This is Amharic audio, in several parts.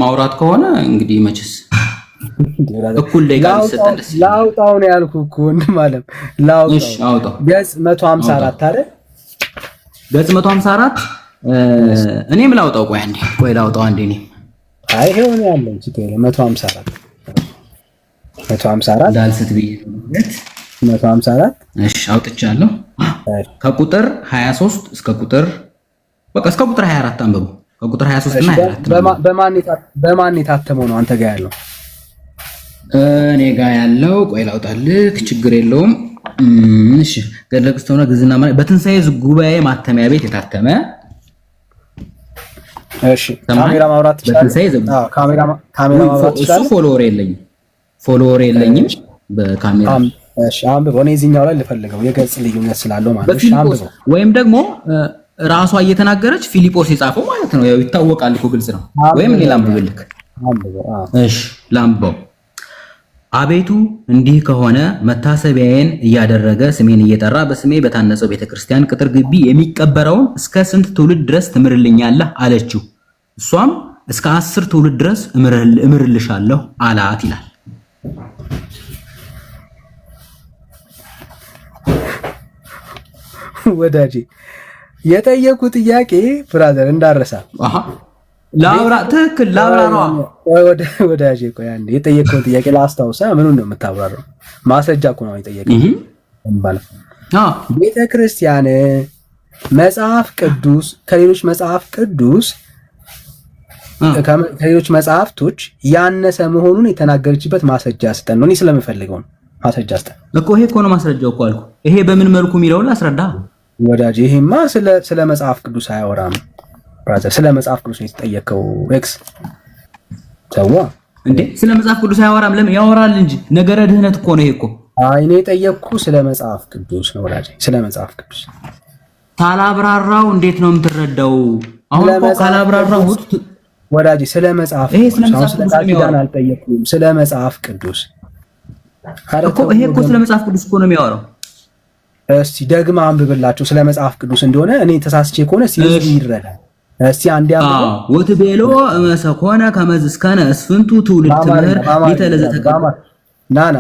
ማውራት ከሆነ እንግዲህ መችስ እኩል ደቂቃ ሊሰጠን ደስ ይላል። ላውጣው ነው ያልኩህ እኮ ወንድም አለም ላውጣው። እሺ አውጣው። ገጽ 154 አይደል? ገጽ 154 እኔም ላውጣው። ቆይ ላውጣው አንዴ እኔ። አይ ይሄው ነው ያለው እዚህ 154 ዳልስት ብዬ 154 እሺ አውጥቻለሁ። ከቁጥር 23 እስከ ቁጥር 24 አንብቡ። ከቁጥር 23 እና 24 በማን የታተመው ነው አንተ ጋር ያለው? እኔ ጋር ያለው ቆይ ላውጣልህ፣ ችግር የለውም። እሺ ገድለ ክርስቶና ግዝና ማለት በትንሳኤ ጉባኤ ማተሚያ ቤት የታተመ። እሺ ካሜራ ማውራት ይችላል። በትንሳኤ ካሜራ ማውራት ይችላል። ፎሎወር የለኝም በካሜራ። እሺ አንብበው። እኔ እዚህኛው ላይ ልፈልገው የገጽ ልዩነት ስላለው ማለት ነው። አንብበው። ወይም ደግሞ ራሷ እየተናገረች ፊሊጶስ የጻፈው ማለት ነው። ያው ይታወቃል እኮ ግልጽ ነው። ወይም ሌላ አንብብልክ። እሺ ላምበው። አቤቱ እንዲህ ከሆነ መታሰቢያዬን እያደረገ ስሜን እየጠራ በስሜ በታነጸው ቤተክርስቲያን ቅጥር ግቢ የሚቀበረውን እስከ ስንት ትውልድ ድረስ ትምርልኛለህ አለችው። እሷም እስከ 10 ትውልድ ድረስ እምርልሻለሁ አላት ይላል። ወዳጄ የጠየቁ ጥያቄ ብራዘር እንዳረሳ ላብራ ትክክል ላብራ ነው። ወዳጄ ቆይ አንዴ የጠየቀውን ጥያቄ ላስታውሳ። ምኑን ነው የምታብራራው? ማስረጃ እኮ ነው የጠየቀው እንባል። ቤተክርስቲያን መጽሐፍ ቅዱስ ከሌሎች መጽሐፍቶች ያነሰ መሆኑን የተናገረችበት ማስረጃ ስጠን ነው። እኔ ስለምፈልገው ነው ማስረጃ ስጠን እኮ። ይሄ እኮ ነው ማስረጃው እኮ አልኩ። ይሄ በምን መልኩ የሚለውን ላስረዳ ወዳጄ። ይሄማ ስለ መጽሐፍ ቅዱስ አያወራም ብራዘር። ስለ መጽሐፍ ቅዱስ ነው የተጠየቀው። ኤክስ ተዋ እንዴ! ስለ መጽሐፍ ቅዱስ አያወራም? ለምን ያወራል እንጂ ነገረ ድህነት እኮ ነው ይሄ እኮ። አይ እኔ የጠየቅኩ ስለ መጽሐፍ ቅዱስ ነው ወዳጄ፣ ስለ መጽሐፍ ቅዱስ። ታላብራራው እንዴት ነው የምትረዳው? አሁን እኮ ካላብራራው ወዳጄ ስለ መጽሐፍ ቅዱስ ስለ ቃል አልጠየቅኩም፣ ስለ መጽሐፍ ቅዱስ እኮ። ይሄ እኮ ስለ መጽሐፍ ቅዱስ እኮ ነው የሚያወራው። እስቲ ደግማ አንብብላቸው ስለ መጽሐፍ ቅዱስ እንደሆነ። እኔ ተሳስቼ ከሆነ ሲዝም ይረዳ። እስቲ አንዴ አንብበው። ወትቤሎ እመሰኮነ ከመዝስከነ እስፍንቱ ትውልድ ትምህር ሊተለዘ ተቀባ ናና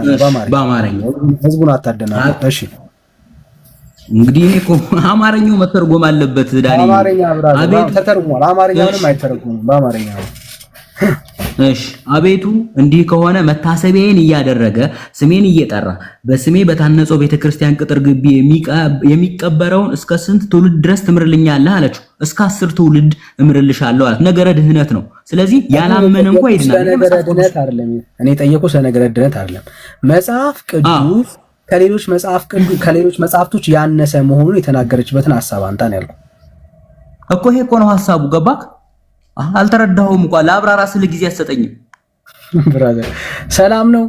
በአማርኛ ህዝቡን አታደናግጥ። እሺ እንግዲህ እኔ እኮ አማርኛው መተርጎም አለበት ዳኒ። አማርኛ ብራዘር ተተርጉሟል። አማርኛውንም አይተረጉሙም በአማርኛ ነው። እሺ አቤቱ እንዲህ ከሆነ መታሰቢያዬን እያደረገ ስሜን እየጠራ በስሜ በታነጸው ቤተክርስቲያን ቅጥር ግቢ የሚቀበረውን እስከ ስንት ትውልድ ድረስ ትምርልኛለህ አለችው። እስከ 10 ትውልድ እምርልሻለሁ አላት። ነገረ ድህነት ነው። ስለዚህ ያላመነ እንኳን ይድናል። ነገረ ድህነት አይደለም። እኔ ጠየቁ ስለ ነገረ ድህነት አይደለም። መጽሐፍ ቅዱስ ከሌሎች መጽሐፍቶች ያነሰ መሆኑን የተናገረችበትን ሐሳብ አንተ ነው ያልኩህ እኮ። ይሄ እኮ ነው ሐሳቡ። ገባክ? አልተረዳኸውም እንኳን ለአብራራ ስለ ጊዜ አትሰጠኝም ብራዘር። ሰላም ነው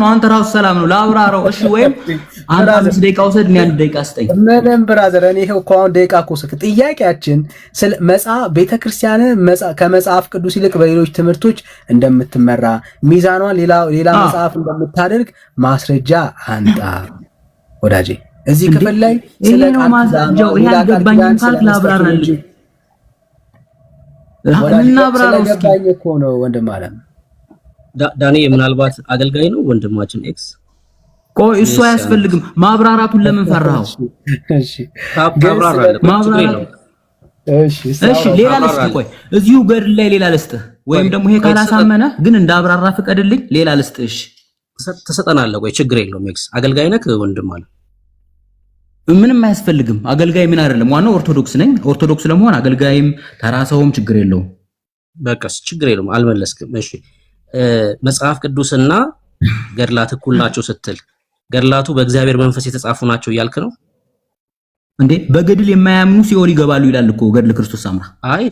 አንተ ራሱ ሰላም ነው ለአብራራው። እሺ ወይም አንተ 5 ደቂቃ ውሰድ፣ እኔ 1 ደቂቃ ስጠኝ። ምንም ብራዘር፣ እኔ ይሄው እኮ አሁን ደቂቃ እኮ ስክ ጥያቄያችን ስለ ቤተክርስቲያን ከመጽሐፍ ቅዱስ ይልቅ በሌሎች ትምህርቶች እንደምትመራ ሚዛኗን ሌላ መጽሐፍ እንደምታደርግ ማስረጃ አንጣ ወዳጄ። እዚህ ክፍል ላይ ስለ ማስረጃው ይሄ አልገባኝም ካልክ ላብራራልኝ እና አብራራው እኮ ነው ወንድም አለ ዳኒ። ምናልባት አገልጋይ ነው ወንድማችን ኤክስ። ቆይ እሱ አያስፈልግም። ማብራራቱን ለምን ፈራኸው? እሺ እሺ ሌላ ልስጥህ። ቆይ እዚሁ ገድል ላይ ሌላ ልስጥህ፣ ወይም ደግሞ ይሄ ካላሳመነ ግን እንዳብራራ ፍቀድልኝ። ሌላ ልስጥህ። እሺ ተሰጠናለህ። ቆይ ችግር የለውም ኤክስ። አገልጋይ ነህ ወንድም አለ። ምንም አያስፈልግም። አገልጋይ ምን አይደለም። ዋናው ኦርቶዶክስ ነኝ። ኦርቶዶክስ ለመሆን አገልጋይም ተራሰውም ችግር የለውም። በቃስ ችግር የለውም። አልመለስክም። እሺ መጽሐፍ ቅዱስና ገድላት እኩል ናቸው ስትል ገድላቱ በእግዚአብሔር መንፈስ የተጻፉ ናቸው እያልክ ነው እንዴ? በገድል የማያምኑ ሲኦል ይገባሉ ይላል እኮ ገድለ ክርስቶስ ሰምራ። አይ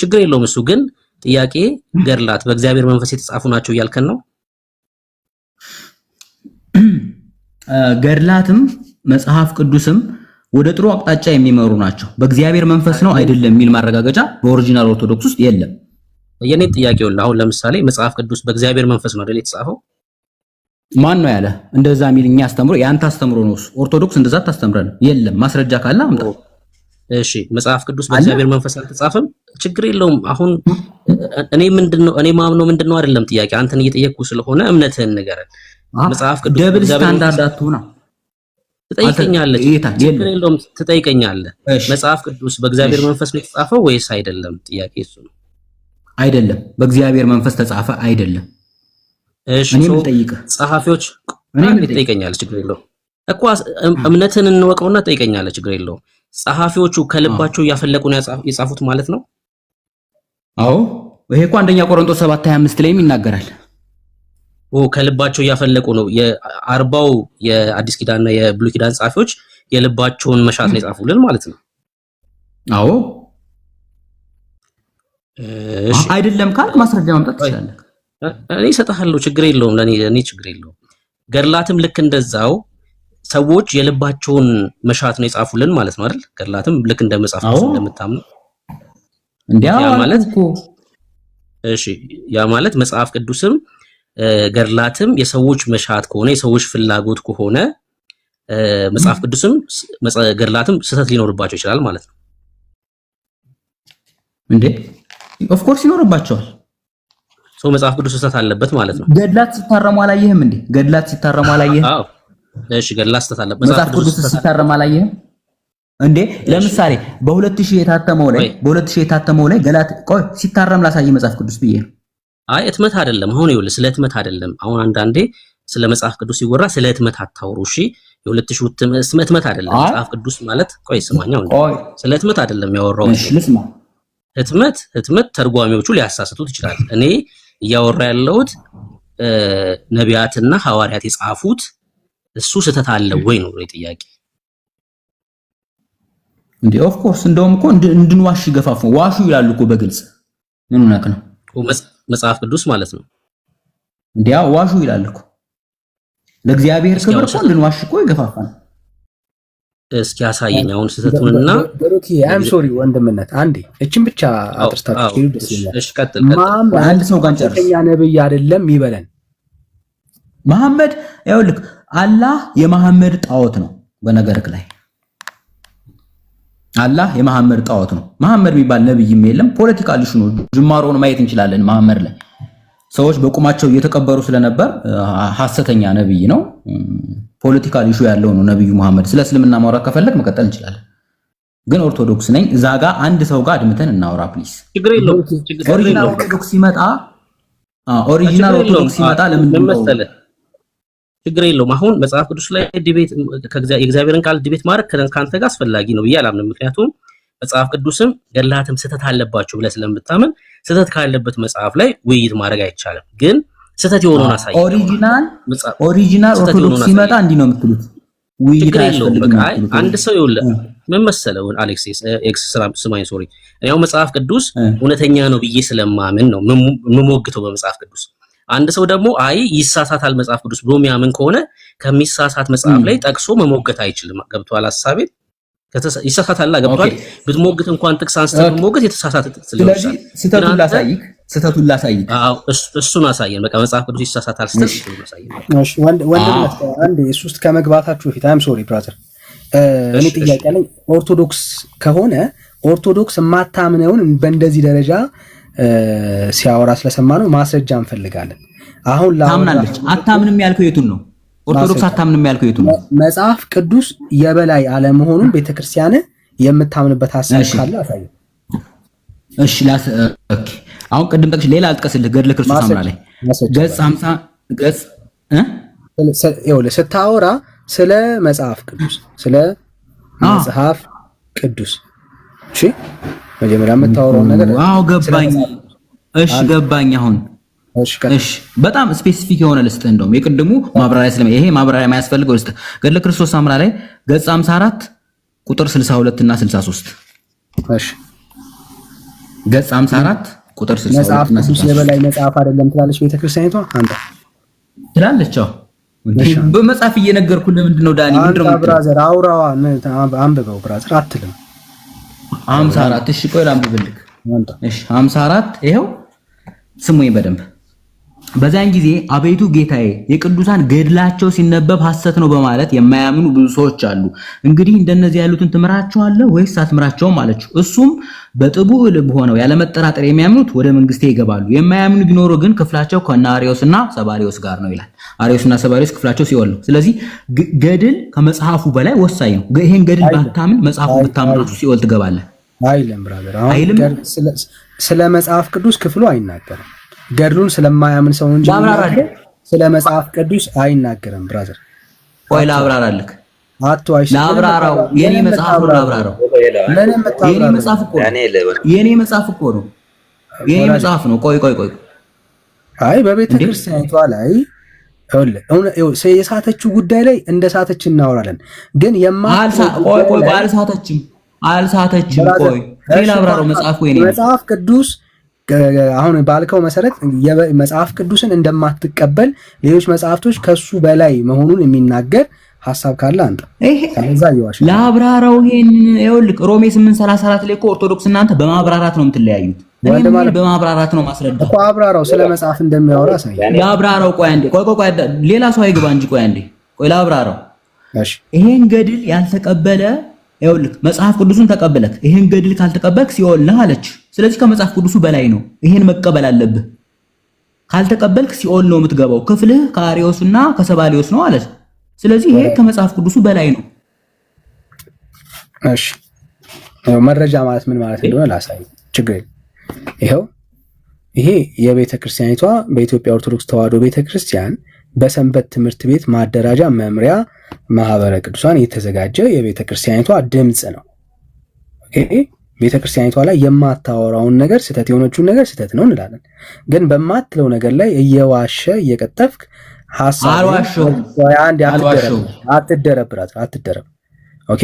ችግር የለውም እሱ። ግን ጥያቄ ገድላት በእግዚአብሔር መንፈስ የተጻፉ ናቸው እያልከን ነው? ገድላትም መጽሐፍ ቅዱስም ወደ ጥሩ አቅጣጫ የሚመሩ ናቸው። በእግዚአብሔር መንፈስ ነው አይደለም የሚል ማረጋገጫ በኦሪጂናል ኦርቶዶክስ ውስጥ የለም። የኔ ጥያቄው አሁን ለምሳሌ መጽሐፍ ቅዱስ በእግዚአብሔር መንፈስ ነው አይደል የተጻፈው? ማን ነው ያለ? እንደዛ የሚል እኛ አስተምሮ ያንተ አስተምሮ ነው። ኦርቶዶክስ እንደዛ ታስተምረን የለም። ማስረጃ ካለ አምጣ። እሺ መጽሐፍ ቅዱስ በእግዚአብሔር መንፈስ አልተጻፈም? ችግር የለውም። አሁን እኔ ማምነው ምንድነው አይደለም ጥያቄ አንተን እየጠየቅኩ ስለሆነ እምነትህን ንገረን። መጽሐፍ ቅዱስ ደብል ስታንዳርድ አትሁና። ትጠይቀኛለህ፣ ችግር የለውም ትጠይቀኛለህ። መጽሐፍ ቅዱስ በእግዚአብሔር መንፈስ ነው የተጻፈው ወይስ አይደለም? ጥያቄ እሱ ነው። አይደለም፣ በእግዚአብሔር መንፈስ ተጻፈ አይደለም። እሺ ጸሐፊዎች ትጠይቀኛለህ፣ ችግር የለውም እኮ እምነትን እንወቀውና ትጠይቀኛለህ፣ ችግር የለውም። ጸሐፊዎቹ ከልባቸው እያፈለቁ ነው የጻፉት ማለት ነው? አዎ፣ ይሄ እኮ አንደኛ ቆሮንቶስ 7:25 ላይም ይናገራል። ከልባቸው እያፈለቁ ነው። የአርባው የአዲስ ኪዳንና የብሉይ ኪዳን ጸሐፊዎች የልባቸውን መሻት ነው የጻፉልን ማለት ነው? አዎ። አይደለም ካልክ ማስረጃ ማምጣት ትችላለህ። እኔ እሰጥሃለሁ፣ ችግር የለውም። ለኔ ችግር የለውም። ገድላትም ልክ እንደዛው ሰዎች የልባቸውን መሻት ነው የጻፉልን ማለት ነው አይደል? ገድላትም ልክ እንደ መጽሐፍ ቅዱስ እንደምታምነው ያ ማለት መጽሐፍ ቅዱስም ገድላትም የሰዎች መሻት ከሆነ የሰዎች ፍላጎት ከሆነ መጽሐፍ ቅዱስም ገድላትም ስህተት ሊኖርባቸው ይችላል ማለት ነው እንዴ? ኦፍ ኮርስ ይኖርባቸዋል። መጽሐፍ ቅዱስ ስህተት አለበት ማለት ነው። ገድላት ሲታረሙ አላየህም እንዴ? ገድላት ሲታረሙ አላየህም? አዎ እሺ፣ ገድላት ስህተት አለበት። መጽሐፍ ቅዱስ ሲታረም አላየህም እንዴ? ለምሳሌ በ2000 የታተመው ላይ ገላት ቆይ ሲታረም ላሳይ መጽሐፍ ቅዱስ ብዬ ነው። አይ እትመት አይደለም። አሁን ይኸውልህ ስለ እትመት አይደለም። አሁን አንዳንዴ ስለ መጽሐፍ ቅዱስ ሲወራ ስለ እትመት አታውሩ። እሺ የ2000 እትመት አይደለም መጽሐፍ ቅዱስ ማለት። ቆይ ስማኛው እንዴ፣ ስለ እትመት አይደለም ያወራው። እሺ ልስማ። ህትመት ተርጓሚዎቹ ሊያሳስቱት ይችላል። እኔ እያወራ ያለሁት ነቢያትና ሐዋርያት የጻፉት እሱ ስህተት አለው ወይ ነው ጥያቄ እንዴ? ኦፍ ኮርስ እንደውም እኮ እንድንዋሽ ይገፋፉ። ዋሹ ይላሉ እኮ በግልጽ። ምን ሆነክ ነው? መጽሐፍ ቅዱስ ማለት ነው እንዴ? ዋሹ ይላል እኮ። ለእግዚአብሔር ክብር እኮ እንድንዋሽ እኮ ይገፋፋል። እስኪ ያሳየኝ አሁን ስህተቱንና ብሩክ። አም ሶሪ ወንድምነት አንዴ እቺን ብቻ አጥርታችሁ ደስ ይላል። እሺ ቀጥል። አንድ ሰው ጋር ጨርስ። እኛ ነብይ አይደለም ይበለን መሐመድ። ይኸውልህ አላህ የመሐመድ ጣዖት ነው። በነገርክ ላይ አላህ የመሐመድ ጣዖት ነው። መሐመድ የሚባል ነብይም የለም። ፖለቲካል ኢሹ ነው። ጅማሮውን ማየት እንችላለን። መሐመድ ላይ ሰዎች በቁማቸው እየተቀበሩ ስለነበር ሐሰተኛ ነብይ ነው። ፖለቲካል ኢሹ ያለው ነው ነብዩ መሐመድ። ስለ እስልምና ማውራት ከፈለክ መቀጠል እንችላለን። ግን ኦርቶዶክስ ነኝ። እዛ ጋር አንድ ሰው ጋር አድምተን እናውራ ፕሊዝ። ችግር የለውም። ኦሪጂናል ኦርቶዶክስ ሲመጣ ለምን መሰለህ? ችግር የለውም። አሁን መጽሐፍ ቅዱስ ላይ ዲቤት የእግዚአብሔርን ቃል ዲቤት ማድረግ ከአንተ ጋር አስፈላጊ ነው ብዬ አላምንም። ምክንያቱም መጽሐፍ ቅዱስም ገድላትም ስህተት አለባቸው ብለህ ስለምታምን ስህተት ካለበት መጽሐፍ ላይ ውይይት ማድረግ አይቻልም። ግን ስህተት የሆነውን አሳይ። ኦሪጂናል ኦርቶዶክስ ሲመጣ እንዲህ ነው የምትሉት። ውይይት አይፈልግም። አንድ ሰው ይኸውልህ ምን መሰለው አሌክስ ኤክስ ስማኝ ሶሪ ያው መጽሐፍ ቅዱስ እውነተኛ ነው ብዬ ስለማምን ነው የምሞግተው በመጽሐፍ ቅዱስ። አንድ ሰው ደግሞ አይ ይሳሳታል መጽሐፍ ቅዱስ ብሎ የሚያምን ከሆነ ከሚሳሳት መጽሐፍ ላይ ጠቅሶ መሞገት አይችልም። ገብቷል ሐሳቤ? ይሳሳታል ገብቷል። ብትሞግት እንኳን ጥቅስ አንስተህ ብትሞግት የተሳሳተ ጥቅስ ሊሆን ይችላል። ስህተቱን ላሳይክ። አዎ እሱን አሳየን። በቃ መጽሐፍ ቅዱስ ይሳሳታል ስተት አሳየን። እሺ ወንድምነት አንዴ እሱ ውስጥ ከመግባታችሁ በፊት አም ሶሪ ብራዘር እኔ ጥያቄ አለኝ። ኦርቶዶክስ ከሆነ ኦርቶዶክስ የማታምነውን በእንደዚህ ደረጃ ሲያወራ ስለሰማነው ማስረጃ እንፈልጋለን። አሁን ታምናለች አታምንም ያልከው የቱን ነው? ኦርቶዶክስ አታምንም ያልከው የቱን ነው? መጽሐፍ ቅዱስ የበላይ አለመሆኑን ቤተክርስቲያን የምታምንበት ሐሳብ ካለ አሳይ። እሺ ኦኬ። አሁን ቅድም ጠቅሽ ሌላ አልጥቀስልህ። ገድለ ክርስቶስ አምራ ላይ ገጽ 50 ገጽ ስታወራ ስለ መጽሐፍ ቅዱስ መጽሐፍ ቅዱስ እሺ መጀመሪያ የምታወራው ነገር ገባኝ። እሺ ገባኝ። አሁን እሺ በጣም ስፔሲፊክ የሆነ ልስጥህ። እንደውም የቅድሙ ማብራሪያ ይሄ ማብራሪያ የማያስፈልገው ልስጥህ። ገድለ ክርስቶስ አምራ ላይ ገጽ 54 ቁጥር 62 እና 63። እሺ ገጽ 54 ቁጥር 62 እና 63 የበላይ መጽሐፍ አይደለም ትላለች ቤተክርስቲያኒቷ። አንተ ትላለች። በመጽሐፍ እየነገርኩህ ለምንድን ነው ዳኒ? ምንድን ነው ብራዘር? አውራዋ አንብበው ብራዘር አትልም። 54 እሺ ቆይ ላንብብልህ። እሺ 54 ይሄው ስሙኝ በደንብ በዛን ጊዜ አቤቱ ጌታዬ የቅዱሳን ገድላቸው ሲነበብ ሐሰት ነው በማለት የማያምኑ ብዙ ሰዎች አሉ። እንግዲህ እንደነዚህ ያሉትን ትምራቸዋለህ ወይስ አትምራቸውም አለችው። እሱም በጥቡዕ ልብ ሆነው ያለመጠራጠር የሚያምኑት ወደ መንግስቴ ይገባሉ፣ የማያምኑ ቢኖሩ ግን ክፍላቸው ከነ አርዮስና ሰባሪዮስ ጋር ነው ይላል። አርዮስና ሰባሪዮስ ክፍላቸው ሲኦል ነው። ስለዚህ ገድል ከመጽሐፉ በላይ ወሳኝ ነው። ይሄን ገድል ባታምን መጽሐፉ ብታምናቱ ሲኦል ትገባለህ አይልም ብራዘር። አሁን ስለ መጽሐፍ ቅዱስ ክፍሉ አይናገርም። ገድሉን ስለማያምን ሰው እንጂ ስለ መጽሐፍ ቅዱስ አይናገርም ብራዘር። ወይ ላብራራልክ አትዋሽ። ላብራራው የኔ መጽሐፍ ነው። ላብራራው የኔ መጽሐፍ እኮ የኔ መጽሐፍ ነው። ቆይ አይ በቤተ ክርስቲያኒቷ ላይ የሳተችው ጉዳይ ላይ እንደ ሳተች እናወራለን። ግን አልሳተችም። ቆይ ላብራራው መጽሐፉ የኔ መጽሐፍ ቅዱስ አሁን ባልከው መሰረት መጽሐፍ ቅዱስን እንደማትቀበል ሌሎች መጽሐፍቶች ከሱ በላይ መሆኑን የሚናገር ሐሳብ ካለ አንተ ከዛ ይዋሽ ለአብራራው። ይሄን ይኸውልህ ሮሜ 8:34 ላይ እኮ ኦርቶዶክስ እናንተ በማብራራት ነው የምትለያዩት። በማብራራት ነው ማስረዳት እኮ አብራራው ስለ መጽሐፍ እንደሚያወራ ሳይ ለአብራራው። ቆይ አንዴ ቆይ ሌላ ሰው አይግባ እንጂ ቆይ አንዴ ለአብራራው። እሺ ይሄን ገድል ያልተቀበለ ይኸውልህ መጽሐፍ ቅዱስን ተቀበለክ ይሄን ገድል ካልተቀበልክ ሲኦል ነህ አለች። ስለዚህ ከመጽሐፍ ቅዱሱ በላይ ነው። ይሄን መቀበል አለብህ። ካልተቀበልክ ሲኦል ነው የምትገባው። ክፍልህ ከአርዮስና ከሰባሊዮስ ነው አለች። ስለዚህ ይሄ ከመጽሐፍ ቅዱሱ በላይ ነው። እሺ መረጃ ማለት ምን ማለት እንደሆነ ላሳይ። ችግር ይሄ የቤተ ክርስቲያኒቷ በኢትዮጵያ ኦርቶዶክስ ተዋሕዶ ቤተ ክርስቲያን በሰንበት ትምህርት ቤት ማደራጃ መምሪያ ማህበረ ቅዱሳን የተዘጋጀ የቤተ ክርስቲያኒቷ ድምጽ ነው። ቤተ ክርስቲያኒቷ ላይ የማታወራውን ነገር ስህተት የሆነችውን ነገር ስህተት ነው እንላለን። ግን በማትለው ነገር ላይ እየዋሸ እየቀጠፍክ አትደረብ። ኦኬ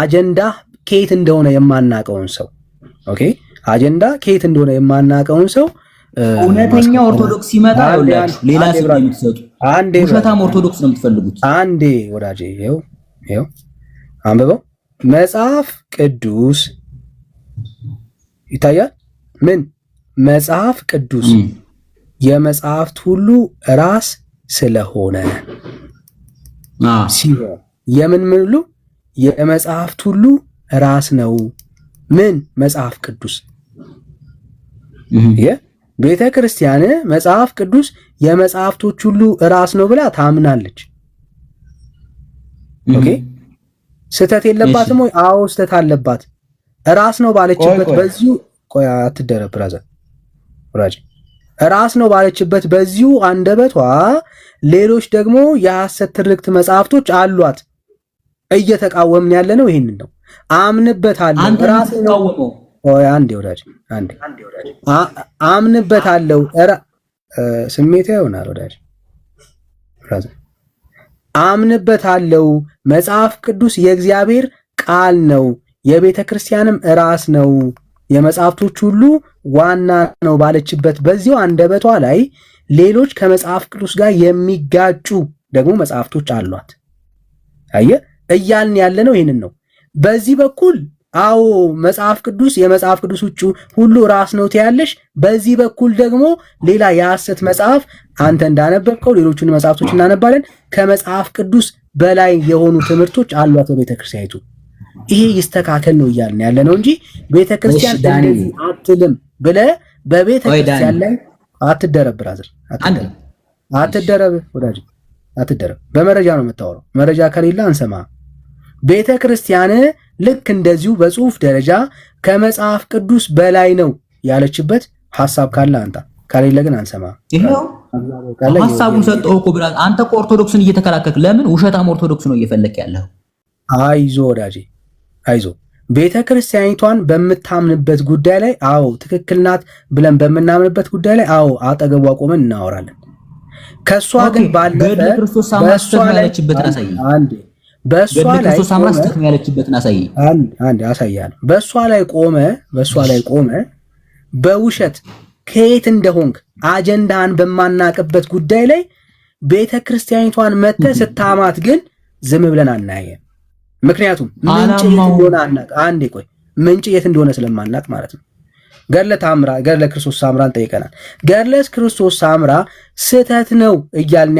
አጀንዳ ከየት እንደሆነ የማናቀውን ሰው አጀንዳ ከየት እንደሆነ የማናቀውን ሰው እውነተኛ ኦርቶዶክስ ሲመጣ ይኸውላችሁ ሌላ ስም የምትሰጡ ውሸታም ኦርቶዶክስ ነው የምትፈልጉት። አንዴ ወዳጄ ይኸው አንብበው። መጽሐፍ ቅዱስ ይታያል። ምን መጽሐፍ ቅዱስ የመጽሐፍት ሁሉ ራስ ስለሆነ ሲሆን የምን ሁሉ የመጽሐፍት ሁሉ ራስ ነው። ምን መጽሐፍ ቅዱስ ቤተ ክርስቲያን መጽሐፍ ቅዱስ የመጽሐፍቶች ሁሉ ራስ ነው ብላ ታምናለች። ኦኬ ስህተት የለባትም ወይ? አዎ ስህተት አለባት። ራስ ነው ባለችበት በዚሁ ቆይ አትደረብ ብራዘር ወራጅ ራስ ነው ባለችበት በዚሁ አንደበቷ ሌሎች ደግሞ የሐሰት ትርክት መጽሐፍቶች አሏት። እየተቃወምን ያለ ነው ይሄንን ነው። አምንበታለሁ ራስ ነው አንዴ ወዳጅ አንዴ አምንበታለሁ ስሜት ይሆናል ወዳጅ ፍራዘር አምንበታለሁ መጽሐፍ ቅዱስ የእግዚአብሔር ቃል ነው፣ የቤተ ክርስቲያንም ራስ ነው፣ የመጽሐፍቶች ሁሉ ዋና ነው ባለችበት በዚሁ አንደበቷ ላይ ሌሎች ከመጽሐፍ ቅዱስ ጋር የሚጋጩ ደግሞ መጽሐፍቶች አሏት። አየህ እያልን ያለ ነው ይሄንን ነው። በዚህ በኩል አዎ መጽሐፍ ቅዱስ የመጽሐፍ ቅዱስ ሁሉ ራስ ነው ትያለሽ። በዚህ በኩል ደግሞ ሌላ የሐሰት መጽሐፍ አንተ እንዳነበብከው ሌሎቹን መጽሐፍቶች እናነባለን። ከመጽሐፍ ቅዱስ በላይ የሆኑ ትምህርቶች አሏት በቤተክርስቲያኒቱ። ይሄ ይስተካከል ነው እያልን ያለ ነው እንጂ ቤተክርስቲያን እንደዚህ አትልም ብለህ በቤተክርስቲያን ላይ አትደረብ ብራዘር፣ አትደረብ ወዳጅ፣ አትደረብ። በመረጃ ነው የምታወራው። መረጃ ከሌለ አንሰማ። ቤተክርስቲያን ልክ እንደዚሁ በጽሁፍ ደረጃ ከመጽሐፍ ቅዱስ በላይ ነው ያለችበት ሐሳብ ካለ አንተ፣ ከሌለ ግን አንሰማ። ይሄው ሐሳቡን ሰጠው እኮ ብራዘር። አንተ እኮ ኦርቶዶክስን እየተከላከልክ ለምን ውሸታም ኦርቶዶክስ ነው እየፈለክ ያለው? አይዞ ወዳጄ አይዞ። ቤተክርስቲያኒቷን በምታምንበት ጉዳይ ላይ አዎ ትክክል ናት ብለን በምናምንበት ጉዳይ ላይ አዎ አጠገቧ ቆመን እናወራለን። ከሷ ግን ባለፈ ክርስቶስ ሳማስተት ያለችበትን አሳይ። አንዴ በሷ ላይ ክርስቶስ ሳማስተት ያለችበትን አሳይ። አንዴ አሳያለሁ። በሷ ላይ ቆመ በውሸት ከየት እንደሆንክ አጀንዳን በማናቀበት ጉዳይ ላይ ቤተክርስቲያኒቷን መተህ ስታማት ግን ዝም ብለን አናየም። ምክንያቱም ምንጭ የት እንደሆነ አናቅ። አንዴ ቆይ ምንጭ የት እንደሆነ ስለማናቅ ማለት ነው። ገድለ ክርስቶስ ሳምራን ጠይቀናል። ገድለ ክርስቶስ ሳምራ ስህተት ነው እያልን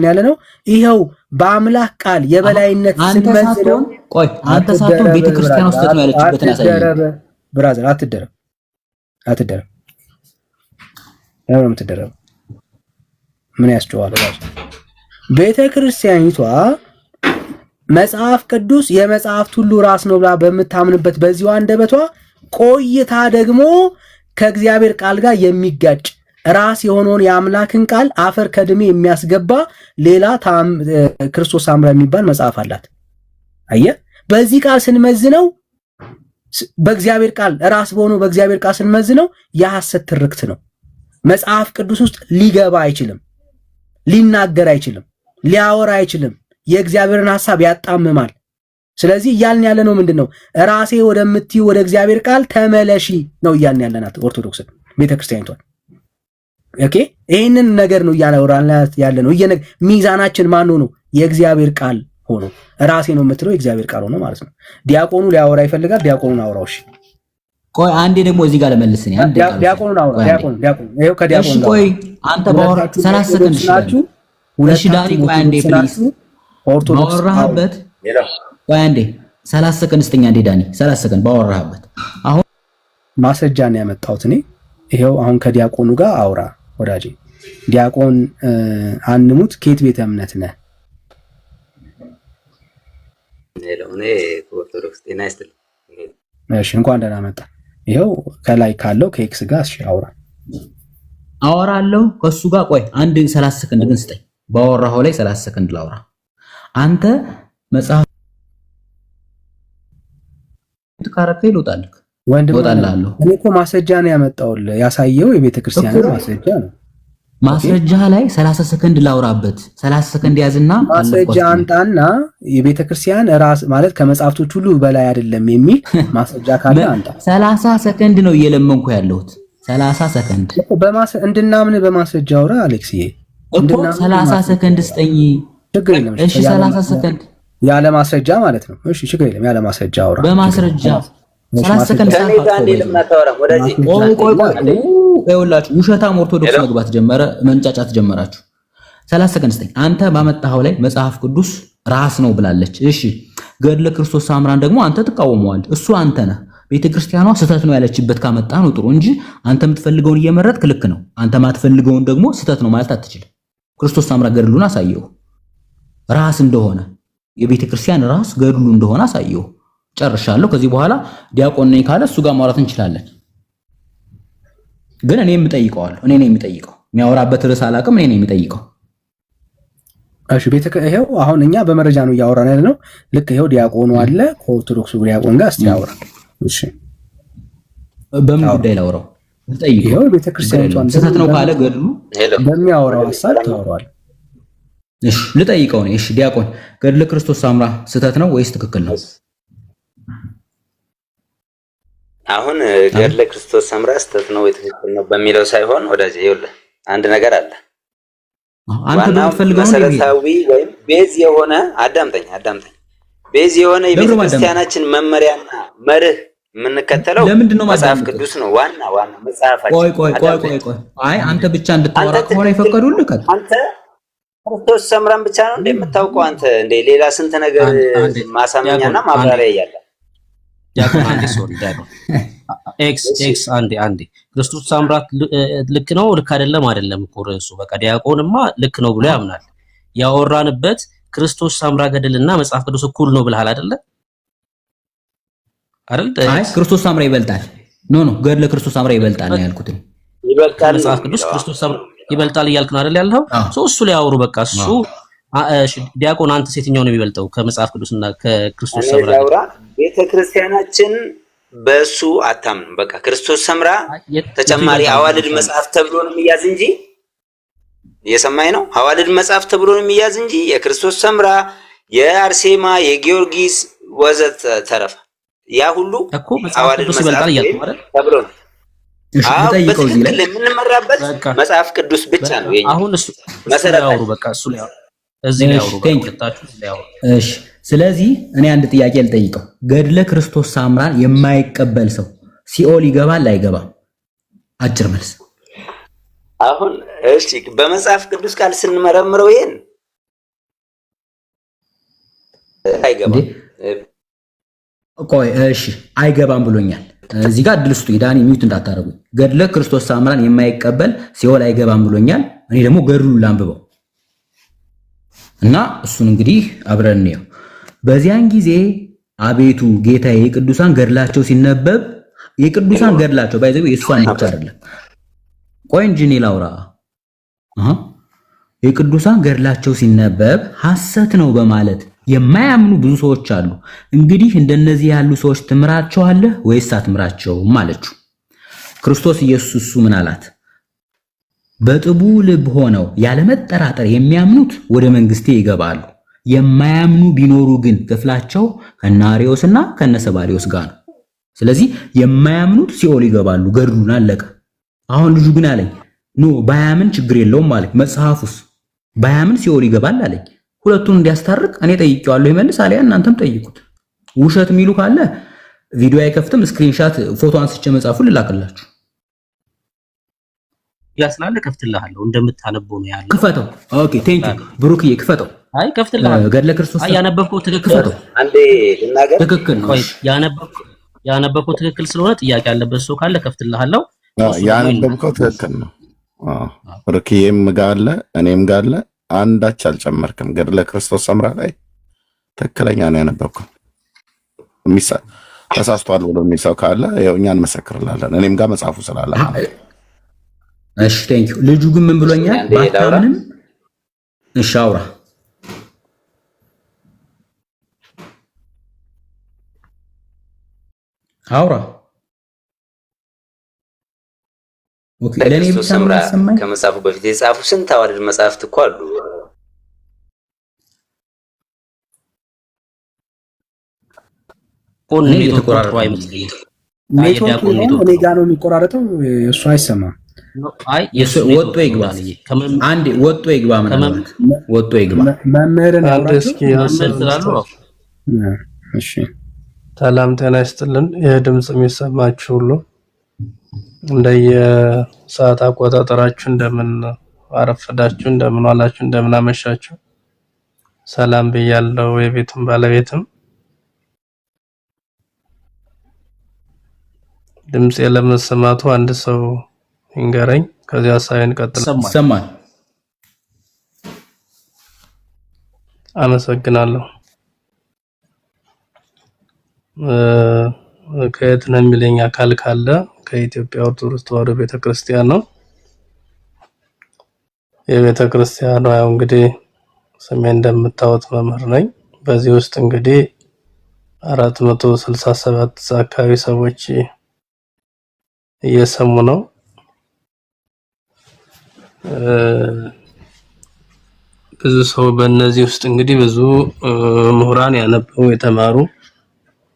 ያለ ነው። ይኸው በአምላክ ቃል የበላይነት ስንመዝነው ቆይ አንተ ሳትሆን ቤተክርስቲያን ውስጥ ነው ያለችበትን አሳየኝ። ብራዘር አትደረብ ለምን ትደረብ? ምን ያስጨዋል? ቤተክርስቲያኒቷ መጽሐፍ ቅዱስ የመጽሐፍት ሁሉ ራስ ነው ብላ በምታምንበት በዚሁ አንደበቷ ቆይታ ደግሞ ከእግዚአብሔር ቃል ጋር የሚጋጭ ራስ የሆነውን የአምላክን ቃል አፈር ከድሜ የሚያስገባ ሌላ ክርስቶስ ሳምራ የሚባል መጽሐፍ አላት። አየህ፣ በዚህ ቃል ስንመዝነው በእግዚአብሔር ቃል ራስ በሆነው በእግዚአብሔር ቃል ስንመዝነው የሐሰት ትርክት ነው። መጽሐፍ ቅዱስ ውስጥ ሊገባ አይችልም፣ ሊናገር አይችልም፣ ሊያወራ አይችልም። የእግዚአብሔርን ሐሳብ ያጣምማል። ስለዚህ እያልን ያለ ነው ምንድነው? ራሴ ወደምትዩ ወደ እግዚአብሔር ቃል ተመለሺ ነው እያልን ያለናት ኦርቶዶክስ ቤተክርስቲያኒቷን። ኦኬ፣ ይሄንን ነገር ነው እያወራን ያለ ነው። ሚዛናችን ማን ነው? የእግዚአብሔር ቃል ሆኖ ራሴ ነው የምትለው የእግዚአብሔር ቃል ሆኖ ማለት ነው። ዲያቆኑ ሊያወራ ይፈልጋል፣ ዲያቆኑን አውራው። እሺ ቆይ አንዴ ደግሞ እዚህ ጋር ለመልስኝ። አንዴ ዲያቆኑን አውራ። ዲያቆኑ ይሄው ከዲያቆኑ ጋር ቆይ አንተ ባወራችሁ 30 ሰከንድ ናችሁ። እሺ ዳኒ ቆይ አንዴ ፕሊዝ ኦርቶዶክስ ባወራህበት ቆይ አንዴ 30 ሰከንድ ስተኛ አንዴ ዳኒ 30 ሰከንድ ባወራህበት። አሁን ማስረጃ ነው ያመጣሁት እኔ። ይሄው አሁን ከዲያቆኑ ጋር አውራ ወዳጄ። ዲያቆን አንሙት ከየት ቤተ እምነት ነህ? እኔ ኦርቶዶክስ ጤና ይስጥልኝ። እሺ እንኳን ደህና መጣ። ይሄው ከላይ ካለው ከኤክስ ጋር እሺ አወራለሁ ከሱ ጋር። ቆይ አንድ 30 ሰከንድ ግን ስጠኝ። ባወራኸው ላይ 30 ሰከንድ ላውራ። አንተ መጽሐፍ ተካረከኝ ልውጣልክ ወጣላለሁ። እኔ እኮ ማስረጃ ነው ያመጣውልህ። ያሳየው የቤተክርስቲያን ማስረጃ ነው። ማስረጃ ላይ 30 ሰከንድ ላውራበት። 30 ሰከንድ ያዝና ማስረጃ አንጣና የቤተክርስቲያን ራስ ማለት ከመጽሐፍቶች ሁሉ በላይ አይደለም የሚል ማስረጃ ካለ አንጣ። 30 ሰከንድ ነው እየለመንኩ ያለሁት። 30 ሰከንድ እንድናምን በማስረጃ አውራ አሌክስዬ። እኮ 30 ሰከንድ ስጠኝ። ችግር የለም። እሺ 30 ሰከንድ ያለ ማስረጃ ማለት ነው። እሺ ችግር የለም። ያለ ማስረጃ አውራ። በማስረጃ 30 ሰከንድ ይኸውላችሁ ውሸታም ኦርቶዶክስ መግባት ጀመረ፣ መንጫጫት ጀመራችሁ። 30 ሰከንድ ስጠኝ። አንተ ባመጣኸው ላይ መጽሐፍ ቅዱስ ራስ ነው ብላለች። እሺ ገድለ ክርስቶስ ሳምራን ደግሞ አንተ ትቃወመዋል። እሱ አንተ ነህ። ቤተክርስቲያኗ ስህተት ነው ያለችበት ካመጣ ነው ጥሩ እንጂ አንተ የምትፈልገውን እየመረጥክ ልክ ነው፣ አንተ ማትፈልገውን ደግሞ ስህተት ነው ማለት አትችልም። ክርስቶስ ሳምራ ገድሉን አሳየው፣ ራስ እንደሆነ የቤተክርስቲያን ራስ ገድሉ እንደሆነ አሳየው። ጨርሻለሁ። ከዚህ በኋላ ዲያቆን ነኝ ካለ እሱ ጋር ማውራት እንችላለን። ግን እኔ የምጠይቀዋለሁ። እኔ ነኝ የምጠይቀው። የሚያወራበት ርዕስ አላውቅም። እኔ ነኝ የምጠይቀው። እሺ ይሄው አሁን እኛ በመረጃ ነው እያወራን ያለነው። ልክ ይሄው ዲያቆኑ አለ ከኦርቶዶክሱ ዲያቆን ጋር እስቲ ያወራ። እሺ በምን ጉዳይ ላውራው? ልጠይቀው። ይሄው ቤተክርስቲያኗን ስህተት ነው ካለ ገድሉ በሚያወራው ሐሳብ ታወራዋል። እሺ ልጠይቀው ነው። እሺ ዲያቆን ገድለ ክርስቶስ ሳምራ ስህተት ነው ወይስ ትክክል ነው? አሁን ገድለ ክርስቶስ ሳምራ ስህተት ነው ወይ ትክክል ነው በሚለው ሳይሆን ወዳጄ ይኸውልህ አንድ ነገር አለ። አንተ በምትፈልገው መሰረታዊ ወይም ቤዝ የሆነ አዳምጠኝ ቤዝ የሆነ የቤተክርስቲያናችን መመሪያና መርህ የምንከተለው መጽሐፍ ቅዱስ ነው። ዋና መጽሐፋችን። ቆይ አይ አንተ ብቻ እንድታወራ ከሆነ የፈቀዱልህ አንተ ክርስቶስ ሳምራን ብቻ ነው እንደምታውቀው አንተ እንደ ሌላ ስንት ነገር ማሳመኛና ማብራሪያ ያያለ ኤክስ አንዴ ክርስቶስ ሳምራ ልክ ነው ልክ አይደለም እኮ ርዕሱ። በቃ ዲያቆንማ ልክ ነው ብሎ ያምናል። ያወራንበት ክርስቶስ ሳምራ ገድልና መጽሐፍ ቅዱስ እኩል ነው ብለሃል አይደለ? አይ ክርስቶስ ሳምራ ይበልጣል። ኖ ገድለ ክርስቶስ ሳምራ ይበልጣል ነው ያልኩት። ይበልጣል መጽሐፍ ቅዱስ ክርስቶስ ሳምራ ይበልጣል እያልክ ነው አይደል ያልኸው? እሱ ላይ ያወሩ በቃ እሱ ዲያቆን አንተ የትኛው ነው የሚበልጠው ከመጽሐፍ ቅዱስና ከክርስቶስ ሳምራ? ቤተክርስቲያናችን በሱ አታምንም። በቃ ክርስቶስ ሳምራ ተጨማሪ አዋልድ መጽሐፍ ተብሎ ነው የሚያዝ እንጂ እየሰማኝ ነው። አዋልድ መጽሐፍ ተብሎ ነው የሚያዝ እንጂ የክርስቶስ ሳምራ የአርሴማ የጊዮርጊስ ወዘተ ተረፈ ያ ሁሉ አዋልድ መጽሐፍ ተብሎ ነው። በትክክል የምንመራበት መጽሐፍ ቅዱስ ብቻ ነው የኛ። አሁን እሱ መሰረታው በቃ እሱ ላይ እዚህ ላይ አውሩ በቃታችሁ እዚህ ላይ አውሩ። እሺ ስለዚህ እኔ አንድ ጥያቄ ልጠይቀው። ገድለ ክርስቶስ ሳምራን የማይቀበል ሰው ሲኦል ይገባል አይገባም? አጭር መልስ። አሁን እሺ በመጽሐፍ ቅዱስ ቃል ስንመረምረው ይሄን አይገባም። ቆይ እሺ አይገባም ብሎኛል። እዚህ ጋር እድል ስጡኝ። ዳኒ ሚውት እንዳታረጉኝ። ገድለ ክርስቶስ ሰምራን የማይቀበል ሲኦል አይገባም ብሎኛል። እኔ ደግሞ ገድሉን ላንብበው እና እሱን እንግዲህ አብረን ነው። በዚያን ጊዜ አቤቱ ጌታዬ የቅዱሳን ገድላቸው ሲነበብ የቅዱሳን ገድላቸው ባይዘው የእሷን ብቻ አይደለም። ቆይ እንጂ እኔ ላውራ። የቅዱሳን ገድላቸው ሲነበብ ሐሰት ነው በማለት የማያምኑ ብዙ ሰዎች አሉ። እንግዲህ እንደነዚህ ያሉ ሰዎች ትምራቸዋለህ ወይስ አትምራቸውም አለችው። ክርስቶስ ኢየሱስ እሱ ምን አላት? በጥቡ ልብ ሆነው ያለመጠራጠር የሚያምኑት ወደ መንግስቴ ይገባሉ። የማያምኑ ቢኖሩ ግን ክፍላቸው ከነ አርዮስና ከነ ሰባሪዮስ ጋር ነው። ስለዚህ የማያምኑት ሲኦል ይገባሉ። ገድሉን አለቀ። አሁን ልጁ ግን አለኝ ኖ ባያምን ችግር የለውም ማለት መጽሐፉስ ባያምን ሲኦል ይገባል አለኝ። ሁለቱን እንዲያስታርቅ እኔ ጠይቄዋለሁ። ይመልስ አለያ እናንተም ጠይቁት። ውሸት የሚሉ ካለ ቪዲዮ አይከፍትም። ስክሪንሻት ፎቶ አንስቼ መጽሐፉን ልላክላችሁ። ያስላለ ከፍትልሃለሁ እንደምታነበው ነው ያለው። ክፈተው። ኦኬ ቴንክ ዩ ብሩክዬ ክፈተው። አይ ከፍትልሃለሁ። ገድለ ክርስቶስ ያነበብከው ትክክል ነው። አንዴ ልናገር። ትክክል ነው። ቆይ ያነበብከው ትክክል ስለሆነ ጥያቄ ያለበት ሰው ካለ ከፍትልሃለሁ። ያነበብከው ትክክል ነው። ብሩክዬም ጋር አለ እኔም ጋር አለ። አንዳች አልጨመርክም። ገድለ ክርስቶስ ሰምራ ላይ ትክክለኛ ነው ያነበብከው። ተሳስቷል ብሎ የሚል ሰው ካለ ያው እኛ እንመሰክርላለን። እኔም ጋር መጽሐፉ ስላለ እሺ ቴንክ ዩ። ልጁ ግን ምን ብሎኛል? ባታምንም እሺ አውራ። ኦኬ ለኔ ብቻ ሰማኝ። ከመጽሐፉ በፊት የጻፉ ስንት አዋልድ መጽሐፍት እኮ አሉ። ኔትወርክ እኔ ጋር ነው የሚቆራረጠው። እሱ አይሰማም። አይ ወጥቶ ይግባ። አንዴ ወጥቶ ይግባ። ወጥቶ ይግባ። መምህርን እስኪ እሺ ሰላም ጤና ይስጥልን። የድምጽ የሚሰማችሁ ሁሉ እንደየ ሰዓት አቆጣጠራችሁ እንደምን አረፈዳችሁ፣ እንደምን ዋላችሁ፣ እንደምን አመሻችሁ ሰላም ብያለሁ። የቤቱን ባለቤትም ድምጽ ለመሰማቱ አንድ ሰው ይንገረኝ። ከዚያ ሳይን ቀጥል። ሰማን። አመሰግናለሁ። ከየት ነው የሚለኝ አካል ካለ ከኢትዮጵያ ኦርቶዶክስ ተዋሕዶ ቤተክርስቲያን ነው። የቤተክርስቲያኗ ያው እንግዲህ ስሜ እንደምታዩት መምህር ነኝ። በዚህ ውስጥ እንግዲህ 467 አካባቢ ሰዎች እየሰሙ ነው። ብዙ ሰው በእነዚህ ውስጥ እንግዲህ ብዙ ምሁራን ያነበቡ የተማሩ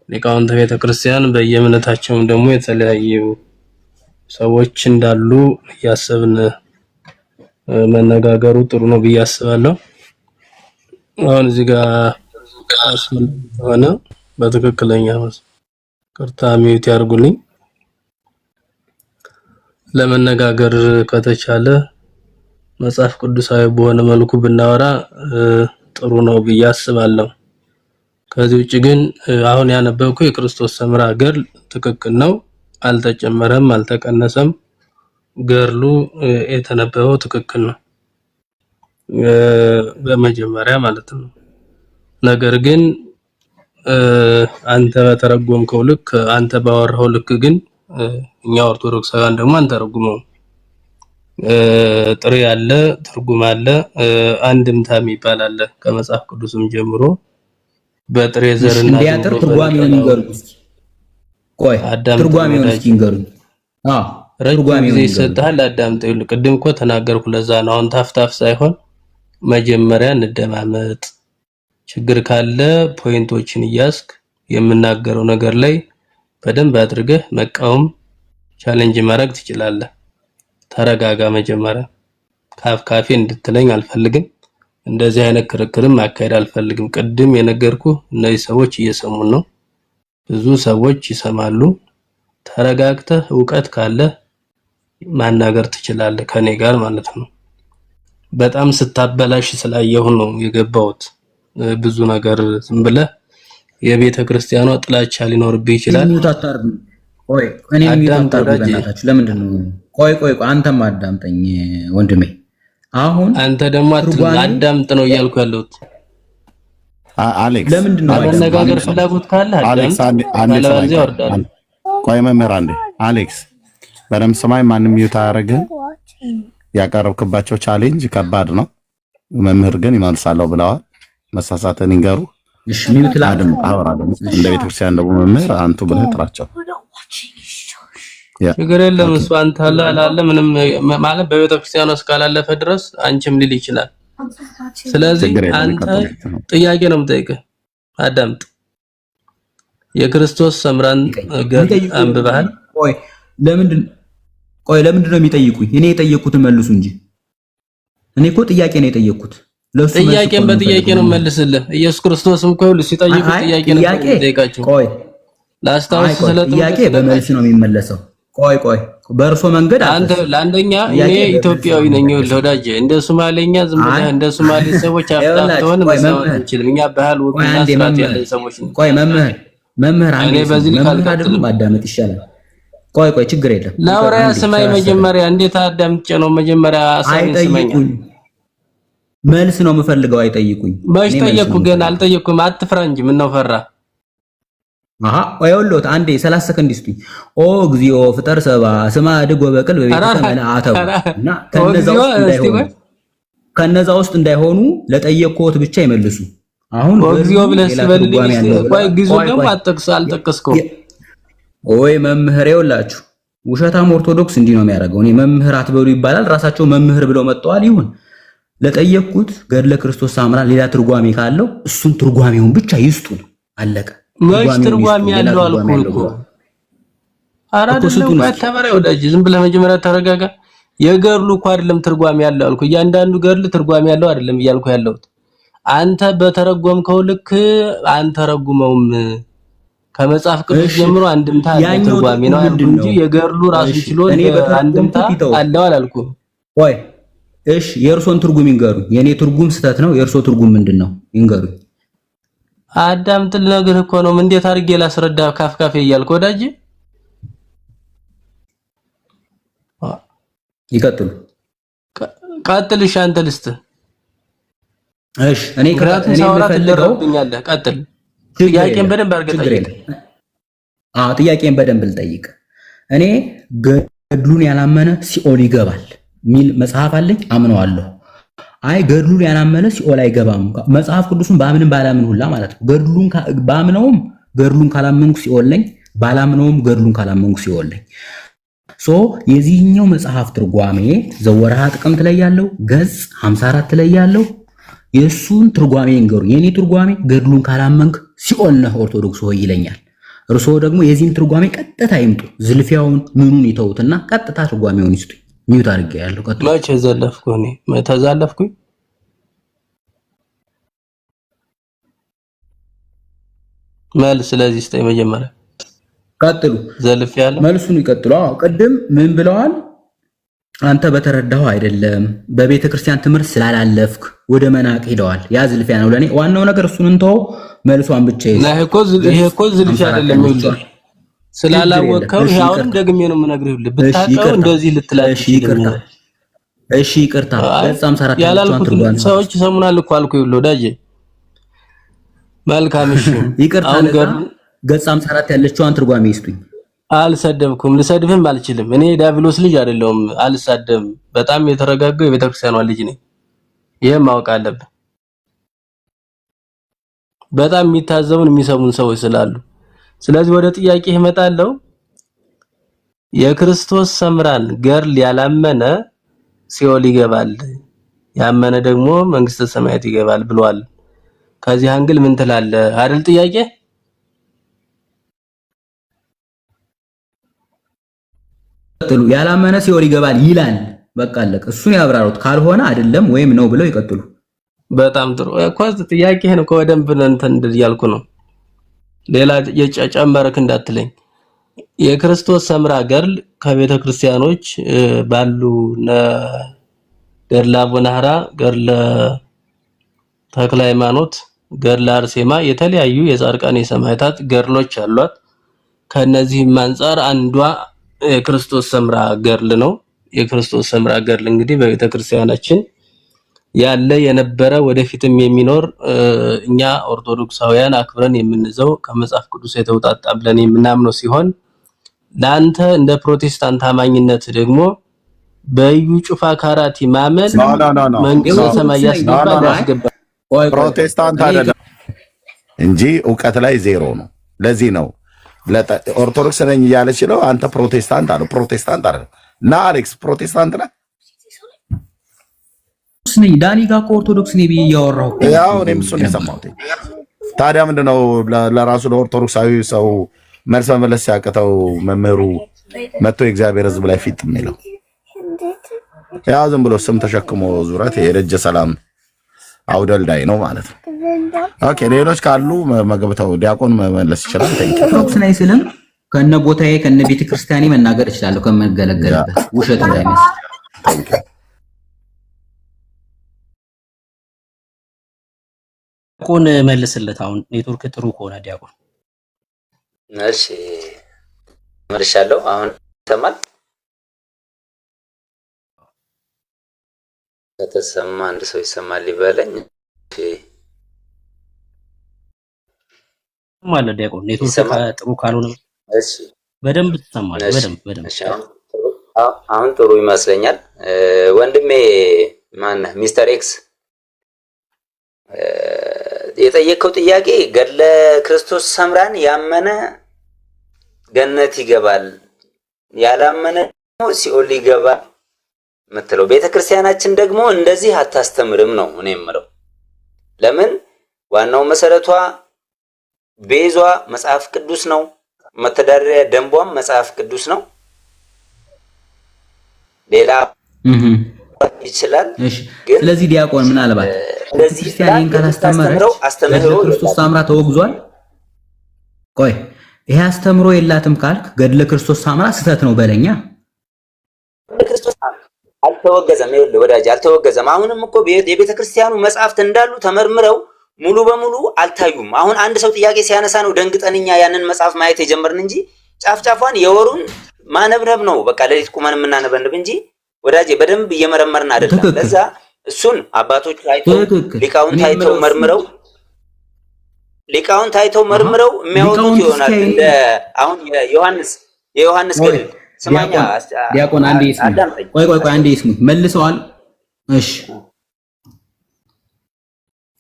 ሊቃውንተ ቤተክርስቲያን በየእምነታቸውም ደግሞ የተለያዩ ሰዎች እንዳሉ እያሰብን መነጋገሩ ጥሩ ነው ብዬ አስባለሁ። አሁን እዚህ ጋር ሆነ በትክክለኛ ቅርታ ሚዩት ያርጉልኝ። ለመነጋገር ከተቻለ መጽሐፍ ቅዱሳዊ በሆነ መልኩ ብናወራ ጥሩ ነው ብዬ አስባለሁ። ከዚህ ውጪ ግን አሁን ያነበብኩት የክርስቶስ ሰምራ ገድል ትክክል ነው። አልተጨመረም፣ አልተቀነሰም። ገድሉ የተነበበው ትክክል ነው በመጀመሪያ ማለት ነው። ነገር ግን አንተ በተረጎምከው ልክ አንተ ባወራው ልክ ግን እኛ ኦርቶዶክሳውያን ደግሞ አንተረጉመው። ጥሪ ያለ ትርጉም አለ፣ አንድምታ የሚባል አለ። ከመጽሐፍ ቅዱስም ጀምሮ በጥሬ ዘርና እንዲያጥር ትርጓሜውን ይንገሩኝ እስኪ። ቆይ ትርጓሜውን እስኪ ይንገሩኝ። ትርጓሜውን ይሰጣል። አዳምጠው። ቅድም እኮ ተናገርኩ። ለዛ ነው አሁን ታፍታፍ ሳይሆን መጀመሪያ እንደማመጥ፣ ችግር ካለ ፖይንቶችን እያስክ የምናገረው ነገር ላይ በደንብ አድርገህ መቃወም ቻሌንጅ ማድረግ ትችላለህ። ተረጋጋ። መጀመሪያ ካፌ እንድትለኝ አልፈልግም። እንደዚህ አይነት ክርክርም ማካሄድ አልፈልግም። ቅድም የነገርኩ እነዚህ ሰዎች እየሰሙን ነው። ብዙ ሰዎች ይሰማሉ። ተረጋግተህ ዕውቀት ካለ ማናገር ትችላለህ ከኔ ጋር ማለት ነው። በጣም ስታበላሽ ስላየሁ ነው የገባሁት። ብዙ ነገር ዝም ብለህ የቤተ ክርስቲያኗ ጥላቻ ሊኖርብህ ይችላል። ቆይ እኔ የሚታጣጣችሁ ለምንድን ነው? ቆይ አንተም አዳምጠኝ ወንድሜ። አሁን አንተ ደግሞ አዳምጥ ነው እያልኩ ያለሁት። አሌክስ ለምንድን ነው አነጋገር ፍላጎት ካለ አሌክስ ቆይ መምህር አንዴ አሌክስ በደምብ ስማኝ። ማንም ይውታ ያደረግህ ያቀረብክባቸው ቻሌንጅ ከባድ ነው። መምህር ግን ይመልሳለሁ ብለዋል። መሳሳትን ይንገሩ። እሺ ሚውት ላድም አወራለሁ። እንደ ቤተክርስቲያን ደግሞ መምህር አንቱ ብለህ ጥራቸው። ችግር የለም። እሱ አንተ አላለ ምንም ማለት በቤተክርስቲያኗ እስካላለፈ ድረስ አንቺም ሊል ይችላል። ስለዚህ አንተ ጥያቄ ነው የምጠይቅህ። አዳምጥ። የክርስቶስ ሰምራን ገድል አንብበሃል? ለምንድን ነው የሚጠይቁኝ? እኔ የጠየቅኩትን መልሱ እንጂ። እኔ እኮ ጥያቄ ነው የጠየቅኩት። ጥያቄን በጥያቄ ነው መልስልህ። ኢየሱስ ክርስቶስም እኮ ሁሉ ሲጠይቁ ጥያቄ ነው የሚጠይቃቸው። ላስታውስ ጥያቄ በመልስ ነው የሚመለሰው። ቆይ በእርሶ መንገድ አንተ ለአንደኛ እኔ ኢትዮጵያዊ ነኝ ወዳጄ። እንደ ሶማሌኛ ዝም ብለህ እንደ ሶማሌ ሰዎች አፍታተውን መስማት አንችልም። እኛ ባህል ወግና ስርዓት ያለን ሰዎች ነን። ቆይ መምህር አንዴ በዚህ ካልካደም ማዳመጥ ይሻላል። ቆይ ችግር የለም። ላውራ ስማይ መጀመሪያ እንዴት አዳምጬ ነው መጀመሪያ አሳይኝ። መልስ ነው የምፈልገው። አይጠይቁኝ። መች ጠየቅኩ? ገና አልጠየቅኩም። አትፍራ እንጂ ምን ነው ፈራ? ወይውሎት አንዴ 30 ሰከንድ ይስጡኝ። ኦ እግዚኦ ፍጠር ሰባ ስማ አድጎ በቅል በቤተክርስቲያን አተው እና ከነዛ ውስጥ እንዳይሆኑ ለጠየቅኩት ብቻ ይመልሱ። አሁን እግዚኦ ብለህ ሲበልልኝ ቆይ እግዚኦ ደግሞ አልጠቀስከው ወይ መምህር ይውላችሁ። ውሸታም ኦርቶዶክስ እንዲህ ነው የሚያደርገው። እኔ መምህር አትበሉ ይባላል። ራሳቸው መምህር ብለው መጥተዋል። ይሁን ለጠየቅኩት ገድለ ክርስቶስ ሳምራ ሌላ ትርጓሜ ካለው እሱን ትርጓሜውን ብቻ ይስጡ። አለቀ። መች ትርጓሜ ያለው አልኩህ እኮ። ኧረ አይደለም ተመራ ወዳጅ፣ ዝም ብለህ መጀመሪያ ተረጋጋ። የገድሉ እኮ አይደለም ትርጓሜ ያለው አልኩህ። እያንዳንዱ ገድል ትርጓሜ ያለው አይደለም እያልኩ ያለሁት አንተ በተረጎምከው ልክ አንተረጉመውም። ከመጽሐፍ ቅዱስ ጀምሮ አንድምታ አለ ትርጓሜ ነው እንጂ የገድሉ ራሱ ችሎ አንድምታ አለው አላልኩም። ወይ እሺ የእርሶን ትርጉም ይንገሩኝ። የኔ ትርጉም ስህተት ነው። የእርሶ ትርጉም ምንድነው? ይንገሩኝ። አዳምጥ ልነግርህ እኮ ነው። እንዴት አድርጌ ላስረዳ? ካፍካፌ እያልኩ ወዳጅ ይቀጥሉ። ቀጥልሽ አንተ ልስት። እሺ እኔ ተደረብኛለህ። ቀጥል። ጥያቄን በደንብ አድርገህ ጠይቅ። ጥያቄን በደንብ ልጠይቅ። እኔ ገድሉን ያላመነ ሲኦል ይገባል ሚል መጽሐፍ አለኝ፣ አምነዋለሁ። አይ ገድሉን ያላመነ ሲኦል አይገባም። መጽሐፍ ቅዱስን ባምንም ባላምን ሁላ ማለት ነው። ገድሉን ባምነውም ገድሉን ካላመንኩ ሲኦል ነኝ፣ ባላምነውም ገድሉን ካላመንኩ ሲኦል ነኝ። የዚህኛው መጽሐፍ ትርጓሜ ዘወርሃ ጥቅምት ላይ ያለው ገጽ 54 ላይ ያለው የሱን ትርጓሜ ይንገሩ። የኔ ትርጓሜ ገድሉን ካላመንክ ሲኦል ነህ ኦርቶዶክስ ሆይ ይለኛል። እርስዎ ደግሞ የዚህን ትርጓሜ ቀጥታ ይምጡ። ዝልፊያውን ምኑን ይተውትና ቀጥታ ትርጓሜውን ይስጡ። ሚውት አድርጌ ያለው ቀጥታ መቼ ዘለፍኩ? እኔ ተዛለፍኩኝ? መልስ ስለዚህ ስጠኝ መጀመሪያ። ቀጥሉ። ዘልፍ ያለው መልሱን ይቀጥሉ። ቅድም ምን ብለዋል? አንተ በተረዳው አይደለም በቤተ ክርስቲያን ትምህርት ስላላለፍክ ወደ መናቅ ሄደዋል። ያ ዝልፊያ ነው ለኔ። ዋናው ነገር እሱን እንተው፣ መልሷን ብቻ ይሄ እኮ ዝልፊያ አይደለም። ይኸውልህ ስላላወቀው አሁንም ደግሜ ነው የምነግርህ። ብታውቀው እንደዚህ ልትላሽ ይቅርታ። እሺ ይቅርታ። በጣም ሰራታ ያላልኩት ሰዎች ሰሙናል እኮ አልኩ። ይኸውልህ ወዳጄ መልካም። እሺ ይቅርታ። ገጽ 54 ያለችውን ትርጓሜ ይስጡኝ። አልሰደብኩም፣ ልሰድብም አልችልም። እኔ ዳቪሎስ ልጅ አይደለሁም፣ አልሳደብም። በጣም የተረጋጋው የቤተክርስቲያኗ ልጅ ነኝ። ይሄን ማወቅ አለብን። በጣም የሚታዘቡን የሚሰሙን ሰዎች ስላሉ፣ ስለዚህ ወደ ጥያቄ እመጣለሁ። የክርስቶስ ሰምራን ገድል ያላመነ ሲኦል ይገባል፣ ያመነ ደግሞ መንግስተ ሰማያት ይገባል ብሏል። ከዚህ አንግል ምን ትላለህ? አይደል ጥያቄ? ያላመነ ሲኦል ይገባል ይላል። በቃ አለቀ። እሱን ያብራሩት። ካልሆነ አይደለም ወይም ነው ብለው ይቀጥሉ። በጣም ጥሩ እኮ ጥያቄህን እኮ በደንብ እንትን ያልኩ ነው። ሌላ የጨመረክ እንዳትለኝ። የክርስቶስ ሰምራ ገርል ከቤተ ክርስቲያኖች ባሉ ገርለ አቡነ ሐራ፣ ገርለ ተክለ ሃይማኖት፣ ገርለ አርሴማ የተለያዩ የጻድቃን የሰማዕታት ገርሎች አሏት። ከነዚህም አንፃር አንዷ የክርስቶስ ሰምራ ገርል ነው። የክርስቶስ ሰምራ ገርል እንግዲህ በቤተ ክርስቲያናችን ያለ የነበረ ወደፊትም የሚኖር እኛ ኦርቶዶክሳውያን አክብረን የምንዘው ከመጽሐፍ ቅዱስ የተውጣጣ ብለን የምናምነው ሲሆን ላንተ እንደ ፕሮቴስታንት አማኝነት ደግሞ በዩ ጩፋ ካራቲ ማመን መንግስተ ሰማይ ያስገባል። ፕሮቴስታንት አይደለም እንጂ ዕውቀት ላይ ዜሮ ነው። ለዚህ ነው ኦርቶዶክስ ነኝ እያለች ነው። አንተ ፕሮቴስታንት አለ ፕሮቴስታንት አይደለም እና አሌክስ ፕሮቴስታንት ነህ ነኝ ዳኒ ጋር ኦርቶዶክስ ነኝ ብዬ እያወራሁ ያው እኔም እሱን የሰማሁት። ታዲያ ምንድነው ለራሱ ለኦርቶዶክሳዊ ሰው መልስ መመለስ ሲያቅተው መምህሩ መጥቶ የእግዚአብሔር ሕዝብ ላይ ፊት የሚለው? ያው ዝም ብሎ ስም ተሸክሞ ዙረት የደጀ ሰላም አውደልዳይ ነው ማለት ነው። ኦኬ ሌሎች ካሉ መገብተው ዲያቆን መመለስ ይችላል። ኦርቶዶክስ ነኝ ስልም ከነ ቦታዬ ከነ ቤተ ክርስቲያኔ መናገር እችላለሁ ከመገለገልበት ውሸት እንዳይመስል። ዲያቆን መልስለት። አሁን ኔትወርክ ጥሩ ከሆነ ዲያቆን። እሺ መልሻለሁ። አሁን ይሰማል? ከተሰማ አንድ ሰው ይሰማል ይበለኝ። ማለት ዲያቆን ኔትወርክ ጥሩ ካልሆነ እሺ በደንብ ትሰማለህ። በደንብ እሺ አሁን ጥሩ ይመስለኛል። ወንድሜ ማነህ ሚስተር ኤክስ የጠየቀው ጥያቄ ገድለ ክርስቶስ ሰምራን ያመነ ገነት ይገባል፣ ያላመነ ደግሞ ሲኦል ይገባል የምትለው ቤተክርስቲያናችን ደግሞ እንደዚህ አታስተምርም ነው እኔ የምለው። ለምን? ዋናው መሰረቷ ቤዟ መጽሐፍ ቅዱስ ነው። መተዳደሪያ ደንቧም መጽሐፍ ቅዱስ ነው። ሌላ ይችላል። ግን ስለዚህ ዲያቆን ምናልባት ክርስቲያንን ካላስተማረች ገድለ ክርስቶስ ሰምራ ተወግዟል። ቆይ ይሄ አስተምሮ የላትም ካልክ ገድለ ክርስቶስ ሰምራ ስህተት ነው በለኛ። ክርስቶስ አልተወገዘም። ይኸውልህ ወዳጅ አልተወገዘም። አሁንም እኮ የቤተ ክርስቲያኑ መጽሐፍት እንዳሉ ተመርምረው ሙሉ በሙሉ አልታዩም። አሁን አንድ ሰው ጥያቄ ሲያነሳ ነው ደንግጠንኛ ያንን መጽሐፍ ማየት የጀመርን እንጂ ጫፍጫፏን የወሩን ማነብነብ ነው። በቃ ሌሊት ቁመን የምናነበንብ እንጂ ወዳጄ በደንብ እየመረመርን አይደለም። ለዛ እሱን አባቶች አይተው ሊቃውንት አይተው መርምረው የሚያወጡት ይሆናል። እንደ አሁን የዮሐንስ ገድል ስማኛ ዲያቆን አንዴ ይስሙ። ቆይ አንዴ ይስሙ። መልሰዋል። እሺ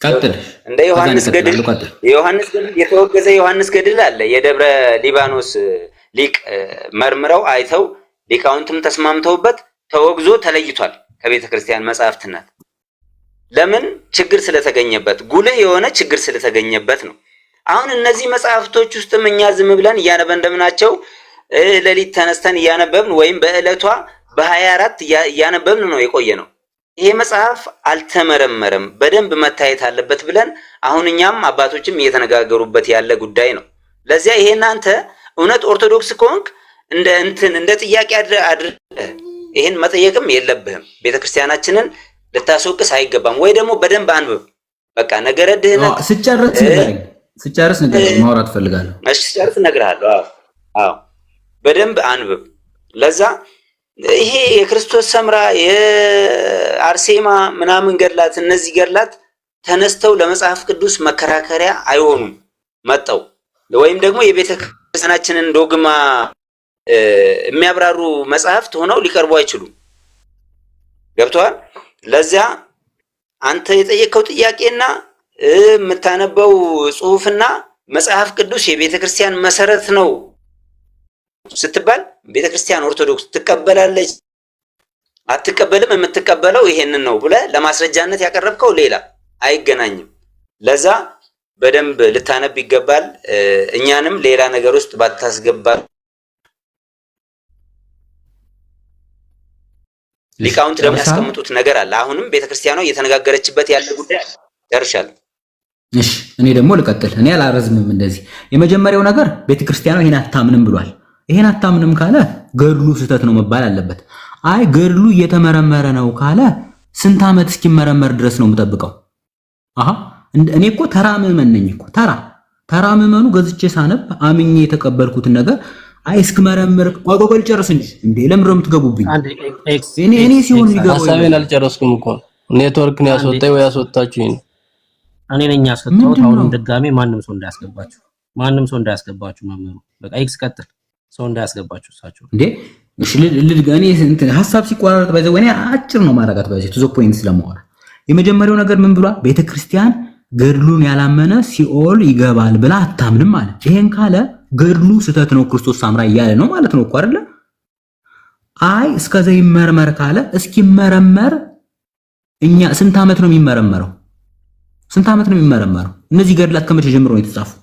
ቀጥል። እንደ ዮሐንስ ገድል የተወገዘ ዮሐንስ ገድል አለ። የደብረ ሊባኖስ ሊቅ መርምረው አይተው ሊቃውንትም ተስማምተውበት ተወግዞ ተለይቷል ከቤተ ክርስቲያን መጽሐፍትነት። ለምን? ችግር ስለተገኘበት፣ ጉልህ የሆነ ችግር ስለተገኘበት ነው። አሁን እነዚህ መጽሐፍቶች ውስጥም እኛ ዝም ብለን እያነበብናቸው ሌሊት ተነስተን እያነበብን ወይም በዕለቷ በ24 እያነበብን ነው የቆየ ነው። ይሄ መጽሐፍ አልተመረመረም፣ በደንብ መታየት አለበት ብለን አሁን እኛም አባቶችም እየተነጋገሩበት ያለ ጉዳይ ነው። ለዚያ ይሄን አንተ እውነት ኦርቶዶክስ ከሆንክ እንደ ጥያቄ አድርገህ ይሄን መጠየቅም የለብህም። ቤተክርስቲያናችንን ልታስወቅስ አይገባም። ወይ ደግሞ በደንብ አንብብ። በቃ ነገረ ድህነት ስጨርስ ንገረኝ፣ ማውራት ፈልጋለሁ። እሺ ስጨርስ እነግርሃለሁ። አዎ በደንብ አንብብ። ለዛ ይሄ የክርስቶስ ሰምራ የአርሴማ ምናምን ገድላት፣ እነዚህ ገድላት ተነስተው ለመጽሐፍ ቅዱስ መከራከሪያ አይሆኑም። መጣው ወይም ደግሞ የቤተክርስቲያናችንን ዶግማ የሚያብራሩ መጽሐፍት ሆነው ሊቀርቡ አይችሉም። ገብቷል? ለዚያ አንተ የጠየቀው ጥያቄና የምታነበው ጽሑፍና መጽሐፍ ቅዱስ የቤተ ክርስቲያን መሰረት ነው ስትባል ቤተ ክርስቲያን ኦርቶዶክስ ትቀበላለች አትቀበልም? የምትቀበለው ይሄንን ነው ብለህ ለማስረጃነት ያቀረብከው ሌላ አይገናኝም። ለዛ በደንብ ልታነብ ይገባል። እኛንም ሌላ ነገር ውስጥ ባታስገባ። ሊቃውንት ደግሞ ያስቀምጡት ነገር አለ። አሁንም ቤተክርስቲያኗ እየተነጋገረችበት ያለ ጉዳይ አለ። ጨርሻለሁ። እሺ እኔ ደግሞ ልቀጥል። እኔ አላረዝምም። እንደዚህ የመጀመሪያው ነገር ቤተክርስቲያኗ ይሄን አታምንም ብሏል። ይሄን አታምንም ካለ ገድሉ ስህተት ነው መባል አለበት። አይ ገድሉ እየተመረመረ ነው ካለ ስንት ዓመት እስኪመረመር ድረስ ነው የምጠብቀው? እኔ እኮ ተራ ምዕመን ነኝ እኮ ተራ ምዕመኑ ገዝቼ ሳነብ አምኜ የተቀበልኩትን ነገር አይ እስክመረምር ቆቆል ጨርስ እንዴ ለምን ነው የምትገቡብኝ? እኔ ሲሆን ይገባው ሐሳቤን አልጨረስኩም እኮ ኔትወርክ ነው ያስወጣኝ ወይ ያስወጣችሁኝ? እኔ ነኝ ያስወጣሁት። አሁንም ድጋሜ ማንም ሰው እንዳያስገባችሁ መምህሩ በቃ ኤክስ ቀጥል። ሰው እንዳያስገባችሁ እሳቸው እንዴ እሺ ልልገኔ እንትን ሐሳብ ሲቋረጥ ባይዘው እኔ አጭር ነው ማረጋት ባይዘው ቱ ዘ ፖይንት ስለማወራ የመጀመሪያው ነገር ምን ብሏ? ቤተክርስቲያን ገድሉን ያላመነ ሲኦል ይገባል ብላ አታምንም ማለት። ይሄን ካለ ገድሉ ስህተት ነው ክርስቶስ ሳምራ እያለ ነው ማለት ነው እኮ አይደለ? አይ እስከዛ ይመርመር ካለ እስኪመረመር እኛ ስንት ዓመት ነው የሚመረመረው? እነዚህ ገድላት ከመቼ ጀምሮ ነው የተጻፉት?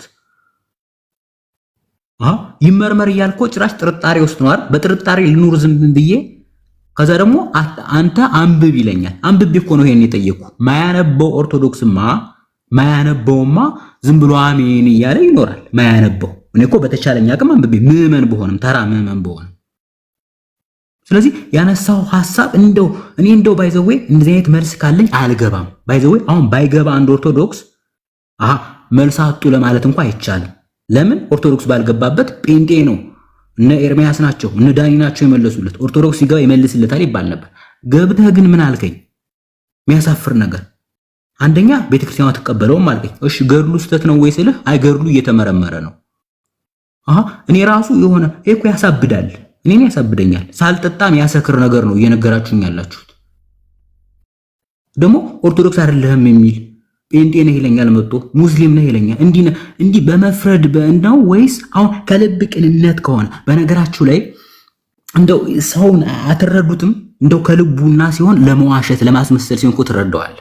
ይመርመር እያልኮ ጭራሽ ጥርጣሬ ውስጥ ነው አይደል? በጥርጣሬ ልኑር ዝም ብዬ ከዛ ደግሞ አንተ አንብብ ይለኛል። አንብብ እኮ ነው ይሄን የጠየቁ። ማያነበው ማያነበውማ ዝም ብሎ አሜን እያለ ይኖራል። ማያነበው እኔ እኮ በተቻለኛ አቅም አንብቤ ምዕመን በሆነም ተራ ምዕመን በሆነም ስለዚህ ያነሳው ሐሳብ እንደው ባይዘዌ እንደዚህ አይነት መልስ ካለኝ አልገባም። ባይዘዌ አሁን ባይገባ አንድ ኦርቶዶክስ መልስ አጡ ለማለት እንኳን አይቻልም። ለምን ኦርቶዶክስ ባልገባበት ጴንጤ ነው እነ ኤርሚያስ ናቸው እነ ዳኒ ናቸው የመለሱለት። ኦርቶዶክስ ሲገባ ይመልስለታል ይባል ነበር። ገብተህ ግን ምን አልከኝ? የሚያሳፍር ነገር አንደኛ ቤተክርስቲያኗ ተቀበለውም አልከኝ። እሺ ገድሉ ስህተት ነው ወይ ስልህ አይ ገድሉ እየተመረመረ ነው። እኔ ራሱ የሆነ እኮ ያሳብዳል። እኔን ያሳብደኛል። ሳልጠጣም ያሰክር ነገር ነው እየነገራችሁኝ ያላችሁት። ደግሞ ኦርቶዶክስ አይደለህም የሚል ጴንጤ ነህ ይለኛል መጥቶ ሙስሊም ነህ ይለኛል። እንዲህ በመፍረድ ነው ወይስ አሁን ከልብ ቅንነት ከሆነ በነገራችሁ ላይ እንደው ሰውን አትረዱትም? እንደው ከልቡና ሲሆን ለመዋሸት ለማስመሰል ሲሆን እኮ ትረዳዋል።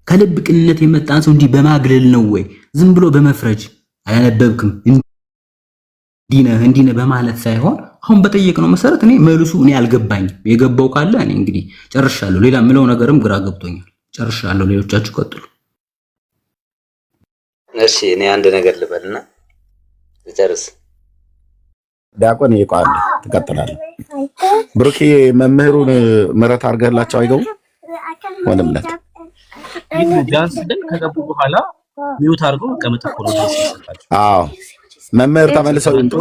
ከልብ ቅንነት የመጣን ሰው እንዲህ በማግለል ነው ወይ ዝም ብሎ በመፍረጅ አላነበብክም እንዲህ ነህ በማለት ሳይሆን አሁን በጠየቅነው መሰረት እኔ መልሱ እኔ አልገባኝም። የገባው ካለ እኔ እንግዲህ ጨርሻለሁ። ሌላ ምለው ነገርም ግራ ገብቶኛል። ጨርሻለሁ። ሌሎቻችሁ ቀጥሉ። እሺ እኔ አንድ ነገር ልበልና ልጨርስ። ዲያቆን ይቋል ትቀጥላለህ። ብሩኬ መምህሩን ምሕረት አድርገህላቸው አይገቡ ወንድምነት ቢያንስ ግን ከገቡ በኋላ ሚውት አድርገው መቀመጥ እኮ ነው የሚሰጣቸው። አዎ መምህር ተመልሰው ይምጡ።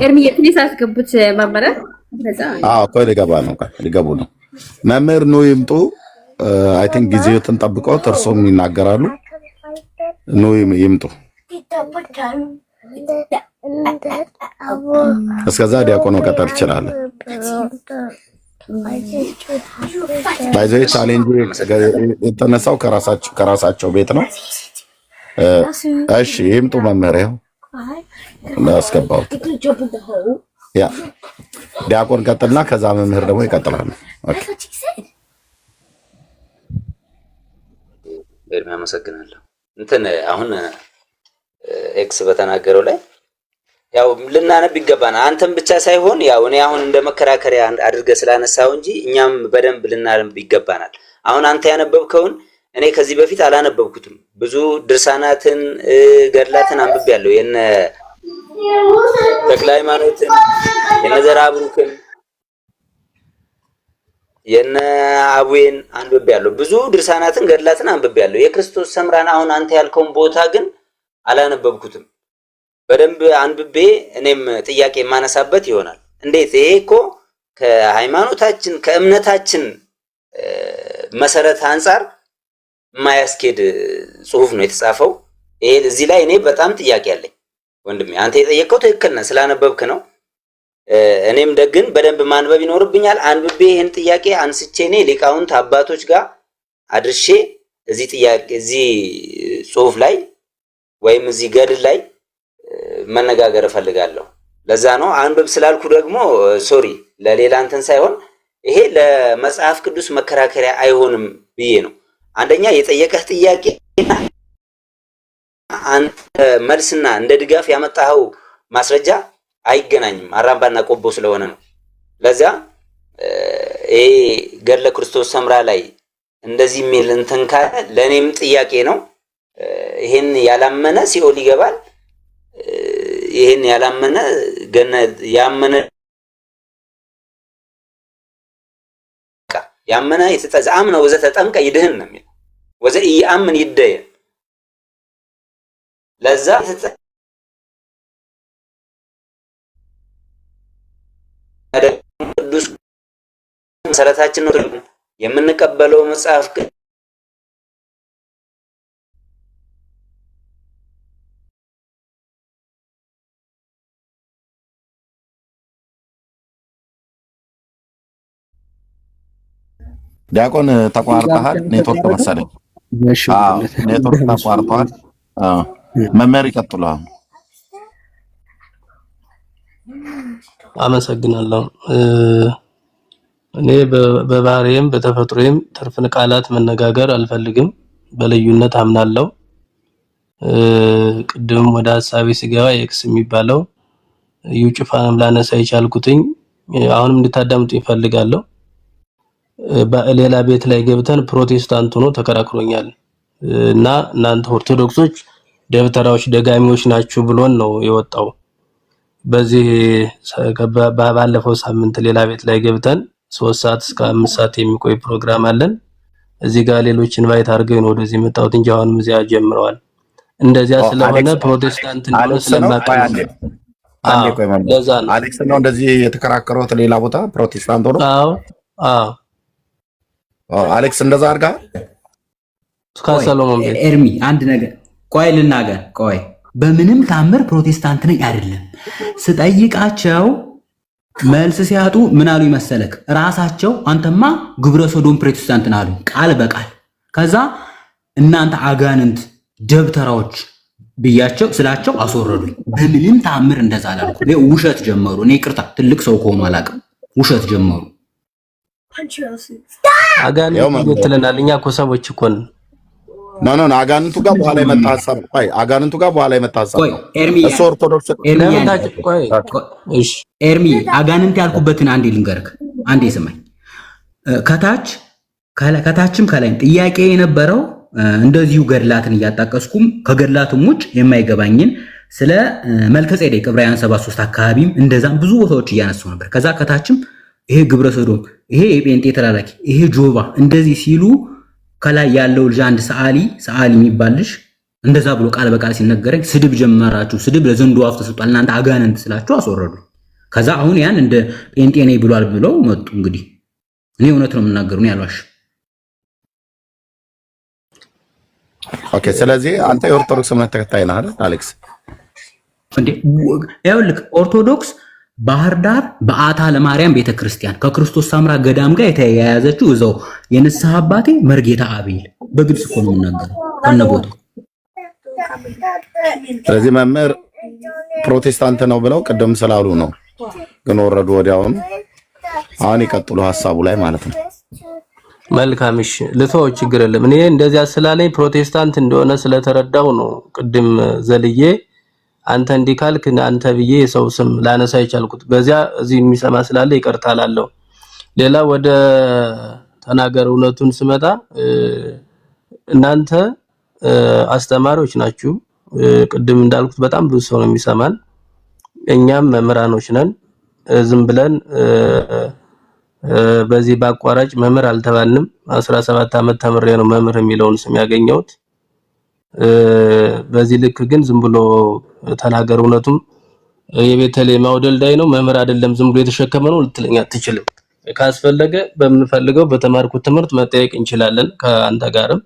ኤርሚ የትኔስ አስገቡት መመረ አዎ እኮ ሊገቡ ነው። መምህር ነው ይምጡ። አይ ቲንክ ጊዜውን ጠብቀው እርሶም ይናገራሉ። ነው ይምጡ። እስከዛ ዲያቆን መቀጠል ይችላል። ባይዘይ ቻሌንጅ የተነሳው ከራሳቸው ቤት ነው። እሺ ይምጡ መምህር ያው አስገባው። ያ ዲያቆን ቀጥልና ከዛ መምህር ደግሞ ይቀጥላል። ኦኬ ኤርሚ አመሰግናለሁ። እንትን አሁን ኤክስ በተናገረው ላይ ያው ልናነብ ይገባናል። አንተም ብቻ ሳይሆን ያው እኔ አሁን እንደ መከራከሪያ አድርገህ ስላነሳው እንጂ እኛም በደንብ ልናነብ ይገባናል። አሁን አንተ ያነበብከውን እኔ ከዚህ በፊት አላነበብኩትም። ብዙ ድርሳናትን ገድላትን አንብቤያለሁ። የነ ተክለ ሃይማኖትን፣ የነ ዘርአብሩክን፣ የነ አቡዬን አንብቤያለሁ። ብዙ ድርሳናትን ገድላትን አንብቤያለሁ። የክርስቶስ ሰምራን አሁን አንተ ያልከውን ቦታ ግን አላነበብኩትም። በደንብ አንብቤ እኔም ጥያቄ የማነሳበት ይሆናል። እንዴት ይሄ እኮ ከሃይማኖታችን ከእምነታችን መሰረት አንፃር የማያስኬድ ጽሁፍ ነው የተጻፈው። ይሄ እዚህ ላይ እኔ በጣም ጥያቄ አለኝ። ወንድሜ አንተ የጠየቀው ትክክል ነው ስላነበብክ ነው። እኔም ደግን በደንብ ማንበብ ይኖርብኛል። አንብቤ ይሄን ጥያቄ አንስቼ እኔ ሊቃውንት አባቶች ጋር አድርሼ እዚህ ጽሁፍ ላይ ወይም እዚህ ገድል ላይ መነጋገር እፈልጋለሁ። ለዛ ነው አንብብ ስላልኩ ደግሞ ሶሪ ለሌላ እንትን ሳይሆን ይሄ ለመጽሐፍ ቅዱስ መከራከሪያ አይሆንም ብዬ ነው። አንደኛ የጠየቀህ ጥያቄ አንተ መልስና እንደ ድጋፍ ያመጣኸው ማስረጃ አይገናኝም። አራምባና ቆቦ ስለሆነ ነው። ለዛ ይሄ ገድለ ክርስቶስ ሰምራ ላይ እንደዚህ የሚል እንትን ካለ ለኔም ጥያቄ ነው። ይሄን ያላመነ ሲኦል ይገባል፣ ይሄን ያላመነ ገነት ያመነ የተጠዛም ነው ወዘተ ተጠምቀ ይድህን ነው የሚለው ወዘ ይአምን ይደየ ለዛ ቅዱስ መሰረታችን ነው የምንቀበለው መጽሐፍ ዲያቆን ተቋርጠሃል። ኔትወርክ መሰለኝ። ኔትወርክ ተቋርጧል። መምህር ይቀጥላል። አመሰግናለሁ። እኔ በባህሪዬም በተፈጥሮዬም ትርፍን ቃላት መነጋገር አልፈልግም። በልዩነት አምናለሁ። ቅድም ወደ ሐሳቤ ሲገባ ኤክስ የሚባለው ዩጭፋንም ላነሳ የቻልኩትኝ አሁንም እንድታዳምጡ ይፈልጋለሁ። በሌላ ቤት ላይ ገብተን ፕሮቴስታንት ሆኖ ተከራክሮኛል እና እናንተ ኦርቶዶክሶች ደብተራዎች ደጋሚዎች ናችሁ ብሎን ነው የወጣው። በዚህ ባለፈው ሳምንት ሌላ ቤት ላይ ገብተን 3 ሰዓት እስከ 5 ሰዓት የሚቆይ ፕሮግራም አለን። እዚህ ጋር ሌሎች ኢንቫይት አድርገው ነው ወደዚህ መጣሁት እንጂ አሁንም እዚያ ጀምረዋል። እንደዚያ ስለሆነ ፕሮቴስታንት እንደሆነ ስለማቀም አሌክስ ነው እንደዚህ የተከራከረው ሌላ ቦታ ፕሮቴስታንት ሆኖ። አሌክስ እንደዛ አድርጋ ከሰሎሞን ቤት ኤርሚ አንድ ነገር ቆይ ልናገር። ቆይ በምንም ታምር ፕሮቴስታንት ነኝ አይደለም ስጠይቃቸው መልስ ሲያጡ ምን አሉ ይመሰለክ? ራሳቸው አንተማ ግብረ ሰዶም ፕሮቴስታንት ናሉ ቃል በቃል። ከዛ እናንተ አጋንንት ደብተራዎች ብያቸው ስላቸው አስወረዱኝ። በምንም ታምር እንደዛ አላልኩ። ውሸት ጀመሩ። እኔ ይቅርታ ትልቅ ሰው ከሆኑ አላውቅም። ውሸት ጀመሩ። አጋንንት ትለናል። እኛ እኮ ሰዎች እኮ ነን። ኖ አጋንንቱ ጋር በኋላ የመጣ ሐሳብ ቆይ አጋንንቱ ጋር በኋላ የመጣ ሐሳብ ቆይ ኤርሚ እሱ ኦርቶዶክስ ኤርሚ አጋንንት ያልኩበትን አንዴ ልንገርክ። አንዴ ስማኝ። ከታችም ከላይም ጥያቄ የነበረው እንደዚሁ ገድላትን እያጣቀስኩም ከገድላትም ውጭ የማይገባኝን ስለ መልከጼዴቅ ዕብራውያን 73 አካባቢም እንደዛም ብዙ ቦታዎች እያነሱ ነበር። ከዛ ከታችም ይሄ ግብረ ሰዶም፣ ይሄ የጴንጤ ተላላኪ፣ ይሄ ጆባ እንደዚህ ሲሉ ከላይ ያለው ልጅ አንድ ሰዓሊ የሚባልሽ እንደዛ ብሎ ቃል በቃል ሲነገረኝ ስድብ ጀመራችሁ። ስድብ ለዘንዶ አፍ ተሰጥቷል እናንተ አጋንንት ስላችሁ አስወረዱ። ከዛ አሁን ያን እንደ ጴንጤ ነኝ ብሏል ብለው መጡ። እንግዲህ እኔ እውነት ነው የምናገረው ነው ያሏሽ። ኦኬ። ስለዚህ አንተ የኦርቶዶክስ እምነት ተከታይ ነህ አይደል አሌክስ? እንዴ ይኸውልህ ኦርቶዶክስ ባህር ዳር በአታ ለማርያም ቤተክርስቲያን ከክርስቶስ ሳምራ ገዳም ጋር የተያያዘችው እዛው የንስሐ አባቴ መርጌታ አቤል በግልጽ እኮ ነው የምናገረው ከነቦታው። ስለዚህ መምህር ፕሮቴስታንት ነው ብለው ቅድም ስላሉ ነው ግን ወረዱ ወዲያውኑ። አሁን ይቀጥሉ ሐሳቡ ላይ ማለት ነው። መልካም እሺ፣ ልተው ችግር የለም። እኔ እንደዚያ ስላለኝ ፕሮቴስታንት እንደሆነ ስለተረዳው ነው ቅድም ዘልዬ አንተ እንዲካልክ አንተ ብዬ የሰው ስም ላነሳ ይቻልኩት። በዚያ እዚህ የሚሰማ ስላለ ይቅርታ ላለው። ሌላ ወደ ተናገር እውነቱን ስመጣ እናንተ አስተማሪዎች ናችሁ። ቅድም እንዳልኩት በጣም ብዙ ሰው ነው የሚሰማን። እኛም መምህራኖች ነን። ዝም ብለን በዚህ ባቋራጭ መምህር አልተባልንም። 17 ዓመት ተምሬ ነው መምህር የሚለውን ስም ያገኘሁት። በዚህ ልክ ግን ዝም ብሎ ተናገር እውነቱም የቤተልሔም አውደልዳይ ነው መምህር አይደለም ዝም ብሎ የተሸከመ ነው ልትለኛ አትችልም። ካስፈለገ በምንፈልገው በተማርኩት ትምህርት መጠየቅ እንችላለን። ከአንተ ጋርም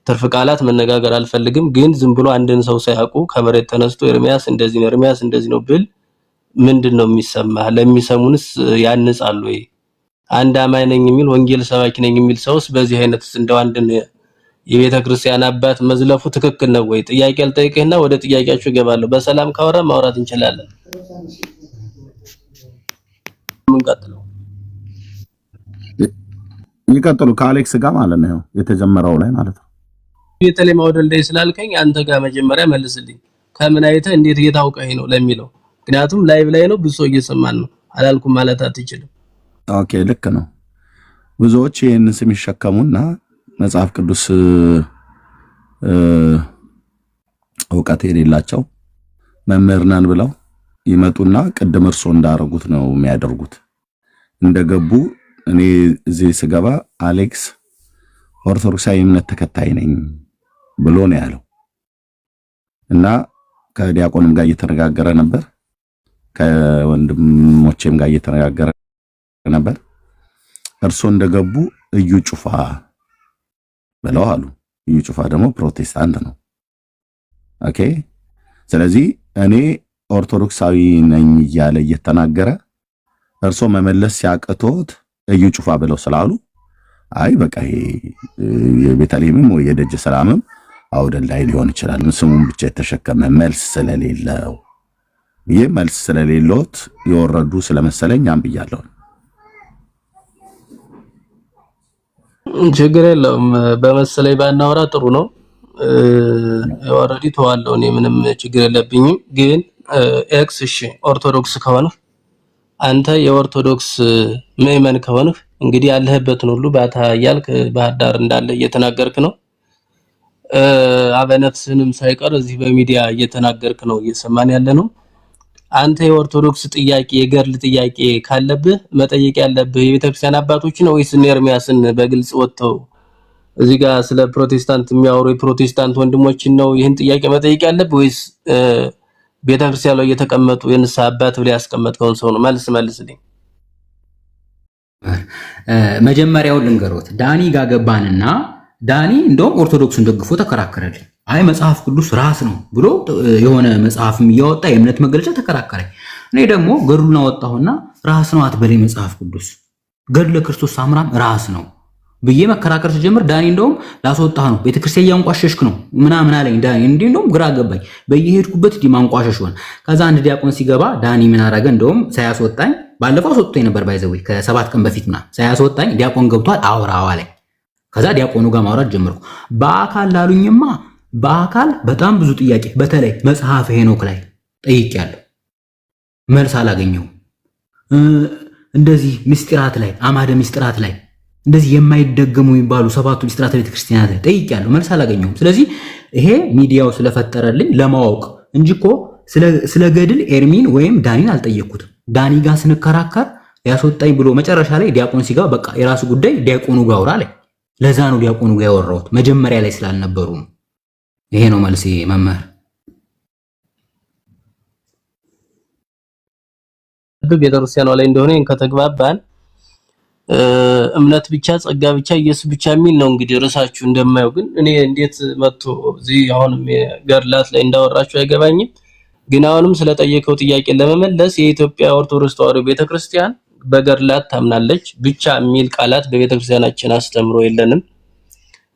ትርፍ ቃላት መነጋገር አልፈልግም። ግን ዝም ብሎ አንድን ሰው ሳያውቁ ከመሬት ተነስቶ ኤርሚያስ እንደዚህ ነው ብል ምንድነው የሚሰማህ? ለሚሰሙንስ ያንጻሉ ወይ? አንድ አማኝ ነኝ የሚል ወንጌል ሰባኪ ነኝ የሚል ሰውስ በዚህ አይነት እንደው አንድን የቤተ ክርስቲያን አባት መዝለፉ ትክክል ነው ወይ? ጥያቄ አልጠይቅህና ወደ ጥያቄያችሁ እገባለሁ። በሰላም ካወራ ማውራት እንችላለን። ምን ቀጥለው ይቀጥሉ ከአሌክስ ጋር ማለት ነው የተጀመረው ላይ ማለት ነው። ቤተልሔም አውደልዳይ ስላልከኝ አንተ ጋር መጀመሪያ መልስልኝ። ከምን አይተህ እንዴት እየታውቀህ ነው ለሚለው። ምክንያቱም ላይቭ ላይ ነው ብዙ ሰው እየሰማን ነው። አላልኩም ማለት አትችልም። ኦኬ ልክ ነው። ብዙዎች ይሄንን ስም ይሸከሙና መጽሐፍ ቅዱስ ዕውቀት የሌላቸው መምህር ነን ብለው ይመጡና ቅድም እርሶ እንዳረጉት ነው የሚያደርጉት። እንደገቡ እኔ እዚህ ስገባ አሌክስ ኦርቶዶክሳዊ እምነት ተከታይ ነኝ ብሎ ነው ያለው እና ከዲያቆንም ጋር እየተነጋገረ ነበር፣ ከወንድሞቼም ጋር እየተነጋገረ ነበር። እርሶ እንደገቡ እዩ ጩፋ ብለው አሉ። እዩ ጩፋ ደግሞ ፕሮቴስታንት ነው። ኦኬ። ስለዚህ እኔ ኦርቶዶክሳዊ ነኝ እያለ እየተናገረ እርሶ መመለስ ሲያቅቶት እዩ ጩፋ ብለው ስላሉ አይ በቃ ይሄ የቤተልሔምም ወይ የደጀ ሰላምም አውደላይ ሊሆን ይችላል ስሙን ብቻ የተሸከመ መልስ ስለሌለው ይሄ መልስ ስለሌሎት የወረዱ ስለመሰለኝ አንብያለሁ። ችግር የለውም። በመሰለኝ ባናወራ ጥሩ ነው። ኦልሬዲ ተዋለው እኔ ምንም ችግር የለብኝም። ግን ኤክስ እሺ ኦርቶዶክስ ከሆነ አንተ የኦርቶዶክስ ምዕመን ከሆነ እንግዲህ ያለህበትን ሁሉ ባታ ያልክ ባህር ዳር እንዳለ እየተናገርክ ነው። አበነፍስንም ሳይቀር እዚህ በሚዲያ እየተናገርክ ነው፣ እየሰማን ያለ ነው። አንተ የኦርቶዶክስ ጥያቄ የገርል ጥያቄ ካለብህ መጠየቅ ያለብህ የቤተክርስቲያን አባቶች ነው ወይስ ኤርሚያስን በግልጽ ወጥተው እዚህ ጋር ስለ ፕሮቴስታንት የሚያወሩ የፕሮቴስታንት ወንድሞችን ነው ይህን ጥያቄ መጠየቅ ያለብህ ወይስ ቤተክርስቲያን ላይ የተቀመጡ የንስሐ አባት ብለ ያስቀመጥከውን ሰው ነው? መልስልኝ። መጀመሪያው ልንገሮት ዳኒ ጋር ገባንና ዳኒ እንደውም ኦርቶዶክስን ደግፎ ተከራከረልኝ። አይ መጽሐፍ ቅዱስ ራስ ነው ብሎ የሆነ መጽሐፍም እያወጣ የእምነት መገለጫ ተከራከረኝ። እኔ ደግሞ ገድሉን አወጣሁና ራስ ነው አትበለኝ መጽሐፍ ቅዱስ ገድለ ክርስቶስ ሳምራም ራስ ነው ብዬ መከራከር ሲጀምር ዳኒ እንደውም ላስወጣህ ነው ቤተክርስቲያን ያንቋሸሽክ ነው ምናምን አለኝ። ዳኒ እንዲህ እንደውም ግራ ገባኝ። በየሄድኩበት ዲ ማንቋሸሽ ሆነ። ከዛ አንድ ዲያቆን ሲገባ ዳኒ ምን አረገ? እንደውም ሳያስወጣኝ ባለፈው አስወጥቶኝ ነበር ባይዘዌ ከ7 ቀን በፊት ምናምን ሳያስወጣኝ ዲያቆን ገብቷል አውራው አለኝ። ከዛ ዲያቆኑ ጋር ማውራት ጀመርኩ። በአካል ላሉኝማ በአካል በጣም ብዙ ጥያቄ በተለይ መጽሐፍ ሄኖክ ላይ ጠይቄያለሁ፣ መልስ አላገኘሁም። እንደዚህ ምስጢራት ላይ አማደ ምስጢራት ላይ እንደዚህ የማይደገሙ የሚባሉ 7ቱ ምስጢራት ቤተክርስቲያናት ላይ ጠይቄያለሁ፣ መልስ አላገኘሁም። ስለዚህ ይሄ ሚዲያው ስለፈጠረልኝ ለማወቅ እንጂ እኮ ስለ ገድል ኤርሚን ወይም ዳኒን አልጠየቅኩትም። ዳኒ ጋር ስንከራከር ያስወጣኝ ብሎ መጨረሻ ላይ ዲያቆን ሲጋር በቃ የራሱ ጉዳይ ዲያቆኑ ጋር አውራ ላይ ለዛ ነው ዲያቆኑ ጋር ያወራሁት መጀመሪያ ላይ ስላልነበሩ። ይሄ ነው መልሴ መምህር። ቤተክርስቲያኗ ላይ እንደሆነ ከተግባባን እምነት ብቻ ጸጋ ብቻ ኢየሱስ ብቻ የሚል ነው እንግዲህ ርዕሳችሁ እንደማየው። ግን እኔ እንዴት መጥቶ እዚህ አሁንም ገድላት ላይ እንዳወራችሁ አይገባኝም። ግን አሁንም ስለጠየቀው ጥያቄ ለመመለስ የኢትዮጵያ ኦርቶዶክስ ተዋሕዶ ቤተክርስቲያን በገድላት ታምናለች ብቻ የሚል ቃላት በቤተክርስቲያናችን አስተምሮ የለንም።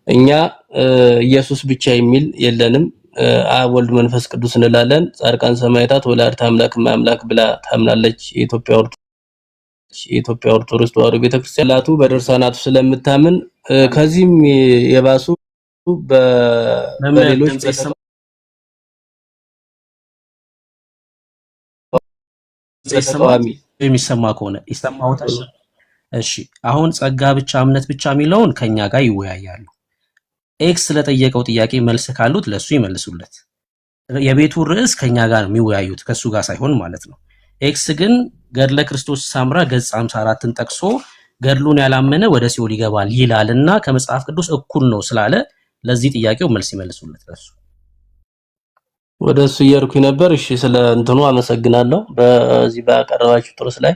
እኛ ኢየሱስ ብቻ የሚል የለንም። አብ ወልድ መንፈስ ቅዱስ እንላለን። ጻድቃን ሰማዕታት ወላዲተ አምላክ አምላክ ብላ ታምናለች የኢትዮጵያ ኦርቶዶክስ ተዋሕዶ ቤተክርስቲያን። ላቱ በድርሳናቱ ስለምታምን ከዚህም የባሱ በሌሎች የሚሰማ ከሆነ ይሰማውታል። እሺ አሁን ጸጋ ብቻ እምነት ብቻ የሚለውን ከኛ ጋር ይወያያሉ። ኤክስ ስለጠየቀው ጥያቄ መልስ ካሉት ለሱ ይመልሱለት። የቤቱ ርዕስ ከኛ ጋር ነው የሚወያዩት ከሱ ጋር ሳይሆን ማለት ነው። ኤክስ ግን ገድለ ክርስቶስ ሳምራ ገጽ 54ን ጠቅሶ ገድሉን ያላመነ ወደ ሲኦል ይገባል ይላልና ከመጽሐፍ ቅዱስ እኩል ነው ስላለ ለዚህ ጥያቄው መልስ ይመልሱለት ለሱ። ወደሱ እየርኩኝ ነበር። እሺ ስለ እንትኑ አመሰግናለሁ። በዚህ ባቀረባችሁ ጥርስ ላይ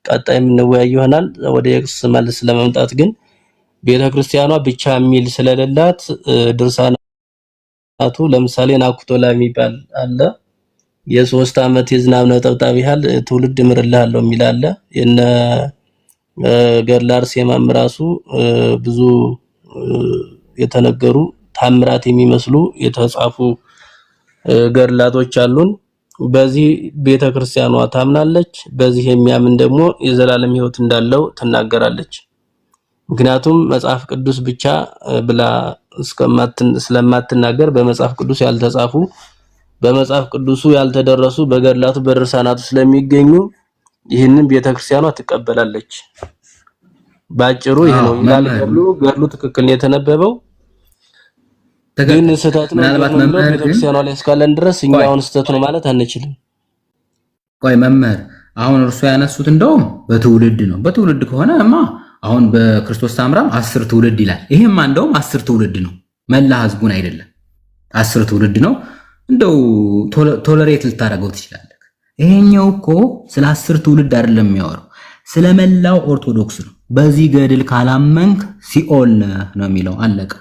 ቀጣይ የምንወያይ ይሆናል። ወደ ኤክስ መልስ ለመምጣት ግን ቤተክርስቲያኗ ብቻ የሚል ስለሌላት ድርሳናቱ ለምሳሌ ናኩቶላ የሚባል አለ። የ3 ዓመት የዝናብ ነጠብጣብ ያህል ትውልድ እምርልሃለሁ የሚል አለ። የነ ገድለ አርሴማም ራሱ ብዙ የተነገሩ ታምራት የሚመስሉ የተጻፉ ገድላቶች አሉን። በዚህ ቤተክርስቲያኗ ታምናለች። በዚህ የሚያምን ደግሞ የዘላለም ሕይወት እንዳለው ትናገራለች። ምክንያቱም መጽሐፍ ቅዱስ ብቻ ብላ ስለማትናገር በመጽሐፍ ቅዱስ ያልተጻፉ በመጽሐፍ ቅዱሱ ያልተደረሱ በገድላቱ በድርሳናቱ ስለሚገኙ ይህንን ቤተክርስቲያኗ ትቀበላለች። ባጭሩ ይሄ ነው ይላል። ገድሉ ትክክል ነው የተነበበው ግን ስህተት ነው። ቤተክርስቲያኗ ላይ እስካለን ድረስ እኛውን ስህተት ነው ማለት አንችልም። ቆይ መምህር አሁን እርሱ ያነሱት እንደውም በትውልድ ነው። በትውልድ ከሆነማ አሁን በክርስቶስ ሳምራም 10 ትውልድ ይላል። ይሄማ እንደውም 10 ትውልድ ነው፣ መላ ህዝቡን አይደለም 10 ትውልድ ነው። እንደው ቶለሬት ልታደርገው ትችላለህ። ይሄኛው እኮ ስለ 10 ትውልድ አይደለም የሚያወራው፣ ስለ መላው ኦርቶዶክስ ነው። በዚህ ገድል ካላመንክ ሲኦል ነው የሚለው፣ አለቀ።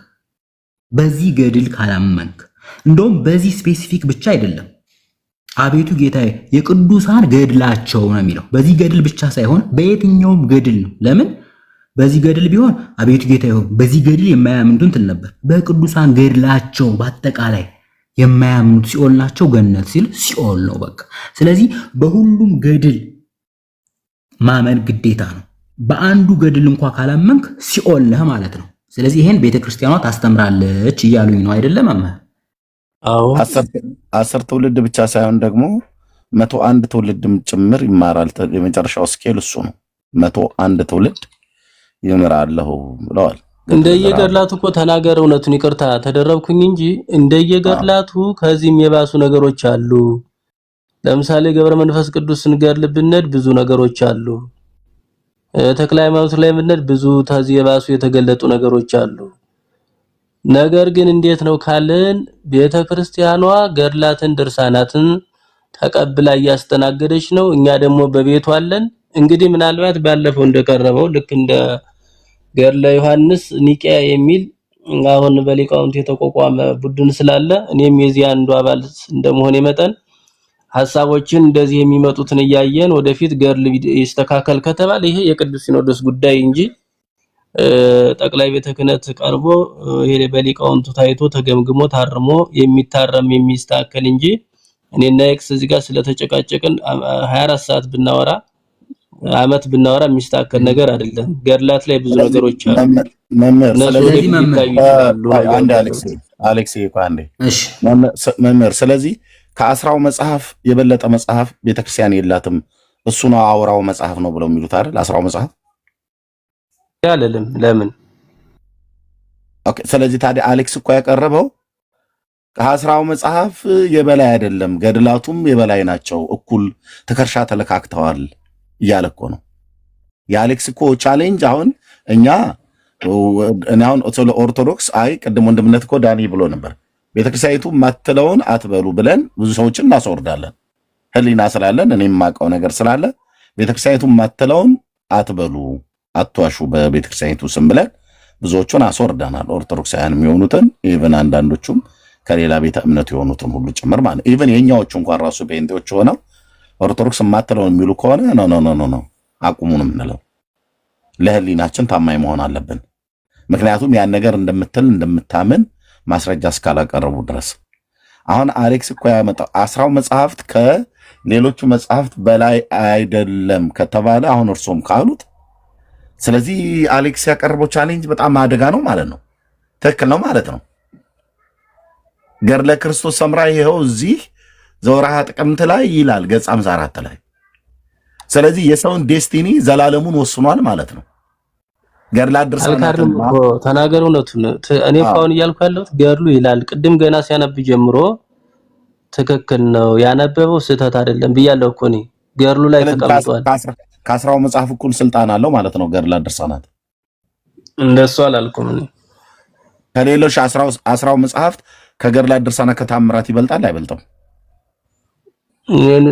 በዚህ ገድል ካላመንክ እንደውም በዚህ ስፔሲፊክ ብቻ አይደለም። አቤቱ ጌታዬ የቅዱሳን ገድላቸው ነው የሚለው። በዚህ ገድል ብቻ ሳይሆን በየትኛውም ገድል ነው። ለምን በዚህ ገድል ቢሆን አቤቱ ጌታዬ በዚህ ገድል የማያምኑትን ትል ነበር። በቅዱሳን ገድላቸው በአጠቃላይ የማያምኑት ሲኦል ናቸው፣ ገነት ሲል ሲኦል ነው በቃ። ስለዚህ በሁሉም ገድል ማመን ግዴታ ነው። በአንዱ ገድል እንኳን ካላመንክ ሲኦል ነህ ማለት ነው። ስለዚህ ይሄን ቤተክርስቲያኗ ታስተምራለች እያሉኝ ነው አይደለም መምህር? አዎ 10 ትውልድ ብቻ ሳይሆን ደግሞ 101 ትውልድም ጭምር ይማራል። የመጨረሻው ስኬል እሱ ነው። 101 ትውልድ ይምራለሁ ብለዋል። እንደየገድላቱ እኮ ተናገር፣ እውነቱን ይቅርታ ተደረብኩኝ እንጂ እንደየገድላቱ ከዚህም የባሱ ነገሮች አሉ። ለምሳሌ ገብረ መንፈስ ቅዱስን ገድል ብንሄድ ብዙ ነገሮች አሉ። ተክለ ሃይማኖት ላይ ብንሄድ ብዙ ከዚህ የባሱ የተገለጡ ነገሮች አሉ። ነገር ግን እንዴት ነው ካልን ቤተክርስቲያኗ ገድላትን ድርሳናትን ተቀብላ እያስተናገደች ነው። እኛ ደግሞ በቤቱ አለን። እንግዲህ ምናልባት ባለፈው እንደቀረበው ልክ እንደ ገድለ ዮሐንስ ኒቂያ የሚል አሁን በሊቃውንት የተቋቋመ ቡድን ስላለ እኔም የዚህ አንዱ አባል እንደመሆነ መጠን ሐሳቦችን እንደዚህ የሚመጡትን እያየን ወደፊት ገድል ይስተካከል ከተባለ ይሄ የቅዱስ ሲኖዶስ ጉዳይ እንጂ ጠቅላይ ቤተ ክህነት ቀርቦ ይሄ በሊቃውንቱ ታይቶ ተገምግሞ ታርሞ የሚታረም የሚስተካከል እንጂ እኔና ኤክስ እዚህ ጋር ስለተጨቃጨቅን 24 ሰዓት ብናወራ አመት ብናወራ የሚስተካከል ነገር አይደለም። ገድላት ላይ ብዙ ነገሮች አሉ። አሌክስ ይቋንዴ እሺ መምህር፣ ስለዚህ ከ10ው መጽሐፍ የበለጠ መጽሐፍ ቤተክርስቲያን የላትም፣ እሱ ነው አውራው መጽሐፍ ነው ብለው የሚሉት አይደል? 10ው መጽሐፍ ያለለም ለምን? ኦኬ። ስለዚህ ታዲያ አሌክስ እኮ ያቀረበው ከ10ው መጽሐፍ የበላይ አይደለም፣ ገድላቱም የበላይ ናቸው፣ እኩል ተከርሻ ተለካክተዋል እያለ እኮ ነው። የአሌክስ እኮ ቻሌንጅ አሁን እኛ አሁን ኦርቶዶክስ አይ ቅድም ወንድምነት እኮ ዳኒ ብሎ ነበር ቤተክርስቲያኒቱ ማትለውን አትበሉ ብለን ብዙ ሰዎችን እናስወርዳለን። ህሊና ስላለን እኔም የማውቀው ነገር ስላለ ቤተክርስቲያኒቱ ማትለውን አትበሉ አትዋሹ በቤተክርስቲያኒቱ ስም ብለን ብዙዎቹን አስወርደናል። ኦርቶዶክሳውያን የሚሆኑትን ኢቭን አንዳንዶቹም ከሌላ ቤተ እምነት የሆኑትን ሁሉ ጭምር ማለት ኢቭን የኛዎቹ እንኳን ራሱ ጴንጤዎች ሆነው ኦርቶዶክስ ማትለውን የሚሉ ከሆነ ኖ አቁሙንም እንለው። ለህሊናችን ታማኝ መሆን አለብን። ምክንያቱም ያን ነገር እንደምታምን ማስረጃ እስካላቀረቡ ድረስ። አሁን አሌክስ እኮ ያመጣው 10ው መጽሐፍት ከሌሎቹ መጽሐፍት በላይ አይደለም ከተባለ አሁን እርሶም ካሉት፣ ስለዚህ አሌክስ ያቀረበው ቻሌንጅ በጣም አደጋ ነው ማለት ነው። ትክክል ነው ማለት ነው። ገድለ ክርስቶስ ሰምራ ይኸው እዚህ ዘወርሃ ጥቅምት ላይ ይላል ገጽ 54 ላይ። ስለዚህ የሰውን ዴስቲኒ ዘላለሙን ወስኗል ማለት ነው። ገድላ ድርሳናትን ተናገሩ ነው። እኔ ፋውን እያልኩ ያለሁት ገድሉ ይላል። ቅድም ገና ሲያነብ ጀምሮ ትክክል ነው ያነበበው ስህተት አይደለም ብያለሁ እኮ እኔ። ገድሉ ላይ ተቀምጧል። ከ10ው መጽሐፍ እኩል ስልጣን አለው ማለት ነው ገድላ ድርሳናት። እንደሱ አላልኩም እኔ። ከሌሎች 10ው መጽሐፍት ከገድላ ድርሳናት ከታምራት ይበልጣል አይበልጥም?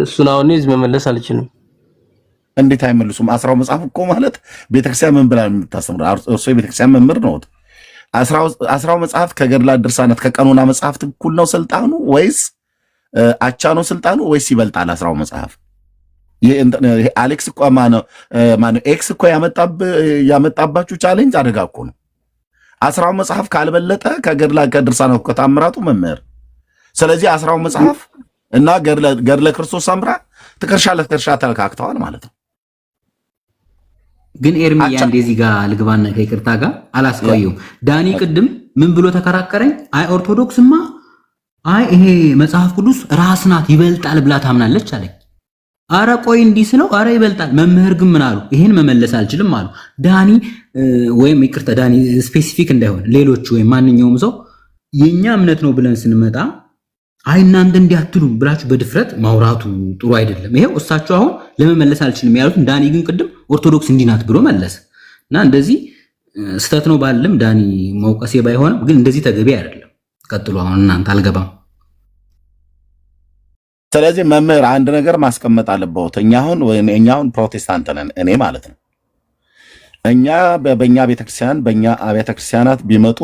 እሱን አሁን እዚህ መመለስ አልችልም። እንዴት አይመልሱም? 10ው መጽሐፍ እኮ ማለት ቤተክርስቲያን ምን ብላ የምታስተምር እርሶ የቤተክርስቲያን መምህር ነው። 10ው መጽሐፍ ከገድላ ድርሳናት ከቀኖና መጽሐፍት እኩል ነው ስልጣኑ ወይስ አቻ ነው ስልጣኑ ወይስ ይበልጣል? 10ው መጽሐፍ ይሄ አሌክስ እኮ ማነው ኤክስ እኮ ያመጣባችሁ ቻሌንጅ አደጋ እኮ ነው። 10ው መጽሐፍ ካልበለጠ ከገድላ ከድርሳናት ከታምራቱ መምህር። ስለዚህ 10ው መጽሐፍ እና ገድለ ክርስቶስ ሰምራ ትከርሻ ለትከርሻ ተለካክተዋል ማለት ነው። ግን ኤርሚያ እንደዚህ ጋር ልግባና ከይቅርታ ጋር አላስቆየው። ዳኒ ቅድም ምን ብሎ ተከራከረኝ? አይ ኦርቶዶክስማ አይ ይሄ መጽሐፍ ቅዱስ ራስ ናት ይበልጣል ብላ ታምናለች አለኝ። አረ ቆይ እንዲህ ስለው አረ ይበልጣል። መምህር ግን ምን አሉ? ይሄን መመለስ አልችልም አሉ። ዳኒ ወይም ይቅርታ ዳኒ ስፔሲፊክ እንዳይሆን ሌሎች ወይም ማንኛውም ሰው የኛ እምነት ነው ብለን ስንመጣ አይ እናንተ እንዲያትሉ ብላችሁ በድፍረት ማውራቱ ጥሩ አይደለም። ይሄው እሳቸው አሁን ለመመለስ አልችልም ያሉት ዳኒ ግን ቅድም ኦርቶዶክስ እንዲናት ብሎ መለሰ እና እንደዚህ ስተት ነው ባለም ዳኒ መውቀሴ ባይሆንም ግን እንደዚህ ተገቢ አይደለም። ቀጥሉ አሁን እናንተ አልገባም። ስለዚህ መምህር አንድ ነገር ማስቀመጥ አለበት። እኛ አሁን ፕሮቴስታንት ነን እኔ ማለት ነው። እኛ በእኛ ቤተክርስቲያን በእኛ አብያተ ክርስቲያናት ቢመጡ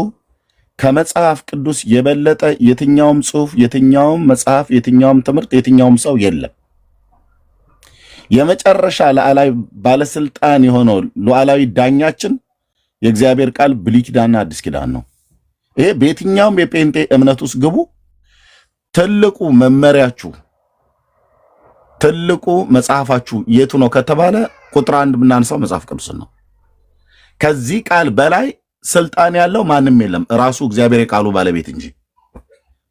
ከመጽሐፍ ቅዱስ የበለጠ የትኛውም ጽሑፍ የትኛውም መጽሐፍ የትኛውም ትምህርት የትኛውም ሰው የለም። የመጨረሻ ሉዓላዊ ባለስልጣን የሆነው ሉዓላዊ ዳኛችን የእግዚአብሔር ቃል ብሉይ ኪዳንና አዲስ ኪዳን ነው። ይሄ በየትኛውም የጴንጤ እምነት ውስጥ ግቡ። ትልቁ መመሪያችሁ ትልቁ መጽሐፋችሁ የቱ ነው ከተባለ ቁጥር 1 ብናነሳው መጽሐፍ ቅዱስ ነው። ከዚህ ቃል በላይ ስልጣን ያለው ማንም የለም፣ ራሱ እግዚአብሔር የቃሉ ባለቤት እንጂ።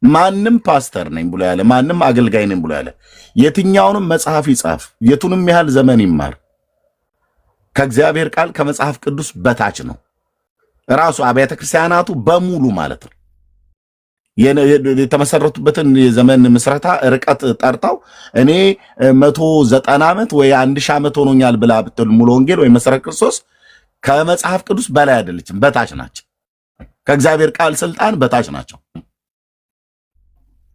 ማንም ፓስተር ነኝ ብሎ ያለ ማንም አገልጋይ ነኝ ብሎ ያለ የትኛውንም መጽሐፍ ይጻፍ የቱንም ያህል ዘመን ይማር ከእግዚአብሔር ቃል ከመጽሐፍ ቅዱስ በታች ነው። ራሱ አብያተ ክርስቲያናቱ በሙሉ ማለት ነው የተመሰረቱበትን የዘመን ምስረታ ርቀት ጠርተው እኔ 190 ዓመት ወይ 1000 ዓመት ሆኖኛል ብላ ብትል ሙሉ ወንጌል ወይ መሰረት ክርስቶስ ከመጽሐፍ ቅዱስ በላይ አይደለችም፣ በታች ናቸው። ከእግዚአብሔር ቃል ስልጣን በታች ናቸው።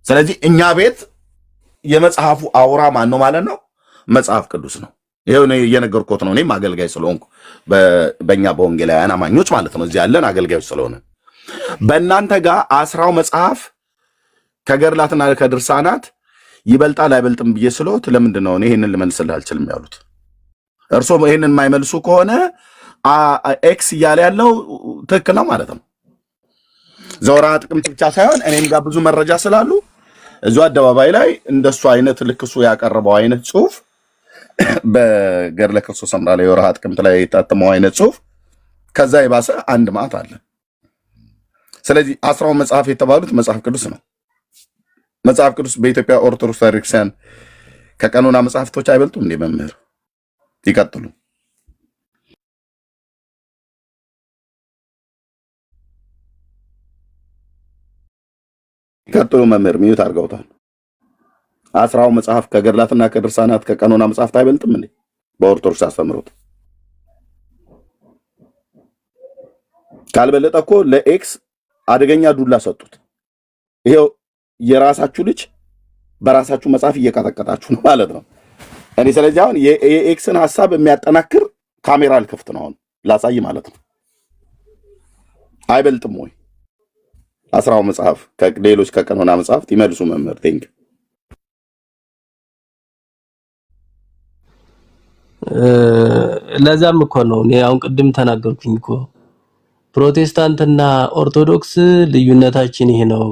ስለዚህ እኛ ቤት የመጽሐፉ አውራ ማን ነው ማለት ነው? መጽሐፍ ቅዱስ ነው። ይሄው ነው እየነገርኩት ነው። እኔም አገልጋይ ስለሆንኩ በእኛ በወንጌላውያን አማኞች ማለት ነው እዚህ ያለን አገልጋዮች ስለሆነ በእናንተ ጋር 10 መጽሐፍ ከገድላትና ከድርሳናት ይበልጣል አይበልጥም ብዬ ስለውት ለምንድን ነው ይሄንን ልመልስልህ አልችልም ያሉት? እርሶ ይሄንን የማይመልሱ ከሆነ ኤክስ እያለ ያለው ትክክል ነው ማለት ነው። ዘወራ ጥቅምት ብቻ ሳይሆን እኔም ጋር ብዙ መረጃ ስላሉ እዚሁ አደባባይ ላይ እንደሱ አይነት ልክሱ ያቀረበው አይነት ጽሁፍ በገድለ ክርስቶስ ሰምራ ላይ ወርሃ ጥቅምት ላይ የታተመው አይነት ጽሁፍ ከዛ የባሰ አንድ ማት አለ። ስለዚህ 10 መጽሐፍ የተባሉት መጽሐፍ ቅዱስ ነው። መጽሐፍ ቅዱስ በኢትዮጵያ ኦርቶዶክስ ቤተክርስቲያን ከቀኖና መጽሐፍቶች አይበልጡም እንዴ መምህር? ይቀጥሉ። ይቀጥሉ መምህር። ሚዩት አድርገውታል። 10 መጽሐፍ ከገድላትና ከድርሳናት ከቀኖና መጽሐፍት አይበልጥም እንዴ በኦርቶዶክስ አስተምሮት? ካልበለጠ እኮ ለኤክስ አደገኛ ዱላ ሰጡት። ይሄው የራሳችሁ ልጅ በራሳችሁ መጽሐፍ እየቀጠቀጣችሁ ነው ማለት ነው። እኔ ስለዚህ አሁን የኤክስን ሐሳብ የሚያጠናክር ካሜራ ልከፍት ነው አሁን ላሳይ ማለት ነው። አይበልጥም ወይ 10 መጽሐፍ ከሌሎች ከቀኖና መጽሐፍት? ይመልሱ መምህር። ቴንክ ለዛም እኮ ነው እኔ አሁን ቅድም ተናገርኩኝ እኮ ፕሮቴስታንትና ኦርቶዶክስ ልዩነታችን ይሄ ነው።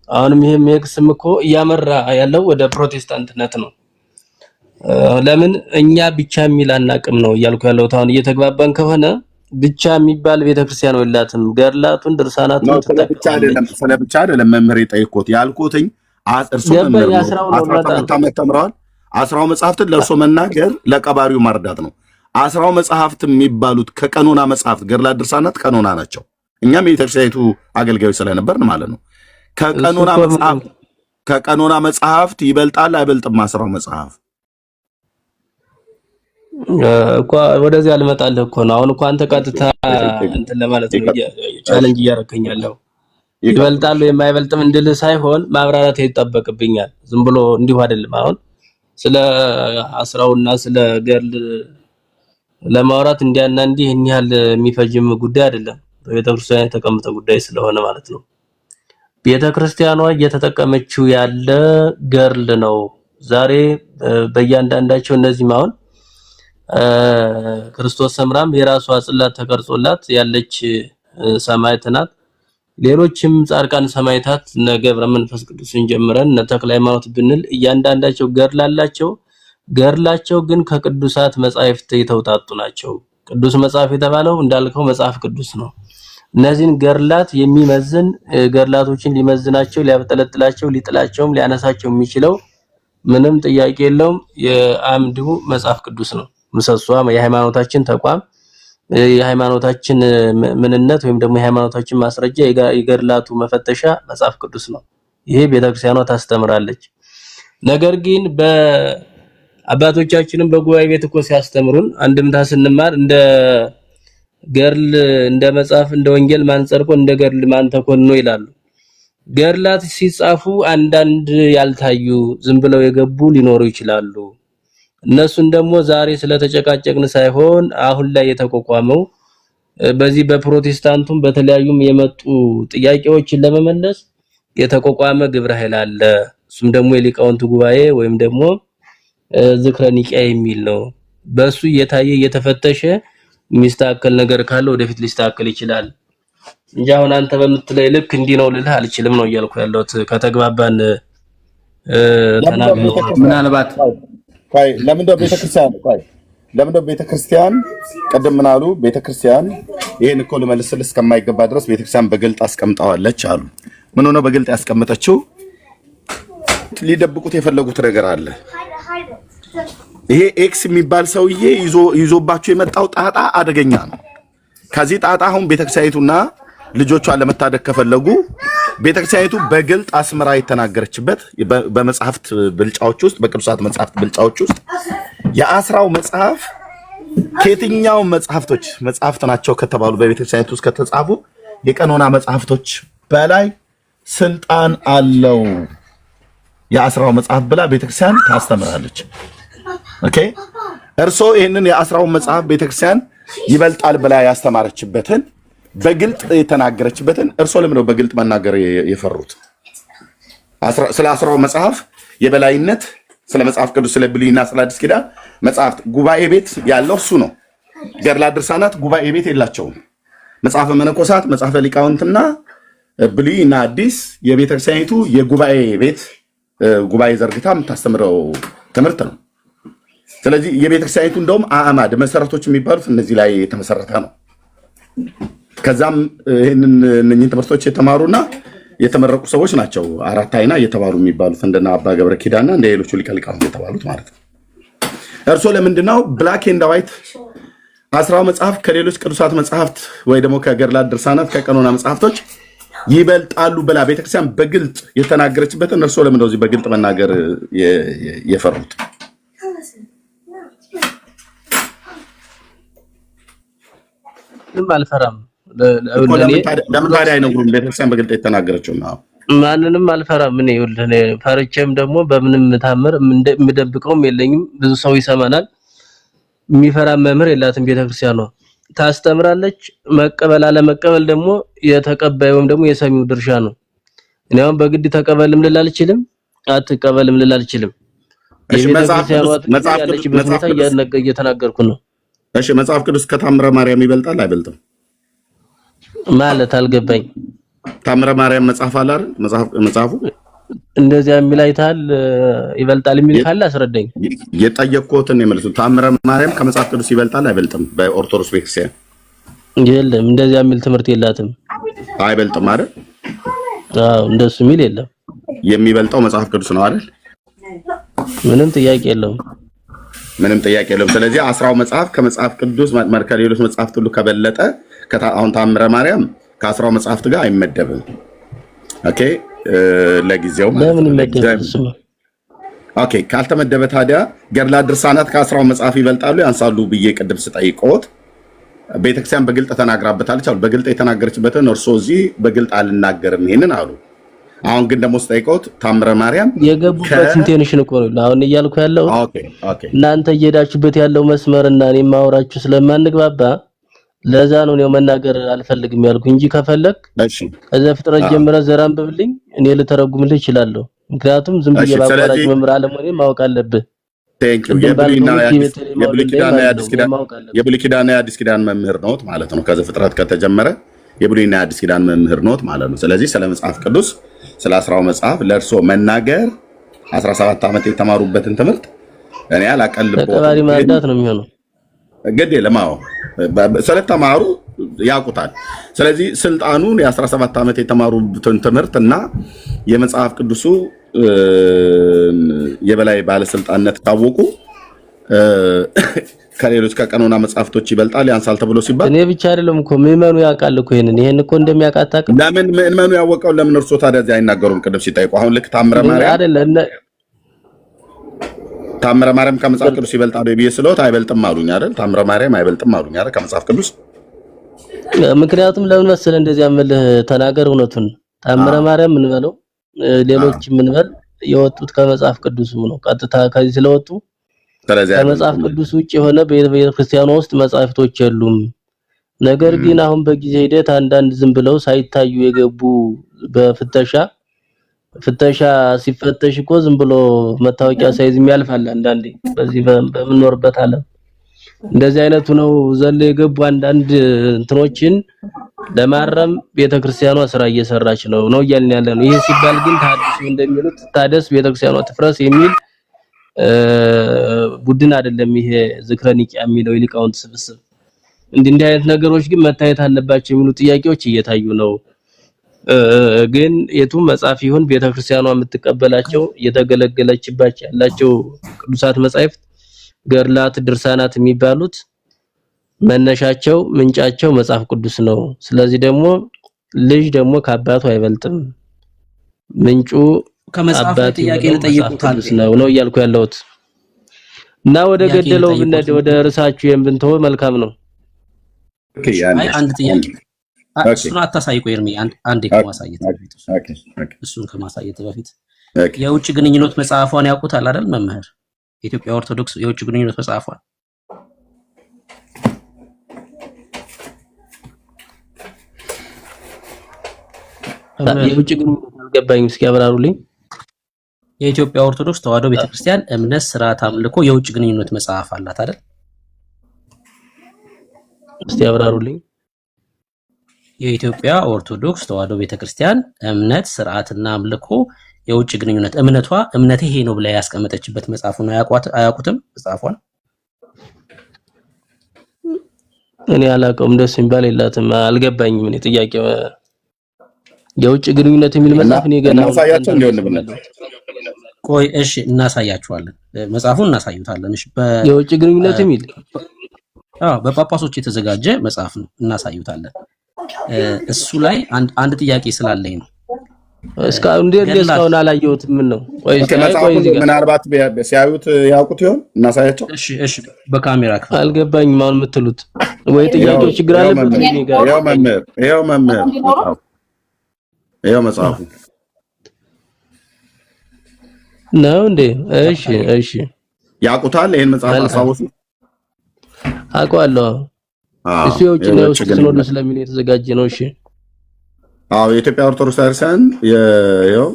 አሁንም ይሄም ኤክስም እኮ እያመራ ያለው ወደ ፕሮቴስታንትነት ነው። ለምን እኛ ብቻ የሚል አናቅም ነው እያልኩ ያለው። አሁን እየተግባባን ከሆነ ብቻ የሚባል ቤተክርስቲያን ወላትም ገድላቱን ድርሳናቱን ስለብቻ አይደለም መምህር የጠየቅኩት ያልኩትኝ እርሱ መምህር ነው 17 ዓመት ተምረዋል። 10 መጽሐፍትን ለእርሶ መናገር ለቀባሪው ማርዳት ነው። 10 መጽሐፍት የሚባሉት ከቀኖና መጽሐፍት ገድላት ድርሳናት ቀኖና ናቸው። እኛም የቤተክርስቲያኒቱ አገልጋዮች ስለነበርን ማለት ነው። ከቀኖና መጽሐፍት ይበልጣል አይበልጥም 10 መጽሐፍ? እኮ ወደዚህ አልመጣልህ እኮ ነው። አሁን እኮ አንተ ቀጥታ እንትን ለማለት ነው ቻሌንጅ እያረከኛለሁ። ይበልጣል የማይበልጥም እንድልህ ሳይሆን ማብራራት ይጠበቅብኛል። ዝም ብሎ እንዲሁ አይደለም። አሁን ስለ 10ና ስለ ገድል ለማውራት እንዲያና እንዲህ ያህል የሚፈጅም ጉዳይ አይደለም። በቤተክርስቲያን የተቀመጠ ጉዳይ ስለሆነ ማለት ነው። ቤተክርስቲያኗ እየተጠቀመችው ያለ ገድል ነው። ዛሬ በእያንዳንዳቸው እነዚህም አሁን ክርስቶስ ሰምራም የራሷ ጽላት ተቀርጾላት ያለች ሰማዕት ናት። ሌሎችም ጻድቃን ሰማዕታት እነ ገብረ መንፈስ ቅዱስን ጀምረን እነ ተክለ ሃይማኖት ብንል እያንዳንዳቸው ገድላቸው ግን ከቅዱሳት መጻሕፍት የተውጣጡ ናቸው። ቅዱስ መጽሐፍ የተባለው እንዳልከው መጽሐፍ ቅዱስ ነው። እነዚህን ገድላት የሚመዝን ገድላቶችን ሊመዝናቸው ሊያበጠለጥላቸው ሊጥላቸውም ሊያነሳቸው የሚችለው ምንም ጥያቄ የለውም የአምዱ መጽሐፍ ቅዱስ ነው። ምሰሷ የሃይማኖታችን ተቋም የሃይማኖታችን ምንነት ወይም ደግሞ የሃይማኖታችን ማስረጃ የገድላቱ መፈተሻ መጽሐፍ ቅዱስ ነው። ይሄ ቤተክርስቲያኗ ታስተምራለች። ነገር ግን በአባቶቻችንም በጉባኤ ቤት እኮ ሲያስተምሩን አንድምታ ስንማር እንደ ገርል እንደ መጽሐፍ እንደ ወንጌል ማን ጸድቆ እንደ ገርል ማን ተኮንኖ ይላሉ። ገርላት ሲጻፉ አንዳንድ ያልታዩ ዝም ብለው የገቡ ሊኖሩ ይችላሉ። እነሱን ደግሞ ዛሬ ስለተጨቃጨቅን ሳይሆን አሁን ላይ የተቋቋመው በዚህ በፕሮቴስታንቱም በተለያዩም የመጡ ጥያቄዎችን ለመመለስ የተቋቋመ ግብረ ኃይል አለ። እሱም ደግሞ የሊቃውንት ጉባኤ ወይም ደግሞ ዝክረ ኒቂያ የሚል ነው። በሱ እየታየ እየተፈተሸ የሚስተካከል ነገር ካለ ወደፊት ሊስተካከል ይችላል እንጂ አሁን አንተ በምትለይ ልክ እንዲህ ነው ልልህ አልችልም ነው እያልኩ ያለሁት። ከተግባባን ተናግረው ምናልባት ለምንድነው ቤተክርስቲያን ቀደም ምን አሉ? ቤተክርስቲያን ይሄን እኮ ልመልስልህ እስከማይገባ ድረስ ቤተክርስቲያን በግልጥ አስቀምጣዋለች አሉ። ምን ሆነ በግልጥ ያስቀመጠችው? ሊደብቁት የፈለጉት ነገር አለ። ይሄ ኤክስ የሚባል ሰውዬ ይዞባቸው የመጣው ጣጣ አደገኛ ነው። ከዚህ ጣጣ አሁን ቤተክርስቲያኒቱና ልጆቿን ለመታደግ ከፈለጉ ቤተክርስቲያኒቱ በግልጥ አስመራ የተናገረችበት በመጽሐፍት ብልጫዎች ውስጥ በቅዱሳት መጽሐፍት ብልጫዎች ውስጥ የአስራው መጽሐፍ ከየትኛው መጽሐፍት ናቸው ከተባሉ በቤተክርስቲያኒቱ ውስጥ ከተጻፉ የቀኖና መጽሐፍቶች በላይ ስልጣን አለው የአስራው መጽሐፍ ብላ ቤተክርስቲያን ታስተምራለች። ኦኬ እርሶ ይሄንን የአስራው መጽሐፍ ቤተክርስቲያን ይበልጣል ብላ ያስተማረችበትን በግልጥ የተናገረችበትን እርሶ ለምን ነው በግልጥ መናገር የፈሩት? ስለ አስራው መጽሐፍ የበላይነት ስለ መጽሐፍ ቅዱስ ስለ ብሉይና ስለ አዲስ ኪዳን መጽሐፍት ጉባኤ ቤት ያለው እሱ ነው። ገድላት ድርሳናት ጉባኤ ቤት የላቸውም። መጽሐፈ መነኮሳት መጽሐፈ ሊቃውንትና ብሉይና አዲስ የቤተክርስቲያኒቱ የጉባኤ ቤት ጉባኤ ዘርግታ የምታስተምረው ትምህርት ነው። ስለዚህ የቤተክርስቲያኒቱ እንደውም አዕማድ መሰረቶች የሚባሉት እነዚህ ላይ የተመሰረተ ነው። ከዛም እነኚህን ትምህርቶች የተማሩና የተመረቁ ሰዎች ናቸው አራት አይና እየተባሉ የሚባሉት እንደና አባ ገብረ ኪዳና እንደ ሌሎቹ ሊቃውንት የተባሉት ማለት ነው። እርሶ ለምንድነው ብላክ ኤንድ ዋይት አስራው መጽሐፍ ከሌሎች ቅዱሳት መጽሐፍት ወይ ደግሞ ከገድላት ድርሳናት ከቀኖና መጽሐፍቶች ይበልጣሉ ብላ ቤተክርስቲያን በግልጥ የተናገረችበትን እርሶ ለምን ነው እዚህ በግልጥ መናገር የፈሩት? ምንም አልፈራም። ለምን ታዲያ አይነግሩም? ቤተክርስቲያን በግልጥ የተናገረችው ነው። ማንንም አልፈራም። ምን ይኸውልህ ፈርቼም ደግሞ በምንም ታምር የምደብቀውም የለኝም። ብዙ ሰው ይሰማናል። የሚፈራ መምህር የላትም ቤተክርስቲያኗ። ታስተምራለች። መቀበል አለመቀበል ደግሞ የተቀባዩም ደግሞ የሰሚው ድርሻ ነው። እኔ አሁን በግድ ተቀበልም ልል አልችልም፣ አትቀበልም ልል አልችልም። እየተናገርኩ ነው። እሺ መጽሐፍ ቅዱስ ከታምረ ማርያም ይበልጣል አይበልጥም? ማለት አልገባኝ። ታምረ ማርያም መጽሐፍ አለ አይደል? መጽሐፉ እንደዚያ የሚል አይተሃል? ይበልጣል የሚል ካለ አስረዳኝ። የጠየቅኩትን የመለሱት ታምረ ማርያም ከመጽሐፍ ቅዱስ ይበልጣል አይበልጥም? በኦርቶዶክስ ቤተክርስቲያን የለም እንደዚያ የሚል ትምህርት የላትም። አይበልጥም አይደል? አዎ እንደሱ የሚል የለም። የሚበልጠው መጽሐፍ ቅዱስ ነው አይደል? ምንም ጥያቄ የለውም። ምንም ጥያቄ የለውም። ስለዚህ አስራው መጽሐፍ ከመጽሐፍ ቅዱስ ከሌሎች መጽሐፍት ሁሉ ከበለጠ አሁን ታምረ ማርያም ከአስራው መጽሐፍት ጋር አይመደብም። ኦኬ ለጊዜው ለምን ይመደባል? ኦኬ ካልተመደበ ታዲያ ገድላት ድርሳናት ከአስራው መጽሐፍ ይበልጣሉ ያንሳሉ ብዬ ቅድም ስጠይቅዎት ቤተክርስቲያን በግልጥ ተናግራበታለች አሉ። በግልጥ የተናገረችበትን እርሶ እዚህ በግልጥ አልናገርም ይሄንን አሉ። አሁን ግን ደግሞ ስጠይቅዎት ታምረ ማርያም የገቡበት ኢንቴንሽን እኮ ነው አሁን እያልኩ ያለው። እናንተ እየሄዳችሁበት ያለው መስመርና እኔ ማውራችሁ ስለማንግባባ ለዛ ነው ነው መናገር አልፈልግም ያልኩ እንጂ ከፈለክ ከዛ ፍጥረት ጀምረ ዘራን በብልኝ እኔ ልተረጉምልህ እችላለሁ። ምክንያቱም ዝም ብዬ ባቋራጭ መምር አለሞኔ ማወቅ አለብህ። ቴንክ ዩ የብሉይ ኪዳንና የአዲስ ኪዳን መምህር ነዎት ማለት ነው። ከዛ ፍጥረት ከተጀመረ የብሉይና የአዲስ ኪዳን መምህር ነዎት ማለት ነው። ስለዚህ ስለ መጽሐፍ ቅዱስ ስለ አስራው መጽሐፍ ለእርሶ መናገር 17 ዓመት የተማሩበትን ትምህርት እኔ አላቀልብም። ተቀባሪ ማርዳት ነው የሚሆነው። ግድ የለማው ስለተማሩ ያውቁታል። ስለዚህ ስልጣኑን የ17 ዓመት የተማሩበትን ትምህርትና የመጽሐፍ ቅዱሱ የበላይ ባለስልጣንነት ታወቁ ከሌሎች ከቀኖና መጽሐፍቶች ይበልጣል ያንሳል ተብሎ ሲባል እኔ ብቻ አይደለም እኮ ምዕመኑ ያውቃል እኮ ይሄን እኮ እንደሚያቃጣቅ ለምን ምዕመኑ ያወቀው ለምን እርሶ ታዲያ እዚህ አይናገሩም? ቅድም ሲጠይቁ አሁን ልክ ታምረ ማርያም ከመጽሐፍ ቅዱስ ይበልጣል ብዬ ስለውት አይበልጥም አሉኝ አይደል? ታምረ ማርያም አይበልጥም አሉኝ አይደል ከመጽሐፍ ቅዱስ? ምክንያቱም ለምን መሰለ እንደዚህ አመልህ ተናገር እውነቱን። ታምረ ማርያም ምን በለው ሌሎች ምን በል የወጡት ከመጽሐፍ ቅዱስ ነው። ቀጥታ ከዚህ ስለወጡ ከመጽሐፍ ቅዱስ ውጭ የሆነ በቤተክርስቲያኗ ውስጥ መጽሐፍቶች የሉም። ነገር ግን አሁን በጊዜ ሂደት አንዳንድ ዝም ብለው ሳይታዩ የገቡ ፍተሻ ሲፈተሽ እኮ ዝም ብሎ መታወቂያ ሳይዝ የሚያልፋል። አንዳንዴ በዚህ በምንኖርበት ዓለም እንደዚህ አይነቱ ነው ዘለ የገቡ አንዳንድ እንትኖችን ለማረም ቤተክርስቲያኗ ስራ እየሰራች ነው እያልን ያለ ነው። ይሄ ሲባል ግን ታድሱ እንደሚሉት ታደስ ቤተክርስቲያኗ ትፍረስ የሚል ቡድን አይደለም። ይሄ ዝክረ ኒቂያ የሚለው የሊቃውንት ስብስብ እንዲህ አይነት ነገሮች ግን መታየት አለባቸው የሚሉ ጥያቄዎች እየታዩ ነው። ግን የቱም መጽሐፍ ይሁን ቤተክርስቲያኗ የምትቀበላቸው እየተገለገለችባቸው ያላቸው ቅዱሳት መጻሕፍት ገድላት፣ ድርሳናት የሚባሉት መነሻቸው ምንጫቸው መጽሐፍ ቅዱስ ነው። ስለዚህ ደግሞ ልጅ ደግሞ ከአባቱ አይበልጥም። ምንጩ ከመጽሐፍ ጥያቄ ልጠይቁታል ነው እያልኩ ያለሁት እና ወደ ገደለው ብንሄድ ወደ ርሳችሁ የምንተው መልካም ነው። አይ አንድ ጥያቄ እሱን አታሳይቆ ኤርሚ አንዴ ከማሳየት በፊት እሱን ከማሳየት በፊት የውጭ ግንኙነት መጽሐፏን ያውቁታል አይደል መምህር? የኢትዮጵያ ኦርቶዶክስ የውጭ ግንኙነት መጽሐፏን የውጭ ግንኙነት አልገባኝም፣ እስኪ ያብራሩልኝ። የኢትዮጵያ ኦርቶዶክስ ተዋሕዶ ቤተክርስቲያን እምነት፣ ስርዓት፣ አምልኮ የውጭ ግንኙነት መጽሐፍ አላት አይደል? እስቲ ያብራሩልኝ። የኢትዮጵያ ኦርቶዶክስ ተዋሕዶ ቤተክርስቲያን እምነት፣ ስርዓትና አምልኮ የውጭ ግንኙነት እምነቴ ይሄ ነው ብላ ያስቀመጠችበት መጽሐፉ ነው። አያውቁትም መጽሐፏን? እኔ አላውቀውም። ደስ የሚባል የላትም። አልገባኝም። እኔ ጥያቄው የውጭ ግንኙነት የሚል መጽሐፍ ነው ገና እናሳያቸው እንደሆነ ብለን ቆይ እሺ እናሳያችኋለን። መጽሐፉን እናሳዩታለን። እሺ የውጭ ግንኙነት የሚል በጳጳሶች የተዘጋጀ መጽሐፍ ነው። እናሳዩታለን። እሱ ላይ አንድ ጥያቄ ስላለኝ ነው። እስካሁን እስካሁን አላየሁትም። ምን ነው ምናልባት ሲያዩት ያውቁት ይሆን? እናሳያቸው። እሺ በካሜራ ክፍል አልገባኝም። አሁን የምትሉት ወይ ጥያቄው ችግር አለበት? ይሄው መምህር ይሄው መጽሐፉ ነው እንዴ? እሺ ያውቁታል። ይሄን መጽሐፍ አሳውሱ። አውቀዋለሁ። እሱ የውጭ ነው ሲኖዶስ ስለሚል የተዘጋጀ ነው። እሺ የኢትዮጵያ ኦርቶዶክስ ክርስቲያን ይሄው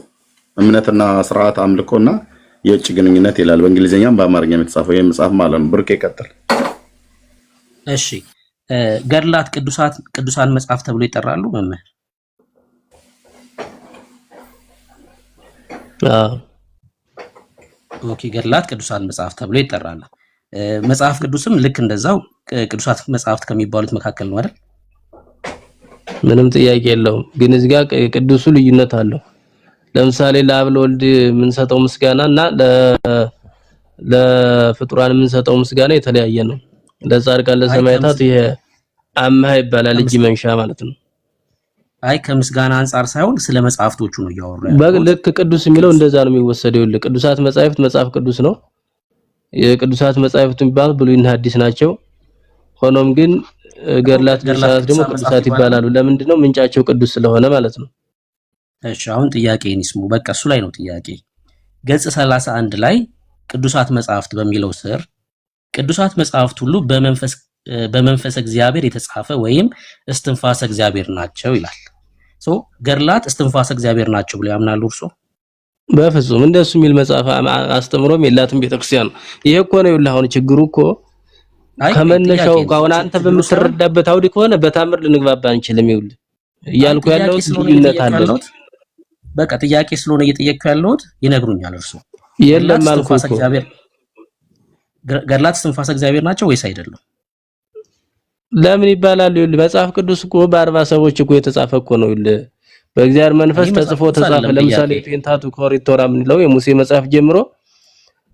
እምነትና ስርዓት አምልኮና የውጭ ግንኙነት ይላል። በእንግሊዘኛም በአማርኛም የተጻፈው ይሄ መጽሐፍ ማለት ነው። ብርክ ይቀጥል። እሺ ገድላት ቅዱሳን መጽሐፍ ተብሎ ይጠራሉ መምህር? ኦኬ ገድላት ቅዱሳን መጽሐፍ ተብሎ ይጠራሉ። መጽሐፍ ቅዱስም ልክ እንደዛው ቅዱሳት መጽሐፍት ከሚባሉት መካከል ነው አይደል? ምንም ጥያቄ የለውም። ግን እዚህ ጋር ቅዱሱ ልዩነት አለው። ለምሳሌ ለአብ ለወልድ የምንሰጠው ምስጋና እና ለፍጡራን የምንሰጠው ምስጋና የተለያየ ነው። ለጻድቃን ለሰማዕታት ይሄ አምሃ ይባላል፣ እጅ መንሻ ማለት ነው። አይ ከምስጋና አንፃር ሳይሆን ስለ መጽሐፍቶቹ ነው እያወራ ያለው። ልክ ቅዱስ የሚለው እንደዛ ነው የሚወሰደው። ቅዱሳት መጻሕፍት መጽሐፍ ቅዱስ ነው። የቅዱሳት መጻሕፍት የሚባሉት ብሉይና ሐዲስ ናቸው። ሆኖም ግን ገድላት ድርሳናት ደግሞ ቅዱሳት ይባላሉ። ለምንድን ነው? ምንጫቸው ቅዱስ ስለሆነ ማለት ነው። እሺ አሁን ጥያቄን ይስሙ። በቃ እሱ ላይ ነው ጥያቄ። ገጽ 31 ላይ ቅዱሳት መጽሐፍት በሚለው ስር ቅዱሳት መጽሐፍት ሁሉ በመንፈስ እግዚአብሔር የተጻፈ ወይም እስትንፋሰ እግዚአብሔር ናቸው ይላል። ገድላት እስትንፋሰ እግዚአብሔር ናቸው ብለው ያምናሉ እርሶ? በፍጹም እንደሱ የሚል መጽሐፍ አስተምሮም የላትም ቤተክርስቲያን። ይሄ እኮ ነው ይኸውልህ አሁን ችግሩ እኮ ከመነሻው ጋር አንተ በምትረዳበት አውዲ ከሆነ በታምር ልንግባባ አንችልም። ይኸውልህ እያልኩ ያለው ልዩነት አለ። በቃ ጥያቄ ስለሆነ እየጠየቅኩ ያለሁት ይነግሩኛል እርሶ። የለም አልኩ እኮ ገድላት እስትንፋሰ እግዚአብሔር ናቸው ወይስ አይደለም? ለምን ይባላል? ይኸውልህ መጽሐፍ ቅዱስ እኮ በ40 ሰዎች እኮ የተጻፈ እኮ ነው። ይኸውልህ በእግዚአብሔር መንፈስ ተጽፎ ተጻፈ። ለምሳሌ ፔንታቱ ኮሪቶራ ምንለው የሙሴ መጽሐፍ ጀምሮ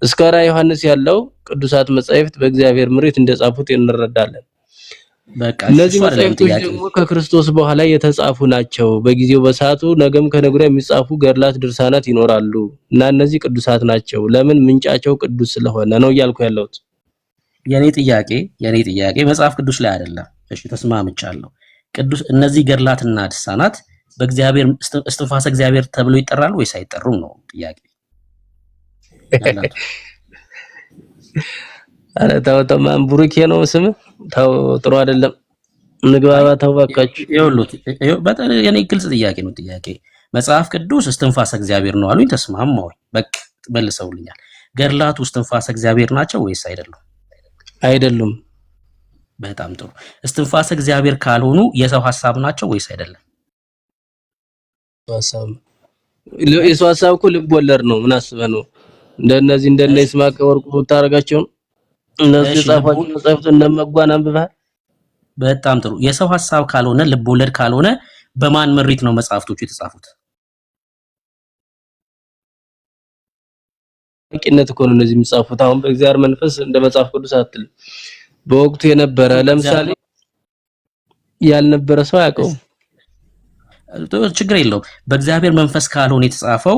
እስከ ራዕየ ዮሐንስ ያለው ቅዱሳት መጻሕፍት በእግዚአብሔር ምሪት እንደጻፉት እንረዳለን። በቃ እነዚህ መጻሕፍቶች ደግሞ ከክርስቶስ በኋላ የተጻፉ ናቸው። በጊዜው በሰዓቱ ነገም ከነገ የሚጻፉ ገድላት ድርሳናት ይኖራሉ እና እነዚህ ቅዱሳት ናቸው። ለምን? ምንጫቸው ቅዱስ ስለሆነ ነው እያልኩ ያለሁት። የኔ ጥያቄ መጽሐፍ ቅዱስ ላይ አይደለም። እሺ ተስማምቻለሁ። ቅዱስ እነዚህ ገድላትና ድርሳናት በእግዚአብሔር እስትንፋሰ እግዚአብሔር ተብሎ ይጠራሉ ወይስ አይጠሩም ነው ጥያቄ። አረ ተው ማን ቡሩኬ ነው ስም ተው፣ ጥሩ አይደለም። ንግባባ ተው ባካችሁ። በጣም የኔ ግልጽ ጥያቄ ነው። መጽሐፍ ቅዱስ እስትንፋሰ እግዚአብሔር ነው አሉኝ፣ ተስማማሁ። በቃ መልሰውልኛል። ገድላቱ እስትንፋሰ እግዚአብሔር ናቸው ወይስ አይደሉም? አይደሉም። በጣም ጥሩ። እስትንፋሰ እግዚአብሔር ካልሆኑ የሰው ሐሳብ ናቸው ወይስ አይደለም? የሰው ሐሳብ እኮ ልብ ወለድ ነው። ምን አስበህ ነው? እንደነ ይስማዕከ ወርቁ ታረጋቸው እነዚህ ጻፋቸው መጽሐፍት እንደመጓን አንብበሃል? በጣም ጥሩ። የሰው ሐሳብ ካልሆነ ልብ ወለድ ካልሆነ በማን ምሪት ነው መጽሐፍቶቹ የተጻፉት? ቂነት እኮ ነው እነዚህ የሚጻፉት። አሁን በእግዚአብሔር መንፈስ እንደ መጽሐፍ ቅዱስ አትል። በወቅቱ የነበረ ለምሳሌ ያልነበረ ሰው ያውቀው ችግር የለውም። በእግዚአብሔር መንፈስ ካልሆነ የተጻፈው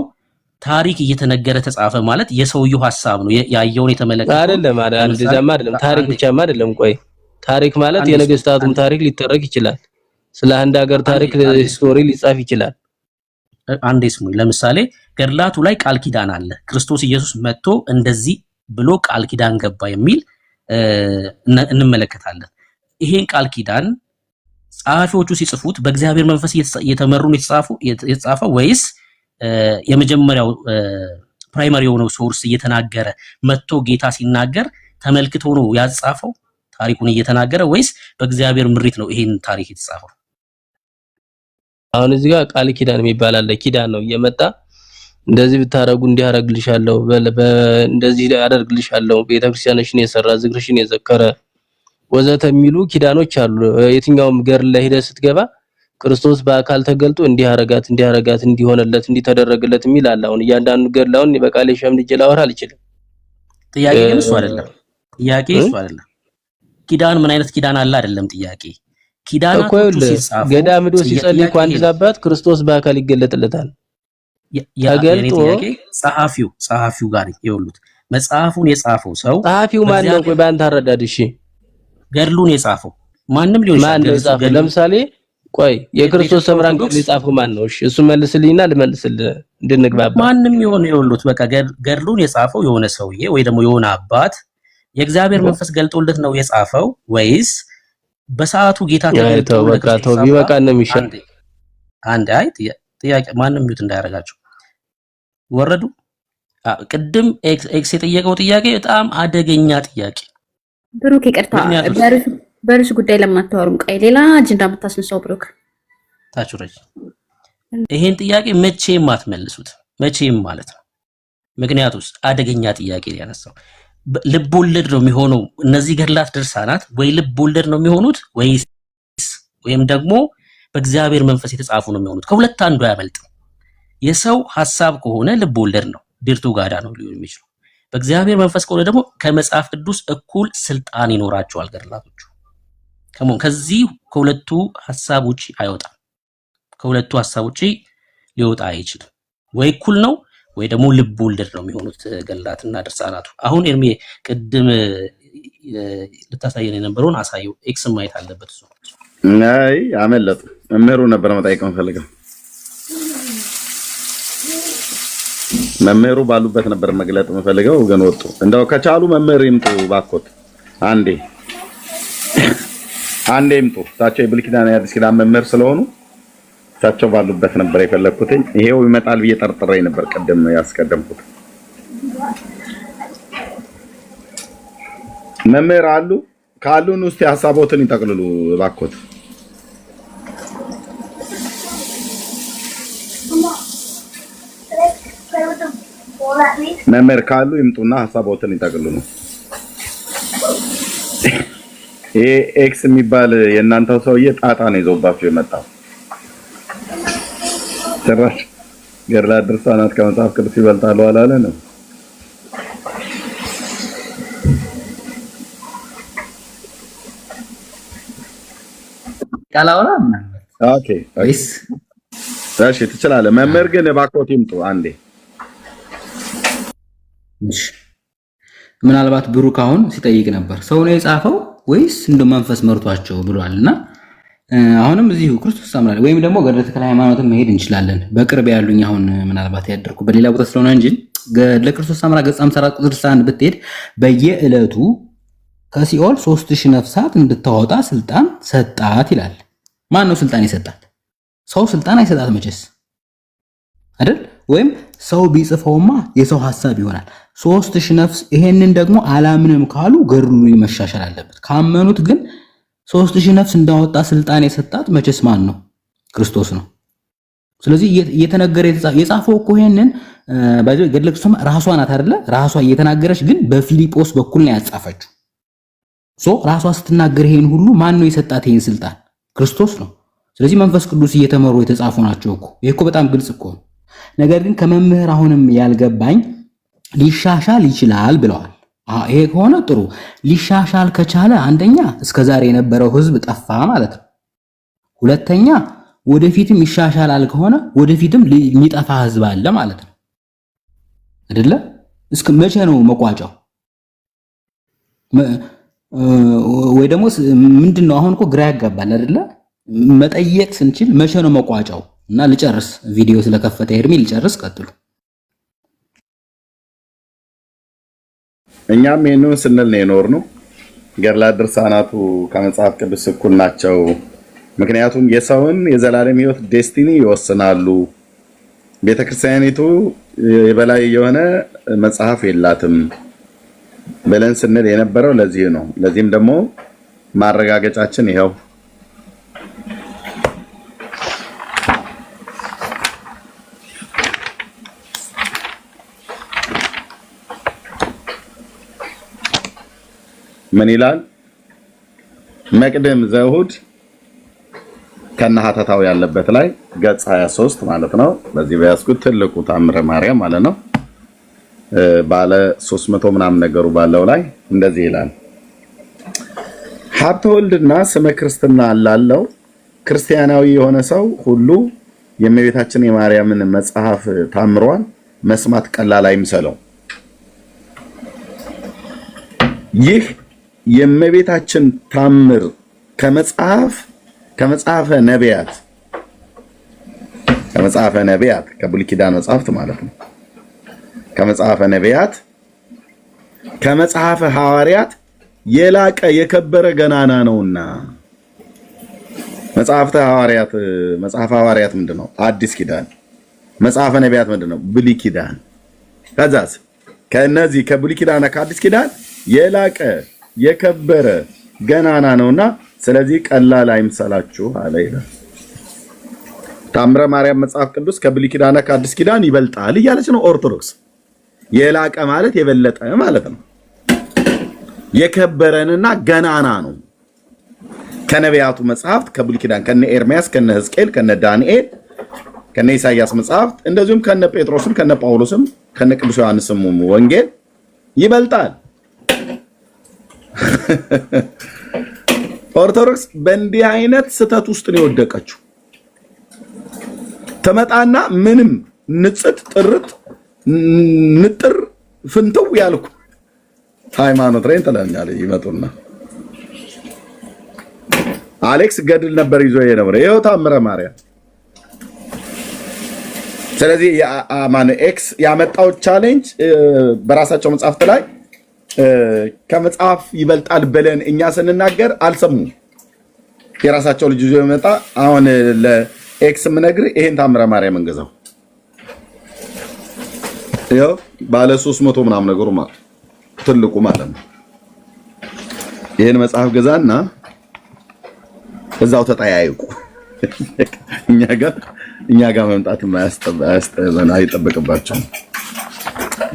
ታሪክ እየተነገረ ተጻፈ ማለት የሰውየው ሐሳብ ነው፣ ያየውን የተመለከተው አይደለም። አይደለም ታሪክ ብቻማ አይደለም። ቆይ ታሪክ ማለት የነገስታቱም ታሪክ ሊተረክ ይችላል። ስለ አንድ ሀገር ታሪክ ስቶሪ ሊጻፍ ይችላል። አንዴ ስሙኝ። ለምሳሌ ገድላቱ ላይ ቃል ኪዳን አለ። ክርስቶስ ኢየሱስ መጥቶ እንደዚህ ብሎ ቃል ኪዳን ገባ የሚል እንመለከታለን። ይሄን ቃል ኪዳን ጸሐፊዎቹ ሲጽፉት በእግዚአብሔር መንፈስ እየተመሩ ነው የተጻፈው ወይስ የመጀመሪያው ፕራይመሪ የሆነው ሶርስ እየተናገረ መጥቶ ጌታ ሲናገር ተመልክቶ ነው ያጻፈው ታሪኩን እየተናገረ ወይስ በእግዚአብሔር ምሪት ነው ይሄን ታሪክ የተጻፈው? አሁን እዚህ ጋር ቃል ኪዳን የሚባል አለ። ኪዳን ነው እየመጣ እንደዚህ ብታረጉ እንዲህ አደርግልሻለሁ፣ እንደዚህ አደርግልሻለሁ፣ ቤተክርስቲያንሽን የሰራ ዝክርሽን የዘከረ ወዘተ የሚሉ ኪዳኖች አሉ። የትኛውም ገድል ላይ ሄደህ ስትገባ ክርስቶስ በአካል ተገልጦ እንዲህ አረጋት እንዲሆነለት እንዲተደረገለት የሚል አለ። አሁን እያንዳንዱ ገድል አሁን በቃሌ ሸምድጄ ላወራ አልችልም። ጥያቄ ግን እሱ አይደለም። ኪዳን ምን አይነት ኪዳን አለ አይደለም ጥያቄ። ኪዳናቱ ሲጻፉ ገዳም ሄዶ ሲጸልይ እንኳን አንድ ክርስቶስ በአካል ይገለጥለታል። ተገልጦ ጸሐፊው ጋር ይወሉት መጽሐፉን የጻፈው ሰው ጸሐፊው ማን ነው? ቆይ ባንተ አረዳድ። እሺ ገድሉን የጻፈው ማንም ሊሆን ይችላል። ለምሳሌ ቆይ የክርስቶስ ሰምራን ገድል የጻፈው ማን ነው? እሺ እሱ መልስልኝና ልመልስልህ እንድንግባባ። ማንም ይወሉት በቃ ገድሉን የጻፈው የሆነ ሰውዬ ወይ ደግሞ የሆነ አባት የእግዚአብሔር መንፈስ ገልጦለት ነው የጻፈው ወይስ በሰዓቱ ጌታ ተገልጦ በቃ ተው ቢበቃ ነው የሚሻል። አንድ አይ ጥያቄ ማንም ሚውት እንዳያረጋቸው ወረዱ። ቅድም ኤክስ የጠየቀው ጥያቄ በጣም አደገኛ ጥያቄ። ብሩክ ይቅርታ፣ በርዕሱ ጉዳይ ለማታወሩም ቀይ ሌላ አጀንዳ የምታስነሳው ብሩክ ታቹረጅ ይሄን ጥያቄ መቼም አትመልሱት፣ መቼም ማለት ነው። ምክንያቱስ አደገኛ ጥያቄ ያነሳው ልብ ወለድ ነው የሚሆነው። እነዚህ ገድላት ድርሳናት ወይ ልብ ወለድ ነው የሚሆኑት ወይም ደግሞ በእግዚአብሔር መንፈስ የተጻፉ ነው የሚሆኑት። ከሁለት አንዱ አያመልጥም። የሰው ሐሳብ ከሆነ ልብ ወለድ ነው፣ ዲርቱ ጋዳ ነው ሊሆን የሚችለው። በእግዚአብሔር መንፈስ ከሆነ ደግሞ ከመጽሐፍ ቅዱስ እኩል ስልጣን ይኖራቸዋል ገድላቶቹ። ከዚህ ከሁለቱ ሐሳብ ውጪ አይወጣም። ከሁለቱ ሐሳብ ውጪ ሊወጣ አይችልም። ወይ እኩል ነው ወይ ደግሞ ልብ ወለድ ነው የሚሆኑት ገድላትና ድርሳናቱ። አሁን ኤርሚ ቅድም ልታሳየን የነበረውን አሳየው። ኤክስ ማየት አለበት እሱ። አይ አመለጡ። መምህሩ ነበር መጠየቅ የምፈልገው። መምህሩ ባሉበት ነበር መግለጥ የምፈልገው ግን ወጡ። እንደው ከቻሉ መምህር ይምጡ ባኮት። አንዴ ይምጡ። ታቸው የብሉይ ኪዳን የአዲስ ኪዳን መምህር ስለሆኑ ታቸው ባሉበት ነበር የፈለኩት። ይሄው ይመጣል ብዬ ጠርጥሬ ነበር ቀደም ያስቀደምኩት። መምህር አሉ ካሉን ውስጥ ሐሳቦትን ይጠቅልሉ ባኮት። መምህር ካሉ ይምጡና ሐሳቦትን ይጠቅልሉ። ይሄ ኤክስ የሚባል የእናንተው ሰውዬ ጣጣ ነው ይዞባችሁ የመጣው። ጭራሽ ገድላት ድርሳናት ከመጽሐፍ ቅዱስ ይበልጣሉ አላለ ነው። ቃላውራ ምናምን ኦኬ እሺ ትችላለህ። መምህር ግን እባክዎት ይምጡ አንዴ። እሺ ምናልባት ብሩክ አሁን ሲጠይቅ ነበር ሰው ነው የጻፈው ወይስ እንደ መንፈስ መርቷቸው ብሏልና አሁንም እዚሁ ክርስቶስ ሰምራል ወይም ደግሞ ገድለ ተክለ ሃይማኖትን መሄድ እንችላለን። በቅርብ ያሉኝ አሁን ምናልባት ያደርኩ በሌላ ቦታ ስለሆነ እንጂ ገድለ ክርስቶስ ሰምራ ገጽ 54 ቁጥር 61 ብትሄድ በየዕለቱ ከሲኦል 3000 ነፍሳት እንድታወጣ ስልጣን ሰጣት ይላል። ማን ነው ስልጣን የሰጣት? ሰው ስልጣን አይሰጣት መቼስ አይደል? ወይም ሰው ቢጽፈውማ የሰው ሐሳብ ይሆናል። 3000 ነፍስ ይሄንን ደግሞ አላምንም ካሉ ገድሉ መሻሻል አለበት። ካመኑት ግን 3000 ነፍስ እንዳወጣ ስልጣን የሰጣት መቼስ ማን ነው? ክርስቶስ ነው። ስለዚህ እየተነገረ የጻፈው እኮ ይሄንን ገድለ ክርስቶስ ራሷ ናት አይደለ? ራሷ እየተናገረች ግን በፊሊጶስ በኩል ነው ያጻፈችው። ራሷ ስትናገር ይሄን ሁሉ ማን ነው የሰጣት? ይሄን ስልጣን ክርስቶስ ነው። ስለዚህ መንፈስ ቅዱስ እየተመሩ የተጻፉ ናቸው እኮ። ይሄ እኮ በጣም ግልጽ እኮ ነው። ነገር ግን ከመምህር አሁንም ያልገባኝ ሊሻሻል ይችላል ብለዋል። ይሄ ከሆነ ጥሩ። ሊሻሻል ከቻለ አንደኛ እስከዛሬ የነበረው ህዝብ ጠፋ ማለት ነው። ሁለተኛ ወደፊትም ይሻሻላል ከሆነ ወደፊትም የሚጠፋ ህዝብ አለ ማለት ነው አይደለ? እስከ መቼ ነው መቋጫው? ወይ ደግሞ ምንድነው? አሁን እኮ ግራ ያጋባል አይደለ? መጠየቅ ስንችል መቼ ነው መቋጫው? እና ልጨርስ፣ ቪዲዮ ስለከፈተ ኤርሚ ልጨርስ፣ ቀጥሉ። እኛም ይሄንን ስንል ነው የኖርነው። ገድላት ድርሳናቱ ከመጽሐፍ ቅዱስ እኩል ናቸው። ምክንያቱም የሰውን የዘላለም ህይወት ዴስቲኒ ይወስናሉ። ቤተክርስቲያኒቱ የበላይ የሆነ መጽሐፍ የላትም ብለን ስንል የነበረው ለዚህ ነው። ለዚህም ደግሞ ማረጋገጫችን ይሄው ምን ይላል? መቅድም ዘእሑድ ከነሐተታው ያለበት ላይ ገጽ 23 ማለት ነው። በዚህ በያዝኩት ትልቁ ታምረ ማርያም ማለት ነው ባለ 300 ምናምን ነገሩ ባለው ላይ እንደዚህ ይላል። ሀብተ ወልድና ስመ ክርስትና ላለው ክርስቲያናዊ የሆነ ሰው ሁሉ የእመቤታችን የማርያምን መጽሐፍ ታምሯን መስማት ቀላል አይምሰለው። ይህ የእመቤታችን ታምር ከመጽሐፈ ነቢያት ከብሉይ ኪዳን መጽሐፍት ማለት ነው። ከመጽሐፈ ነቢያት ከመጽሐፈ ሐዋርያት የላቀ የከበረ ገናና ነውና። መጽሐፈ ሐዋርያት ምንድነው? አዲስ ኪዳን። መጽሐፈ ነቢያት ምንድነው? ብሉይ ኪዳን። ከዛስ ከነዚህ ከብሉይ ኪዳንና ከአዲስ ኪዳን የላቀ የከበረ ገናና ነውና ስለዚህ ቀላል አይምሰላችሁ አለ ይላል። ታምረ ማርያም መጽሐፍ ቅዱስ ከብሉይ ኪዳንና ከአዲስ ኪዳን ይበልጣል እያለች ነው ኦርቶዶክስ። የላቀ ማለት የበለጠ ማለት ነው። የከበረንና ገናና ነው። ከነቢያቱ መጽሐፍት ከብሉይ ኪዳን ከነ ኤርሚያስ ከነ ሕዝቅኤል ከነ ዳንኤል ከነ ኢሳይያስ መጽሐፍት እንደዚሁም ከነ ጴጥሮስም ከነ ጳውሎስም ከነ ቅዱስ ዮሐንስም ወንጌል ይበልጣል። ኦርቶዶክስ በእንዲህ አይነት ስተት ውስጥ ነው የወደቀችው። ተመጣና ምንም ንጽት ጥርት ንጥር ፍንተው ያልኩ ሃይማኖት ላይ ተላኛለ ይመጡና አሌክስ ገድል ነበር ይዞ የነበረ ይኸው ታምረ ማርያም። ስለዚህ ማን ኤክስ ያመጣው ቻሌንጅ በራሳቸው መጽሐፍት ላይ ከመጽሐፍ ይበልጣል ብለን እኛ ስንናገር አልሰሙም። የራሳቸው ልጅ ይዞ የመጣ አሁን ለኤክስ ምነግር ይሄን ታምረ ማርያም እንገዛው ያው ባለ 300 ምናምን ነገሩ ማለት ትልቁ ማለት ነው። ይሄን መጽሐፍ ገዛና እዛው ተጠያይቁ። እኛ ጋር መምጣት አይጠበቅባቸው።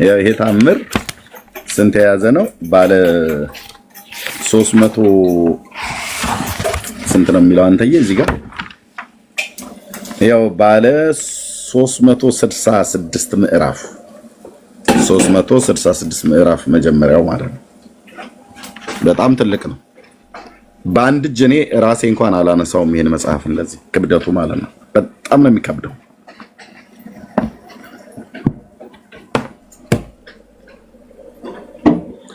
ያው ይሄ ታምር ስንት የያዘ ነው? ባለ 300 ስንት ነው የሚለው አንተዬ እዚህ ጋር ያው ባለ 366 ምዕራፍ 366 ምዕራፍ መጀመሪያው ማለት ነው። በጣም ትልቅ ነው። በአንድ እጅ እኔ ራሴ እንኳን አላነሳውም ይሄን መጽሐፍ እንደዚህ ክብደቱ ማለት ነው። በጣም ነው የሚከብደው።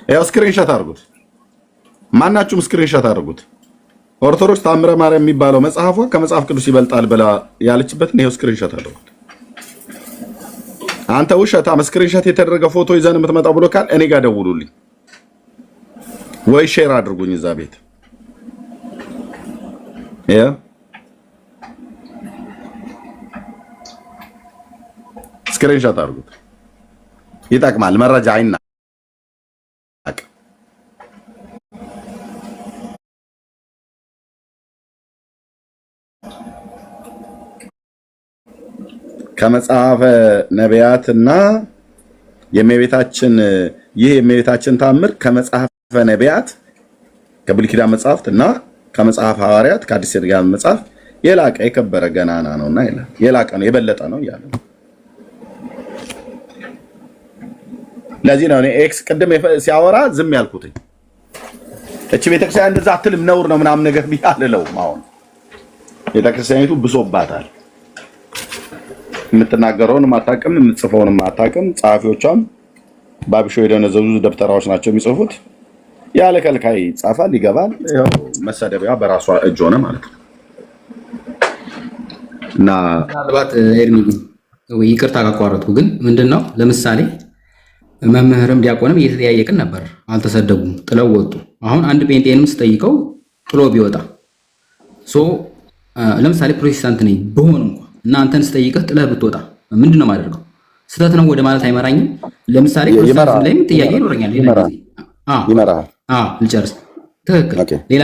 ያው ስክሪንሾት አድርጉት፣ ማናችሁም ስክሪንሾት አድርጉት። ኦርቶዶክስ ታምረ ማርያም የሚባለው መጽሐፏ ከመጽሐፍ ቅዱስ ይበልጣል ብላ ያለችበትን ይሄው ስክሪንሾት አድርጉት። አንተ ውሸታም ስክሪንሾት የተደረገ ፎቶ ይዘን የምትመጣው ብሎ ካል እኔ ጋር ደውሉልኝ ወይ ሼር አድርጉኝ እዛ ቤት ስክሪንሾት አድርጉት። ይጠቅማል፣ መረጃ አይና ከመጽሐፈ ነቢያትና የእመቤታችን ይህ የእመቤታችን ታምር ከመጽሐፈ ነቢያት ከብሉይ ኪዳን መጽሐፍት እና ከመጽሐፈ ሐዋርያት ከአዲስ ኪዳን መጽሐፍ የላቀ የከበረ ገናና ነውና ይላል። የላቀ ነው የበለጠ ነው እያለ ለዚህ ነው እኔ ኤክስ ቅድም ሲያወራ ዝም ያልኩት። እቺ ቤተክርስቲያን እንደዛ አትልም ነውር ነው ምናምን ነገር ቢያልለው አሁን ቤተክርስቲያኒቱ ብሶባታል። የምትናገረውን ማታቀም የምትጽፈውን ማታቀም ጸሐፊዎቿም ባብሾ የደነዘዙ ደብተራዎች ናቸው የሚጽፉት። ያለ ከልካይ ጻፋል ይገባል። ያው መሰደቢያ በራሷ እጅ ሆነ ማለት ነው። እና ምናልባት ኤርሚ ይቅርታ ካቋረጥኩ ግን ምንድነው ለምሳሌ መምህርም ዲያቆንም እየተጠያየቅን ነበር፣ አልተሰደቡም፣ ጥለው ወጡ። አሁን አንድ ጴንጤንም ስጠይቀው ጥሎ ቢወጣ ለምሳሌ ፕሮቴስታንት ነኝ በሆን እንኳን እና አንተን ስጠይቅህ ጥለህ ብትወጣ ምንድነው የማደርገው? ስህተት ነው ወደ ማለት አይመራኝም። ለምሳሌ ፕሮቴስታንት ላይም ጥያቄ ይኖረኛል። ይመራል። ልጨርስ። ትክክል። ሌላ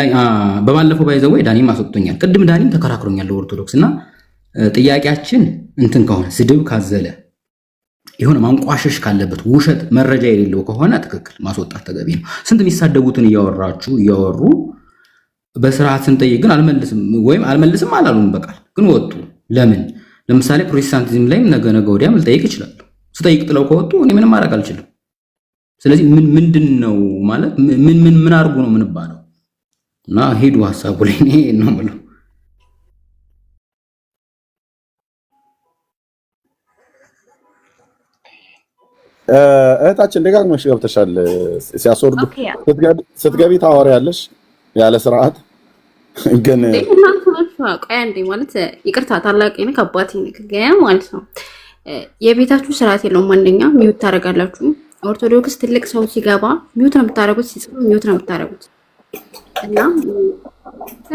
በባለፈው ባይዘው ዳኒም አስወጥቶኛል። ቅድም ዳኒም ተከራክሮኛል ኦርቶዶክስ እና ጥያቄያችን እንትን ከሆነ ስድብ ካዘለ የሆነ ማንቋሸሽ ካለበት ውሸት መረጃ የሌለው ከሆነ ትክክል ማስወጣት ተገቢ ነው። ስንት የሚሳደቡትን እያወሩ በስርዓት ስንጠይቅ ግን አልመልስም አላሉም። በቃል ግን ወጡ። ለምን? ለምሳሌ ፕሮቴስታንቲዝም ላይም ነገ ወዲያም ልጠይቅ እችላለሁ። ስጠይቅ ጥለው ከወጡ እኔ ምንም ማድረግ አልችልም። ስለዚህ ምንድን ነው ማለት ምን አድርጉ ነው የምንባለው? እና ሄዱ ሀሳቡ ላይ ነው የምለው። እህታችን ደጋግመሽ ገብተሻል። ሲያስወርዱ ስትገቢ ታወሪያለሽ ያለ ስርዓት ግን ቆይ አንዴ ማለት ይቅርታ ታላቅ ነኝ ከአባቴ ነኝ ማለት ነው። የቤታችሁ ስርዓት የለውም። አንደኛ ሚውት ታደርጋላችሁ። ኦርቶዶክስ ትልቅ ሰው ሲገባ ሚውት ነው የምታደርጉት፣ ሲጽፉ ሚውት ነው የምታደርጉት። እና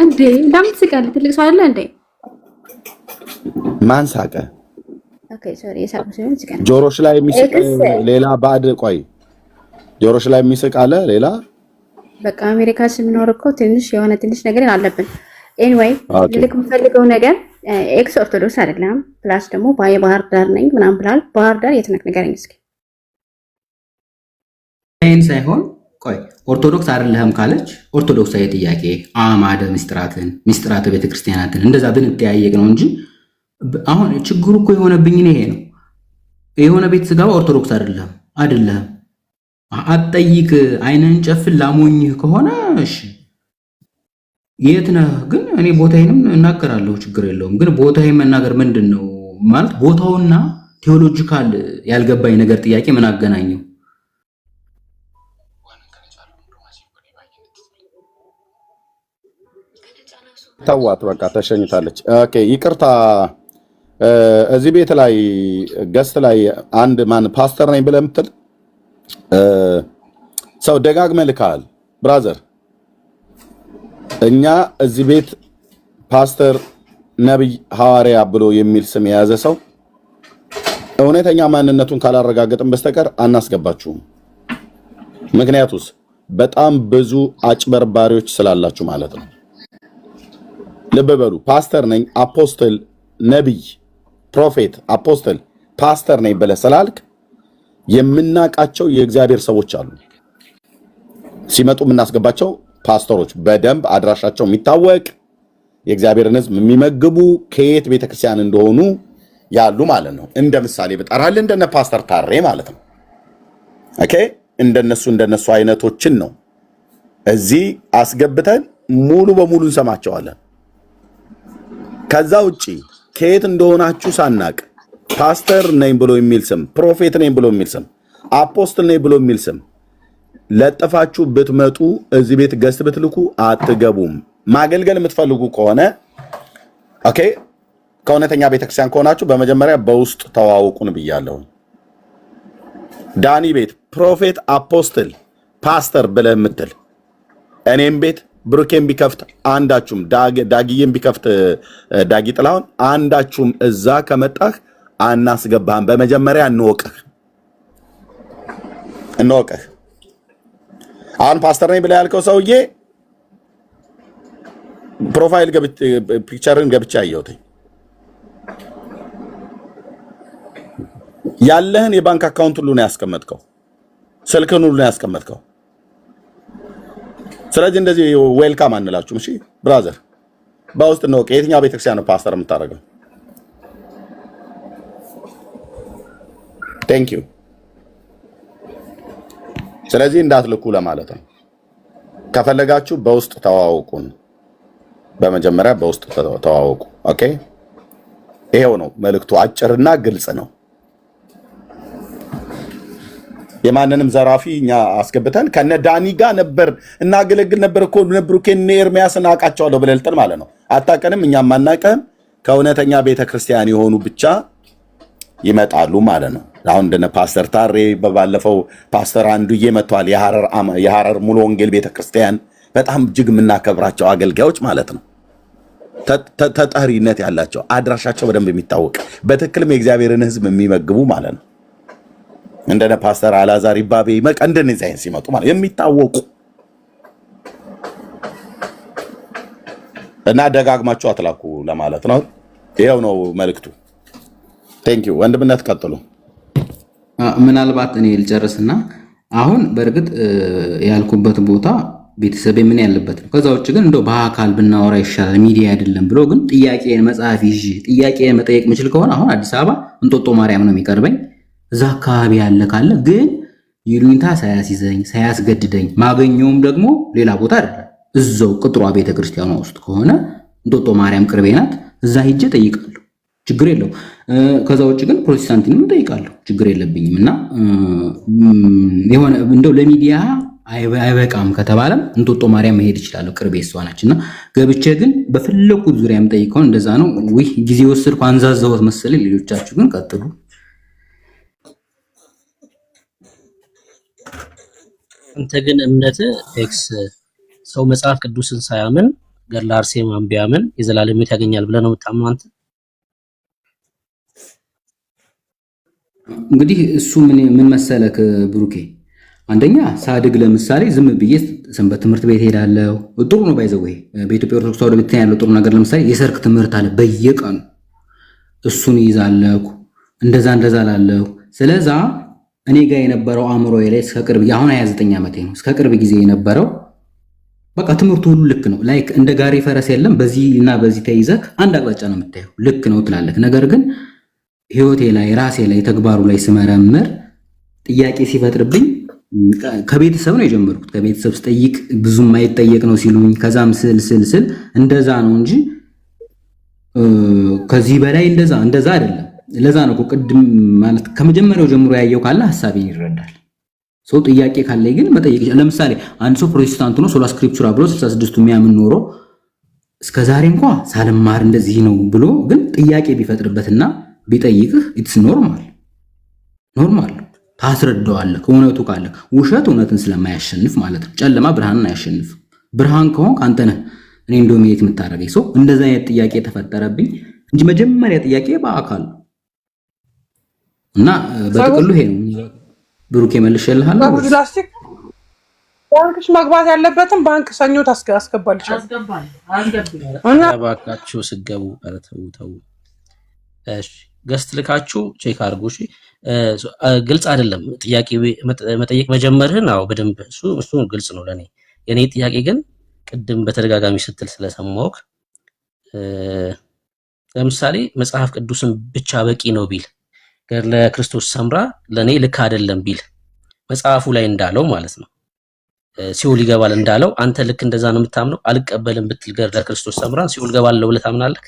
እንዴ ለምን ትስቃለህ? ትልቅ ሰው አለ እንዴ? ማን ሳቀ? ኦኬ ሶሪ የሳቁ ሲሆን ሲቀር ጆሮሽ ላይ የሚስቅ ሌላ ባድ ቆይ ጆሮሽ ላይ የሚስቅ አለ ሌላ። በቃ አሜሪካ ስንኖር እኮ ትንሽ ነገር አለብን። ኤኒዌይ ልክ የምፈልገው ነገር ኤክስ ኦርቶዶክስ አይደለም። ፕላስ ደግሞ ባህር ዳር ነኝ ምናምን ብላል። ባህር ዳር የት ነህ ንገረኝ እስኪ። ይሄን ሳይሆን ቆይ ኦርቶዶክስ አይደለህም ካለች ኦርቶዶክሳዊ ጥያቄ አማደ ምስጢራተ ቤተክርስቲያናትን እንደዛ ብንጠያየቅ ነው እንጂ አሁን ችግሩ እኮ የሆነብኝ ይሄ ነው። የሆነ ቤት ስገባ ኦርቶዶክስ አይደለህም አትጠይቅ፣ አይነን ጨፍን ላሞኝህ ከሆነ እሺ የት ነህ ግን እኔ ቦታዬንም እናገራለሁ፣ ችግር የለውም። ግን ቦታዬን መናገር ምንድን ነው ማለት ቦታውና ቴዎሎጂካል ያልገባኝ ነገር ጥያቄ ምን አገናኘው? ተዋት በቃ ተሸኝታለች። ኦኬ ይቅርታ። እዚህ ቤት ላይ ገስት ላይ አንድ ማን ፓስተር ነኝ ብለህ የምትል ሰው ደጋግመህ ልካል ብራዘር። እኛ እዚህ ቤት ፓስተር፣ ነብይ፣ ሐዋርያ ብሎ የሚል ስም የያዘ ሰው እውነተኛ ማንነቱን ካላረጋገጥን በስተቀር አናስገባችሁም። ምክንያቱስ በጣም ብዙ አጭበርባሪዎች ስላላችሁ ማለት ነው። ልብ በሉ። ፓስተር ነኝ፣ አፖስትል፣ ነብይ፣ ፕሮፌት፣ አፖስትል፣ ፓስተር ነኝ ብለህ ስላልክ የምናቃቸው የእግዚአብሔር ሰዎች አሉ። ሲመጡ የምናስገባቸው ፓስተሮች በደንብ አድራሻቸው የሚታወቅ የእግዚአብሔርን ሕዝብ የሚመግቡ ከየት ቤተክርስቲያን እንደሆኑ ያሉ ማለት ነው። እንደ ምሳሌ ብጠራልህ እንደነ ፓስተር ታሬ ማለት ነው። ኦኬ እንደነሱ አይነቶችን ነው እዚህ አስገብተን ሙሉ በሙሉ እንሰማቸዋለን። ከዛ ውጪ ከየት እንደሆናችሁ ሳናቅ ፓስተር ነኝ ብሎ የሚል ስም፣ ፕሮፌት ነኝ ብሎ የሚል ስም፣ አፖስትል ነኝ ብሎ የሚል ስም ለጥፋችሁ ብትመጡ እዚህ ቤት ገስት ብትልኩ አትገቡም። ማገልገል የምትፈልጉ ከሆነ ኦኬ፣ ከእውነተኛ ቤተክርስቲያን ከሆናችሁ በመጀመሪያ በውስጥ ተዋውቁን ብያለሁ። ዳኒ ቤት ፕሮፌት፣ አፖስትል፣ ፓስተር ብለህ የምትል እኔም ቤት ብሩኬን ቢከፍት አንዳችሁም ዳጊዬን ቢከፍት ዳጊ ጥላሁን አንዳችሁም እዛ ከመጣህ አናስገባህም። በመጀመሪያ እንወቅህ። አሁን ፓስተር ነኝ ብለህ ያልከው ሰውዬ ፕሮፋይል ፒክቸርን ገብቼ አየሁት። ያለህን የባንክ አካውንት ሁሉ ነው ያስቀመጥከው፣ ስልክህን ሁሉ ነው ያስቀመጥከው። ስለዚህ እንደዚህ ዌልካም አንላችሁም። እሺ ብራዘር፣ በውስጥ ነው የትኛው ቤተክርስቲያን ነው ፓስተር የምታደርገው? ቴንክ ዩ። ስለዚህ እንዳትልኩ ለማለት ነው። ከፈለጋችሁ በውስጥ ተዋውቁን። በመጀመሪያ በውስጥ ተዋውቁ። ኦኬ፣ ይሄው ነው መልእክቱ። አጭርና ግልጽ ነው። የማንንም ዘራፊ እኛ አስገብተን ከነ ዳኒ ጋር ነበር እናገለግል ነበር እኮ ነብሩ ከነ ኤርሚያስን አውቃቸዋለሁ ብለህ ልጥል ማለት ነው። አታውቀንም፣ እኛም አናውቅም። ከእውነተኛ ቤተክርስቲያን የሆኑ ብቻ ይመጣሉ ማለት ነው። አሁን እንደነ ፓስተር ታሬ በባለፈው ፓስተር አንዱዬ መጥቷል። የሐረር ሙሉ ወንጌል ቤተክርስቲያን በጣም እጅግ የምናከብራቸው አገልጋዮች ማለት ነው። ተጠሪነት ያላቸው አድራሻቸው በደንብ የሚታወቅ በትክክልም የእግዚአብሔርን ሕዝብ የሚመግቡ ማለት ነው። እንደነ ፓስተር አላዛር ይባቤ እንደነዚህ አይነት ሲመጡ ማለት የሚታወቁ እና ደጋግማችሁ አትላኩ ለማለት ነው። ይሄው ነው መልእክቱ። ቴንክ ዩ ወንድምነት፣ ቀጥሉ። ምናልባት እኔ ልጨርስና አሁን በእርግጥ ያልኩበት ቦታ ቤተሰብ ምን ያለበት ነው። ከዛ ውጭ ግን እንደው በአካል ብናወራ ይሻላል ሚዲያ አይደለም ብሎ ግን ጥያቄን መጽሐፍ ይዤ ጥያቄን መጠየቅ የምችል ከሆነ አሁን አዲስ አበባ እንጦጦ ማርያም ነው የሚቀርበኝ። እዛ አካባቢ ያለ ካለ ግን ይሉኝታ ሳያስይዘኝ ሳያስገድደኝ ማገኘውም ደግሞ ሌላ ቦታ አይደለም እዛው ቅጥሯ ቤተክርስቲያኗ ውስጥ ከሆነ እንጦጦ ማርያም ቅርቤ ናት። እዛ ሄጄ ጠይቃለሁ፣ ችግር የለው። ከዛ ውጭ ግን ፕሮቴስታንትንም ጠይቃለሁ፣ ችግር የለብኝም። እና የሆነ እንደው ለሚዲያ አይበቃም ከተባለም እንጦጦ ማርያም መሄድ ይችላል፣ ቅርቤ እሷ ናች። እና ገብቼ ግን በፈለኩት ዙሪያ የምጠይቀውን እንደዛ ነው። ወይ ጊዜ ወስድኩ አንዛዛሁት መሰለኝ። ሌሎቻችሁ ግን ቀጥሉ። አንተ ግን እምነትህ ኤክስ ሰው መጽሐፍ ቅዱስን ሳያምን ገድለ አርሴማን ቢያምን የዘላለም ሕይወት ያገኛል ብለህ ነው የምታምነው አንተ? እንግዲህ እሱ ምን መሰለክ ብሩኬ፣ አንደኛ ሳድግ ለምሳሌ ዝም ብዬ ሰንበት ትምህርት ቤት ሄዳለሁ። ጥሩ ነው ባይዘው። በኢትዮጵያ ኦርቶዶክስ ተዋሕዶ ቤተክርስቲያን ያለው ጥሩ ነገር ለምሳሌ የሰርክ ትምህርት አለ በየቀኑ፣ እሱን ይዛለሁ። እንደዛ ላለሁ። ስለዛ እኔ ጋር የነበረው አእምሮዬ ላይ እስከ ቅርብ አሁን 29 ዓመቴ ነው። እስከ ቅርብ ጊዜ የነበረው በቃ ትምህርቱ ሁሉ ልክ ነው። ላይክ እንደ ጋሪ ፈረስ የለም በዚህ እና በዚህ ተይዘህ አንድ አቅጣጫ ነው የምታየው። ልክ ነው ትላለህ። ነገር ግን ህይወቴ ላይ ራሴ ላይ ተግባሩ ላይ ስመረምር ጥያቄ ሲፈጥርብኝ ከቤተሰብ ነው የጀመርኩት። ከቤተሰብ ስጠይቅ ብዙም ማይጠየቅ ነው ሲሉኝ ከዛም ስል እንደዛ ነው እንጂ ከዚህ በላይ እንደዛ አይደለም። ለዛ ነው ቅድም ማለት ከመጀመሪያው ጀምሮ ያየው ካለ ሐሳቤን ይረዳል። ሰው ጥያቄ ካለ ግን መጠየቅ ይችላል። ለምሳሌ አንድ ሰው ፕሮቴስታንት ነው ሶላ ስክሪፕቹራ ብሎ 66ቱ የሚያምን ኖሮ እስከዛሬ እንኳን ሳልማር እንደዚህ ነው ብሎ ግን ጥያቄ ቢፈጥርበትና ቢጠይቅህ ኢትስ ኖርማል ታስረዳዋለህ። እውነቱ ካለ ውሸት እውነትን ስለማያሸንፍ ማለት ነው። ጨለማ ብርሃንን አያሸንፍ። ብርሃን ከሆንክ አንተ ነህ እኔ ዶሚኔት የምታደርገኝ። ሰው እንደዛ አይነት ጥያቄ ተፈጠረብኝ እንጂ መጀመሪያ ጥያቄ በአካል ነው እና በጥቅሉ ይሄ ነው። ብሩክ መልሼልሃለሁ። ፕላስቲክ ባንክሽ መግባት ያለበትም ባንክ ሰኞ ታስገባልሽ። እና ባካችሁ ስገቡ ተው። እሺ ገስት ልካችሁ ቼክ አድርጉ። እሺ ግልጽ አይደለም ጥያቄ መጠየቅ መጀመርህን። አዎ በደንብ እሱ ግልጽ ነው ለኔ። የኔ ጥያቄ ግን ቅድም በተደጋጋሚ ስትል ስለሰማሁህ ለምሳሌ መጽሐፍ ቅዱስን ብቻ በቂ ነው ቢል ገድለ ክርስቶስ ሰምራ ለኔ ልክ አይደለም ቢል መጽሐፉ ላይ እንዳለው ማለት ነው ሲኦል ይገባል እንዳለው አንተ ልክ እንደዛ ነው የምታምነው? አልቀበልም ብትል ገድለ ክርስቶስ ሰምራን ሲኦል ገባለሁ ብለህ ታምናለህ?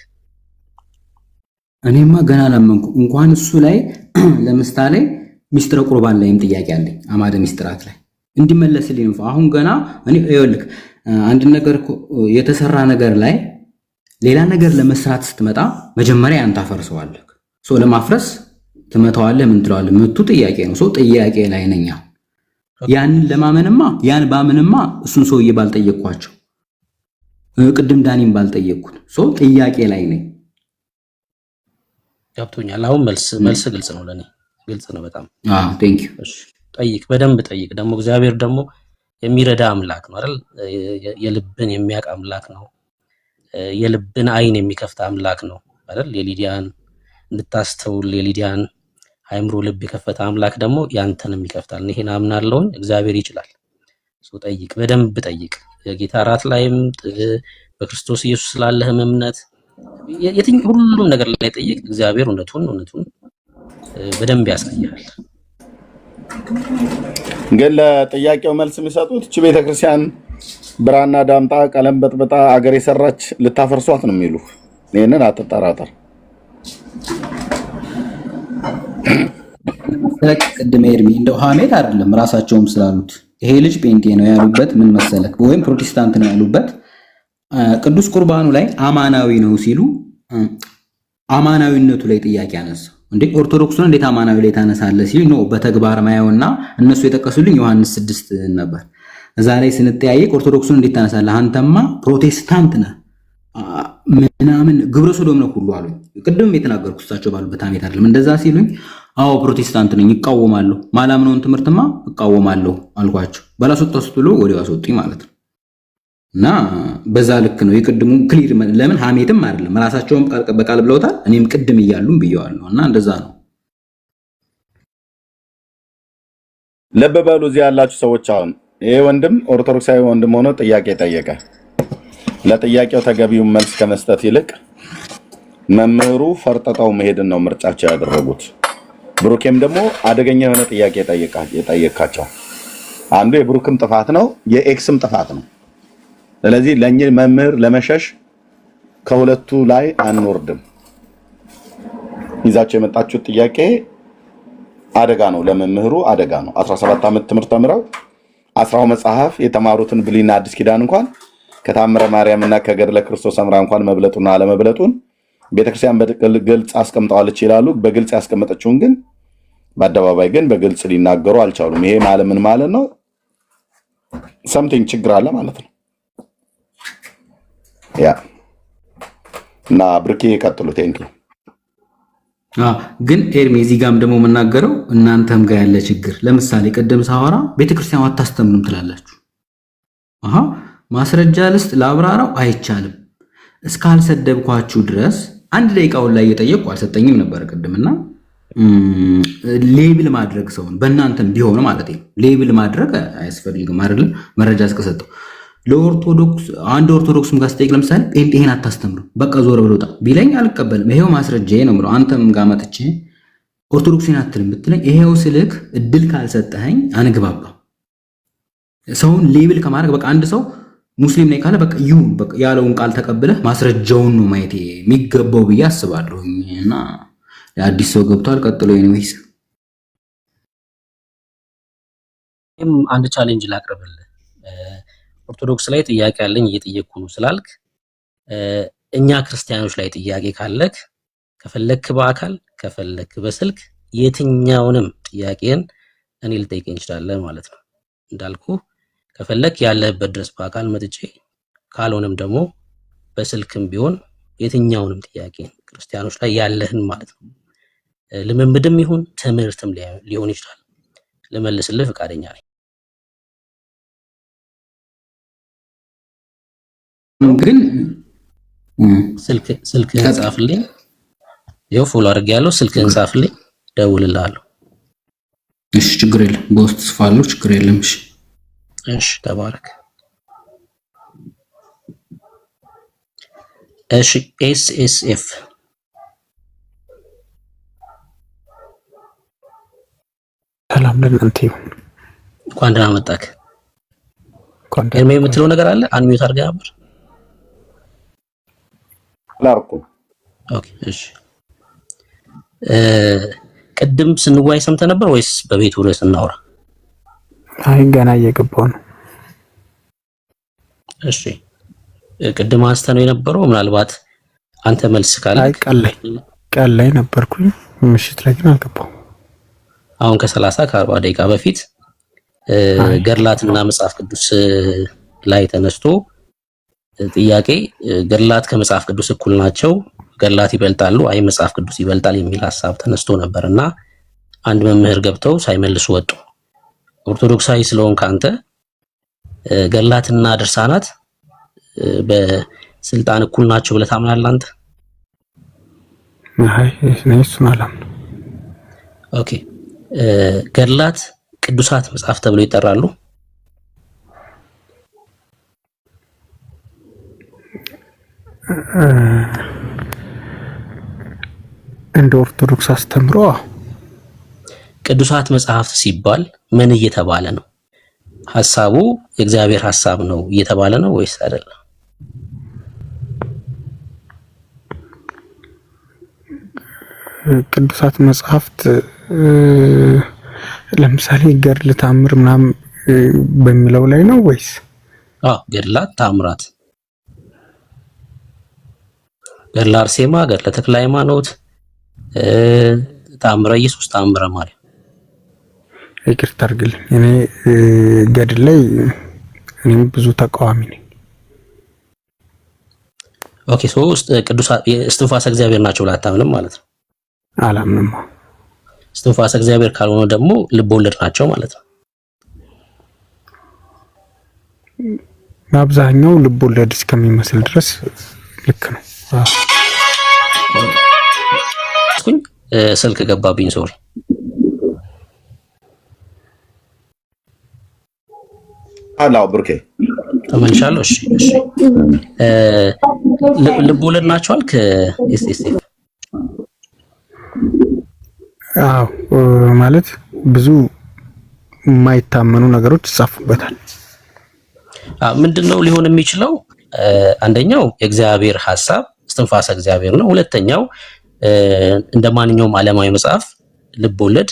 እኔማ ገና አላመንኩም። እንኳን እሱ ላይ ለምሳሌ ሚስጥረ ቁርባን ላይም ጥያቄ አለኝ። አማደ ሚስጥራት ላይ እንዲመለስልኝ ነው። አሁን ገና እኔ ይኸውልህ አንድ ነገር የተሰራ ነገር ላይ ሌላ ነገር ለመስራት ስትመጣ መጀመሪያ ያን ታፈርሰዋለህ። ሶ ለማፍረስ ትመታዋለህ። ምን ትለዋለህ? ምቱ ጥያቄ ነው። ሶ ጥያቄ ላይ ነኝ። ያንን ለማመንማ ያን ባምንማ እሱን ሰውዬ ባልጠየቅኳቸው ቅድም ዳኒም ባልጠየቅኩት ሶ ጥያቄ ላይ ነኝ። ገብቶኛል። አሁን መልስ ግልጽ ነው፣ ለኔ ግልጽ ነው በጣም። ቴንክ ዩ። እሺ ጠይቅ፣ በደንብ ጠይቅ። ደግሞ እግዚአብሔር ደግሞ የሚረዳ አምላክ ነው አይደል? የልብን የሚያውቅ አምላክ ነው። የልብን አይን የሚከፍት አምላክ ነው አይደል? የሊዲያን እንድታስተውል የሊዲያን አይምሮ ልብ የከፈተ አምላክ ደግሞ ያንተንም ይከፍታል። ይሄን አምናለሁ። እግዚአብሔር ይችላል። ጠይቅ፣ በደንብ ጠይቅ። የጌታ እራት ላይም በክርስቶስ ኢየሱስ ስላለህም እምነት ሁሉም ነገር ላይ ጠይቅ። እግዚአብሔር እውነቱን በደንብ ያሳያል። ግን ለጥያቄው መልስ የሚሰጡት እቺ ቤተክርስቲያን ብራና ዳምጣ ቀለም በጥብጣ አገር የሰራች ልታፈርሷት ነው የሚሉ። ይሄንን አትጠራጠር። ቅድም ኤርሚ እንደው ሐሜት አይደለም ራሳቸውም ስላሉት ይሄ ልጅ ጴንጤ ነው ያሉበት ምን መሰለክ፣ ወይም ፕሮቴስታንት ነው ያሉበት ቅዱስ ቁርባኑ ላይ አማናዊ ነው ሲሉ አማናዊነቱ ላይ ጥያቄ አነሳ። እንዴ ኦርቶዶክሱን እንዴት አማናዊ ላይ ታነሳለህ ሲሉ ነው በተግባር ማየውና እነሱ የጠቀሱልኝ ዮሐንስ 6 ነበር። እዛ ላይ ስንጠያየቅ ኦርቶዶክሱን እንዴት ታነሳለህ አንተማ ፕሮቴስታንት ነህ ምናምን ግብረ ሰዶም ነው ሁሉ አሉኝ። ቅድም የተናገርኩት እሳቸው ባሉበት ሐሜት አይደለም። እንደዛ ሲሉኝ አዎ ፕሮቴስታንት ነኝ እቃወማለሁ፣ ማላምነውን ትምህርትማ እቃወማለሁ አልኳቸው። ባላስወጣሁት ብሎ ወዲያው አስወጡኝ ማለት ነው። እና በዛ ልክ ነው የቅድሙ ክሊር። ለምን ሐሜትም አይደለም ራሳቸውም በቃል ብለውታል፣ እኔም ቅድም እያሉም ብየዋለሁ። እና እንደዛ ነው። ልብ በሉ እዚህ ያላችሁ ሰዎች። አሁን ይሄ ወንድም ኦርቶዶክሳዊ ወንድም ሆኖ ጥያቄ ጠየቀ። ለጥያቄው ተገቢውን መልስ ከመስጠት ይልቅ መምህሩ ፈርጠጣው መሄድን ነው ምርጫቸው ያደረጉት። ብሩኬም ደግሞ አደገኛ የሆነ ጥያቄ የጠየቃቸው አንዱ የብሩክም ጥፋት ነው የኤክስም ጥፋት ነው። ስለዚህ ለእኚህ መምህር ለመሸሽ ከሁለቱ ላይ አንወርድም። ይዛቸው የመጣችሁት ጥያቄ አደጋ ነው፣ ለመምህሩ አደጋ ነው። 17 ዓመት ትምህርት ተምረው 10 መጽሐፍ የተማሩትን ብሉይና አዲስ ኪዳን እንኳን ከታምረ ማርያምና ከገድለ ክርስቶስ ሰምራ እንኳን መብለጡና አለመብለጡን ቤተክርስቲያን በግልጽ አስቀምጠዋለች ይላሉ። በግልጽ ያስቀመጠችውን ግን በአደባባይ ግን በግልጽ ሊናገሩ አልቻሉም። ይሄ ማለት ምን ማለት ነው? ሰምቲንግ ችግር አለ ማለት ነው። ያ እና ብርኬ ቀጥሉ። ቴንክ ዩ። ግን ኤርሚ እዚህ ጋርም ደግሞ የምናገረው እናንተም ጋር ያለ ችግር፣ ለምሳሌ ቅድም ሳወራ ቤተክርስቲያን አታስተምሩም ትላላችሁ። ማስረጃ ልስጥ ላብራራው አይቻልም። እስካልሰደብኳችሁ ድረስ አንድ ደቂቃውን ላይ እየጠየቁ አልሰጠኝም ነበር ቅድምና ሌብል ማድረግ ሰውን በእናንተም ቢሆን ማለት ነው ሌብል ማድረግ አያስፈልግም አይደለም። መረጃ እስከሰጠው ለኦርቶዶክስ አንድ ኦርቶዶክስም ጋር ስጠይቅ ለምሳሌ ጴንጤ ይሄን አታስተምሩ በቃ ዞር ብሎጣ ቢለኝ አልቀበልም። ይሄው ማስረጃዬ ነው ብለው አንተም ጋር መጥቼ ኦርቶዶክስን አትልም ብትለኝ ይሄው ስልክ እድል ካልሰጠኸኝ አንግባባ። ሰውን ሌብል ከማድረግ በቃ አንድ ሰው ሙስሊም ነኝ ካለ በቃ ይሁን በቃ ያለውን ቃል ተቀብለህ ማስረጃውን ነው ማየት የሚገባው ብዬ አስባለሁ። እና አዲስ ሰው ገብቷል። ቀጥሎ ኤኒዌይስ አንድ ቻሌንጅ ላቅርብልህ። ኦርቶዶክስ ላይ ጥያቄ አለኝ እየጠየቅኩ ነው ስላልክ እኛ ክርስቲያኖች ላይ ጥያቄ ካለክ ከፈለክ በአካል ከፈለክ በስልክ የትኛውንም ጥያቄን እኔ ልጠይቅ እንችላለን ማለት ነው። እንዳልኩ ከፈለክ ያለህበት ድረስ በአካል መጥቼ ካልሆነም ደግሞ በስልክም ቢሆን የትኛውንም ጥያቄ ክርስቲያኖች ላይ ያለህን ማለት ነው ልምምድም ይሁን ትምህርትም ሊሆን ይችላል ልመልስልህ ፈቃደኛ ነኝ። ግን ስልክህን ጻፍልኝ። ይኸው ፎሎ አድርጌያለሁ። ስልክህን ጻፍልኝ፣ ደውልልሃለሁ። እሺ ችግር የለም። በውስጥ ጽፋለሁ፣ ችግር የለም። እሺ እሺ ተባረክ። እሺ ኤስኤስኤፍ ሰላም ለእናንተ ይሁን። እንኳን ደህና መጣክ። ኤርሜ የምትለው ነገር አለ? አንሚዩት አድርገህ ነበር? አላልኩም። ኦኬ እሺ። ቅድም ስንዋይ ሰምተህ ነበር ወይስ በቤቱ ርዕስ እናውራ? አይ ገና እየገባሁ ነው። እሺ ቅድም አንስተ ነው የነበረው። ምናልባት አንተ መልስ ካለ አይ ቀን ላይ ነበርኩኝ፣ ምሽት ላይ ግን አልገባሁም። አሁን ከ30 ከ40 ደቂቃ በፊት ገድላትና መጽሐፍ ቅዱስ ላይ ተነስቶ ጥያቄ ገድላት ከመጽሐፍ ቅዱስ እኩል ናቸው፣ ገድላት ይበልጣሉ፣ አይ መጽሐፍ ቅዱስ ይበልጣል የሚል ሐሳብ ተነስቶ ነበርና አንድ መምህር ገብተው ሳይመልሱ ወጡ። ኦርቶዶክሳዊ ስለሆንክ አንተ ገድላትና ድርሳናት በስልጣን እኩል ናቸው ብለህ ታምናለህ አንተ? አይ እሱን አላምንም። ኦኬ ገድላት ቅዱሳት መጽሐፍ ተብለው ይጠራሉ? እንደ ኦርቶዶክስ አስተምሮ ቅዱሳት መጽሐፍት ሲባል ምን እየተባለ ነው? ሐሳቡ የእግዚአብሔር ሐሳብ ነው እየተባለ ነው ወይስ አይደለም? ቅዱሳት መጽሐፍት ለምሳሌ ገድል ታምር ምናምን በሚለው ላይ ነው ወይስ? ገድላት ታምራት፣ ገድለ አርሴማ፣ ገድለ ተክለ ሃይማኖት፣ ታምረ ኢየሱስ፣ ታምረ ማርያም። ይቅርታ አድርግልኝ፣ እኔ ገድል ላይ እኔም ብዙ ተቃዋሚ ነኝ። ኦኬ ቅዱሳት እስትንፋሰ እግዚአብሔር ናቸው ብለህ አታምንም ማለት ነው? አላምንም። እስትንፋሰ እግዚአብሔር ካልሆነ ደግሞ ልብ ወለድ ናቸው ማለት ነው? አብዛኛው ልብ ወለድ እስከሚመስል ድረስ ልክ ነው። ስልክ ገባብኝ፣ ሶሪ። አላው ብርኬ ተመልሻለሁ። እሺ ልብ ወለድ ናቸው አልክ? ኤስኤስኤፍ ማለት ብዙ የማይታመኑ ነገሮች ይጻፉበታል። ምንድነው ሊሆን የሚችለው? አንደኛው የእግዚአብሔር ሐሳብ እስትንፋሰ እግዚአብሔር ነው። ሁለተኛው እንደ ማንኛውም ዓለማዊ መጽሐፍ ልብ ወለድ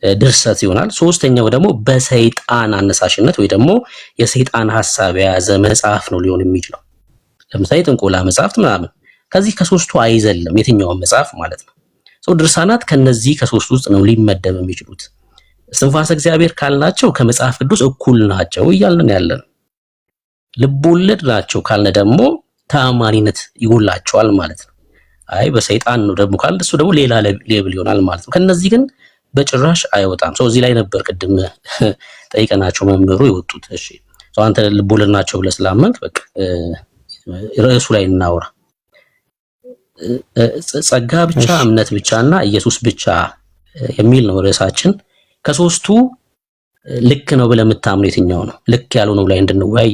ድርሰት ይሆናል። ሶስተኛው ደግሞ በሰይጣን አነሳሽነት ወይ ደግሞ የሰይጣን ሐሳብ የያዘ መጽሐፍ ነው ሊሆን የሚችለው። ለምሳሌ ጥንቆላ መጽሐፍት ምናምን ከዚህ ከሶስቱ አይዘልም የትኛውም መጽሐፍ ማለት ነው። ድርሳናት ከነዚህ ከሶስቱ ውስጥ ነው ሊመደብ የሚችሉት። እስትንፋሰ እግዚአብሔር ካልናቸው ከመጽሐፍ ቅዱስ እኩል ናቸው እያልን ያለን። ልብ ወለድ ናቸው ካልን ደግሞ ተአማኒነት ይጎላቸዋል ማለት ነው። አይ በሰይጣን ነው ደግሞ ካልን እሱ ደግሞ ሌላ ሌብል ይሆናል ማለት ነው። ከነዚህ ግን በጭራሽ አይወጣም። እዚህ ላይ ነበር ቅድም ጠይቀናቸው መምህሩ የወጡት። እሺ አንተ ልብ ወለድ ናቸው ብለህ ስላመንክ በቃ ርዕሱ ላይ እናውራ። ጸጋ ብቻ እምነት ብቻና ኢየሱስ ብቻ የሚል ነው ርዕሳችን። ከሶስቱ ልክ ነው ብለህ የምታምነው የትኛው ነው? ልክ ያልሆነው ላይ እንድንወያይ